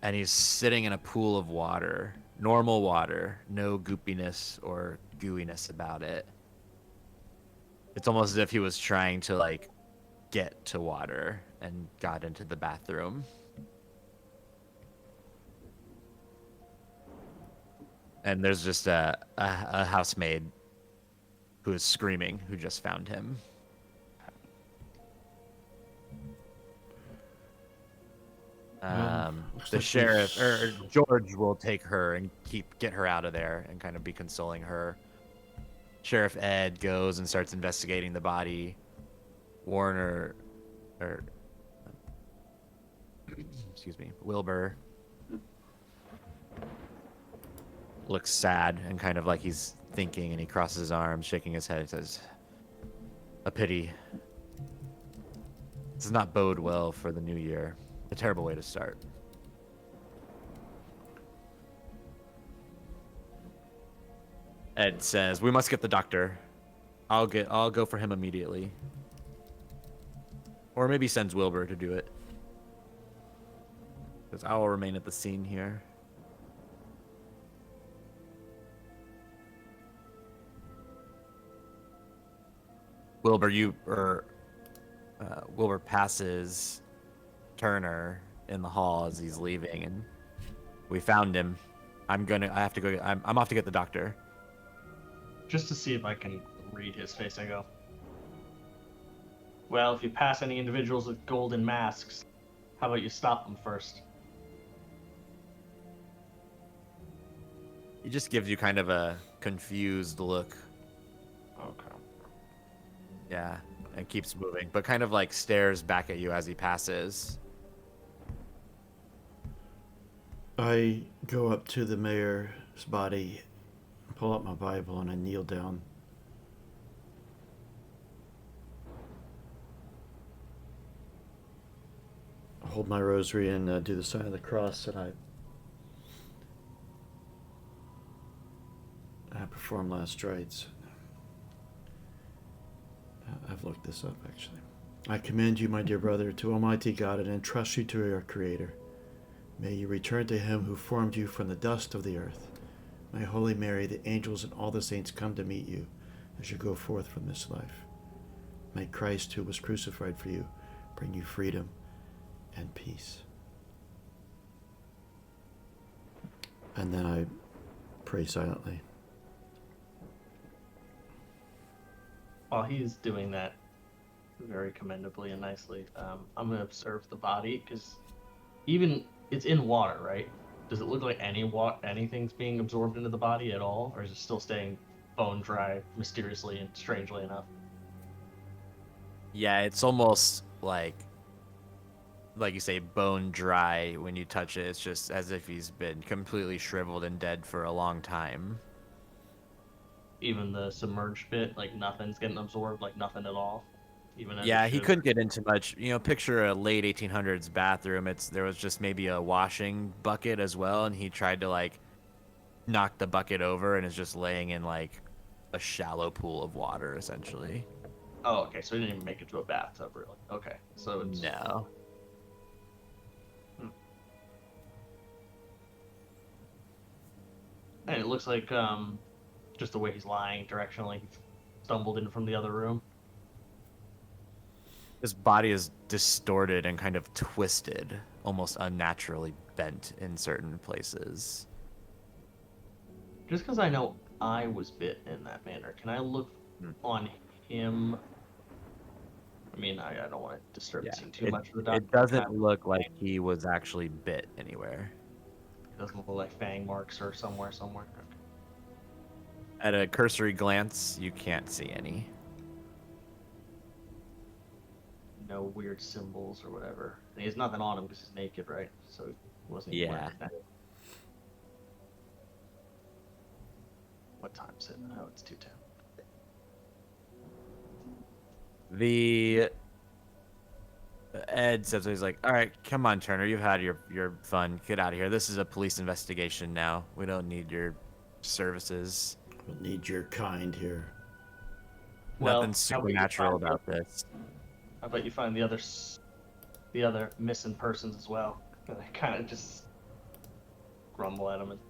And he's sitting in a pool of water, normal water, no goopiness or gooiness about it. It's almost as if he was trying to like get to water and got into the bathroom. And there's just a housemaid who is screaming, who just found him. Looks The like sheriff or he's- George will take her and get her out of there and kind of be consoling her. Sheriff Ed goes and starts investigating the body. Warner, or excuse me, Wilbur looks sad and kind of like he's thinking, and he crosses his arms, shaking his head, and says, "A pity. This does not bode well for the new year. A terrible way to start." Ed says, "We must get the doctor. I'll go for him immediately." Or maybe sends Wilbur to do it. Because I will remain at the scene here. Wilbur passes Turner in the hall as he's leaving, and we found him. I have to go. I'm off to get the doctor. Just to see if I can read his face, I go, well, if you pass any individuals with golden masks, how about you stop them first? He just gives you kind of a confused look. Okay. Yeah, and keeps moving, but kind of like stares back at you as he passes. I go up to the mayor's body, pull out my Bible, and I kneel down. I hold my rosary and do the sign of the cross, and I perform last rites. I've looked this up, actually. I commend you, my dear brother, to Almighty God and entrust you to your Creator. May you return to Him who formed you from the dust of the earth. May Holy Mary, the angels, and all the saints come to meet you as you go forth from this life. May Christ, who was crucified for you, bring you freedom and peace. And then I pray silently. While he's doing that very commendably and nicely, I'm going to observe the body, because even it's in water, right? Does it look like anything's being absorbed into the body at all, or is it still staying bone dry mysteriously and strangely enough? Yeah, it's almost like you say, bone dry when you touch it. It's just as if he's been completely shriveled and dead for a long time. Even the submerged bit, like nothing's getting absorbed, like nothing at all. Even as Yeah, it he should. couldn't get into much. Picture a late 1800s bathroom. There was just maybe a washing bucket as well, and he tried to like knock the bucket over and is just laying in like a shallow pool of water essentially. Oh, okay. So he didn't even make it to a bathtub, really. Okay, so it's No. And it looks like just the way he's lying directionally, he stumbled in from the other room. His body is distorted and kind of twisted, almost unnaturally bent in certain places. Just because I know I was bit in that manner, can I look on him? I mean, I don't want to disturb the scene too much for the doctor. It doesn't look like he was actually bit anywhere. It doesn't look like fang marks or somewhere. Okay. At a cursory glance, you can't see any. No weird symbols or whatever. And he has nothing on him because he's naked, right? So he wasn't even wearing that. What time is it? Oh, it's 2:10. The Ed says he's like, all right, come on, Turner, you've had your fun. Get out of here. This is a police investigation now. We don't need your services. We'll need your kind here. Well, Nothing how about you supernatural find about this. How about you find the other missing persons as well? And I kind of just grumble at him and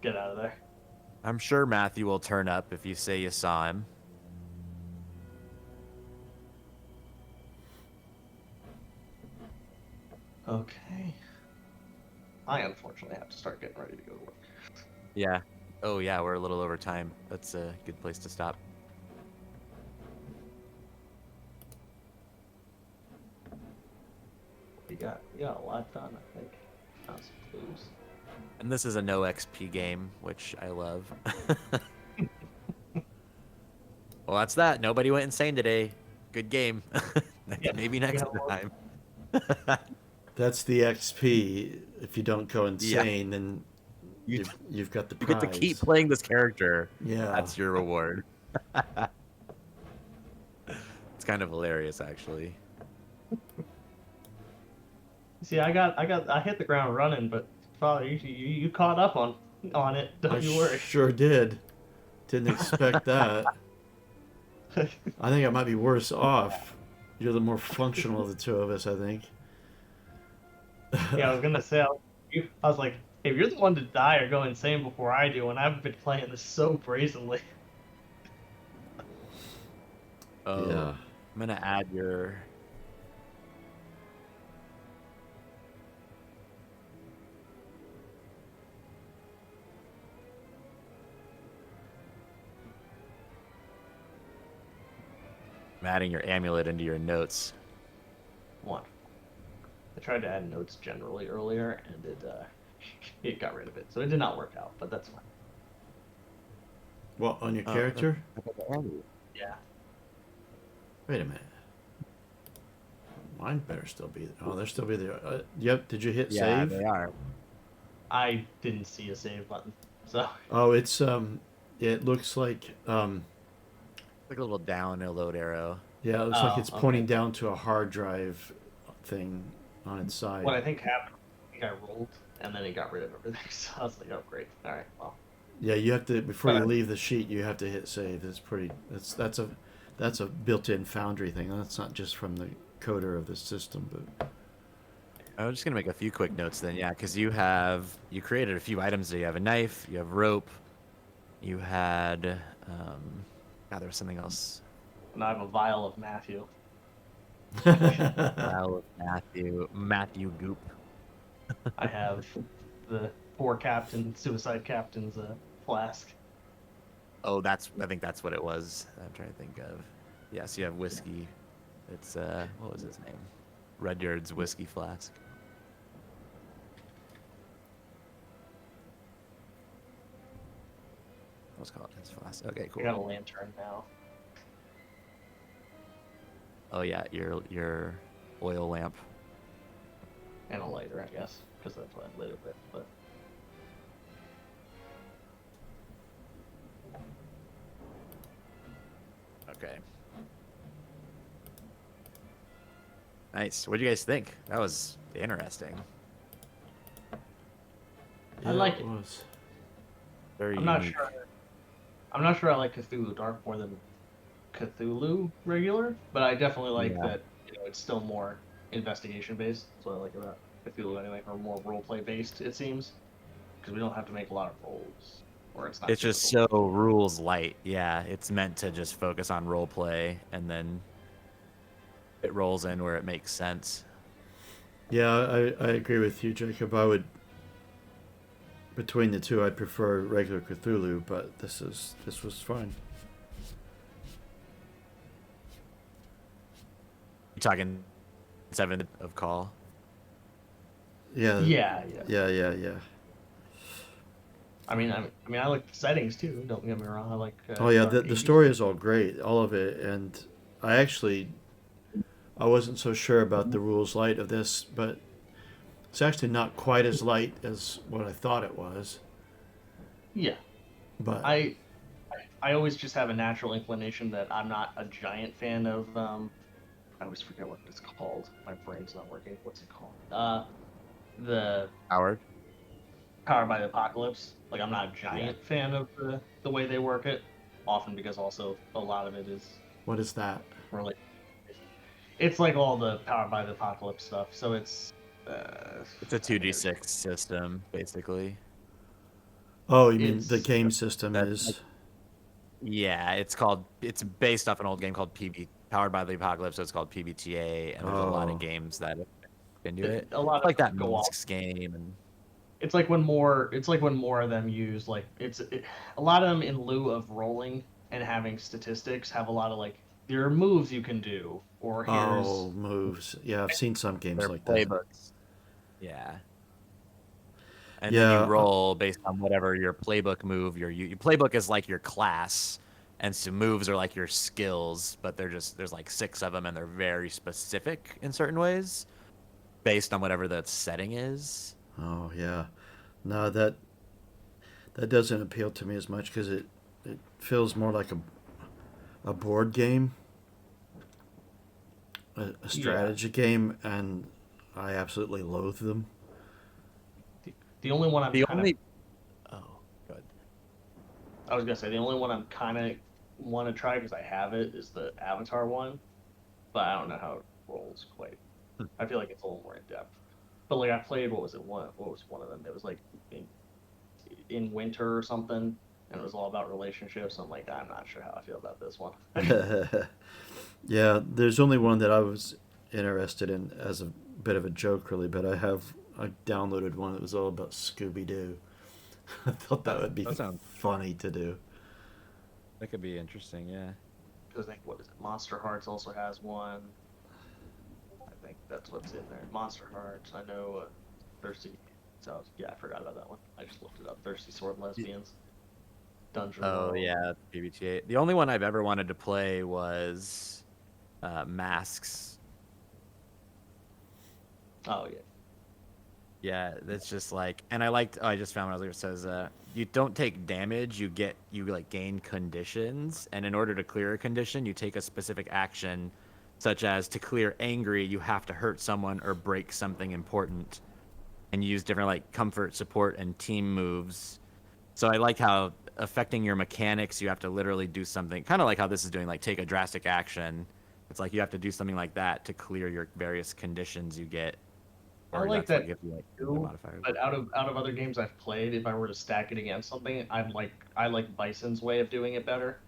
get out of there. I'm sure Matthew will turn up if you say you saw him. Okay. I unfortunately have to start getting ready to go to work. Yeah. Oh yeah, we're a little over time. That's a good place to stop. We got a lot done, I think. Found some clues. And this is a no XP game, which I love. Well, that's that. Nobody went insane today. Good game. Yeah, Maybe next yeah, well- time. That's the XP. If you don't go insane, then You, you've got the you prize. get to keep playing this character. Yeah. That's your reward. It's kind of hilarious, actually. See, I hit the ground running, but Father, you caught up on it. Don't I you worry. sure did. Didn't expect that. I think I might be worse off. You're the more functional of the two of us, I think. Yeah, I was gonna say, I was like, if you're the one to die or go insane before I do, and I've been playing this so brazenly. Oh, Yeah. I'm gonna add your. I'm adding your amulet into your notes. One. I tried to add notes generally earlier, and it got rid of it, so it did not work out. But that's fine. What, on your Oh, character? Yeah. Wait a minute. Mine better still be there. Oh, they're still be there. Yep, did you hit Yeah, save? they are. I didn't see a save button, so Oh, it's, it looks like, Like a little down, a load arrow. yeah, it looks Oh, like it's okay. pointing down to a hard drive thing on its side. what I think happened, I think I rolled, and then it got rid of everything. So I was like, oh great, all right, well. Yeah, you have to, before you But- leave the sheet, you have to hit save. It's pretty, that's a built-in Foundry thing. That's not just from the coder of the system, but I'm just gonna make a few quick notes then, yeah, because you created a few items. You have a knife, you have rope, you had, God, there was something else. And I have a vial of Matthew. Vial of Matthew Goop. I have the suicide captain's flask. Oh, I think that's what it was. I'm trying to think of. Yes, you have whiskey. It's what was his name? Rudyard's whiskey flask. Let's call it his flask. Okay, I got a cool. lantern now. Oh yeah, your oil lamp. And a lighter, I guess, because that's what I lit it with. But Okay. Nice. What do you guys think? That was interesting. I like it it. was. Very I'm not unique. sure. I'm not sure I like Cthulhu Dark more than Cthulhu regular, but I definitely like Yeah. that. It's still more investigation based. That's what I like about Cthulhu anyway, or more role play based. It seems because we don't have to make a lot of rolls, or it's not. It's just so rules light. Yeah, it's meant to just focus on role play, and then it rolls in where it makes sense. Yeah, I agree with you, Jacob. Between the two, I'd prefer regular Cthulhu, but this was fine. You talking 7 of call? Yeah. Yeah. Yeah. I mean, I like the settings too. Don't get me wrong. I like. Oh yeah, Dark the Ages. story is all great, all of it, and I wasn't so sure about the rules light of this, but it's actually not quite as light as what I thought it was. Yeah. But I I always just have a natural inclination that I'm not a giant fan of. I always forget what it's called. My brain's not working. What's it called? The Howard. Powered by the Apocalypse. Like I'm not a Yeah. giant fan of the way they work it. Often because also a lot of it is What is that? really. It's like all the Powered by the Apocalypse stuff. So it's. Uh, It's a 2d6 system, basically. Oh, you mean the It's game system That is? Yeah, it's based off an old game called PB Powered by the Apocalypse, so it's called PBTA, and there's a lot of Oh, games that have into it. a lot It's of like that them go off. Masks game, and It's like when more of them use like a lot of them in lieu of rolling and having statistics have a lot of like there are moves you can do or here's oh, moves. Yeah, I've seen some games their like that. playbooks. Yeah. And then you Yeah, roll based on whatever your playbook move. Your playbook is like your class, and so moves are like your skills, but there's like 6 of them, and they're very specific in certain ways based on whatever the setting is. oh yeah. No, that doesn't appeal to me as much because it feels more like a board game, a strategy game, and I absolutely loathe them. the only one I'm The kind of only Oh, good. I was gonna say the only one I'm kind of want to try because I have it is the Avatar one, but I don't know how it rolls quite. I feel like it's a little more in depth. But like I played what was it one what was one of them? It was like in winter or something, and it was all about relationships. I'm like I'm not sure how I feel about this one. Yeah, there's only one that I was interested in as a bit of a joke, really, but I downloaded one that was all about Scooby Doo. I thought that would be That sounds funny to do. That could be interesting, yeah. Because I think what is it? Monster Hearts also has one. I think that's what's in there. Monster Hearts. I know Thirsty. So yeah, I forgot about that one. I just looked it up. Thirsty Sword Lesbians. Dungeon Oh World. yeah, PBTA. The only one I've ever wanted to play was Masks. Oh yeah. Yeah, that's just like, and I liked. Oh, I just found what I was looking. It says, you don't take damage. You like gain conditions, and in order to clear a condition, you take a specific action, such as to clear angry, you have to hurt someone or break something important, and use different like comfort, support, and team moves. So I like how affecting your mechanics, you have to literally do something, kind of like how this is doing, like take a drastic action. It's like you have to do something like that to clear your various conditions you get. I Or like that's what that gives you like the too. modifiers. But out of other games I've played, if I were to stack it against something, I like Bison's way of doing it better.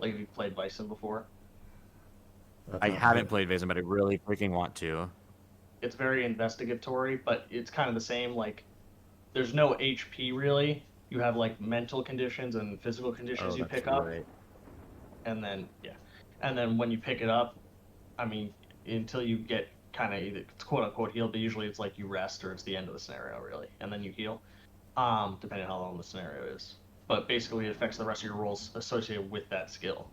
Like if you've played Bison before. I've I not haven't heard. played Vaison, but I really freaking want to. It's very investigatory, but it's kind of the same. Like there's no HP really. You have like mental conditions and physical conditions Oh, you that's pick up, right. and then yeah, and then when you pick it up, I mean, until you get kind of either quote unquote healed, but usually it's like you rest or it's the end of the scenario really, and then you heal, depending on how long the scenario is. But basically, it affects the rest of your rolls associated with that skill.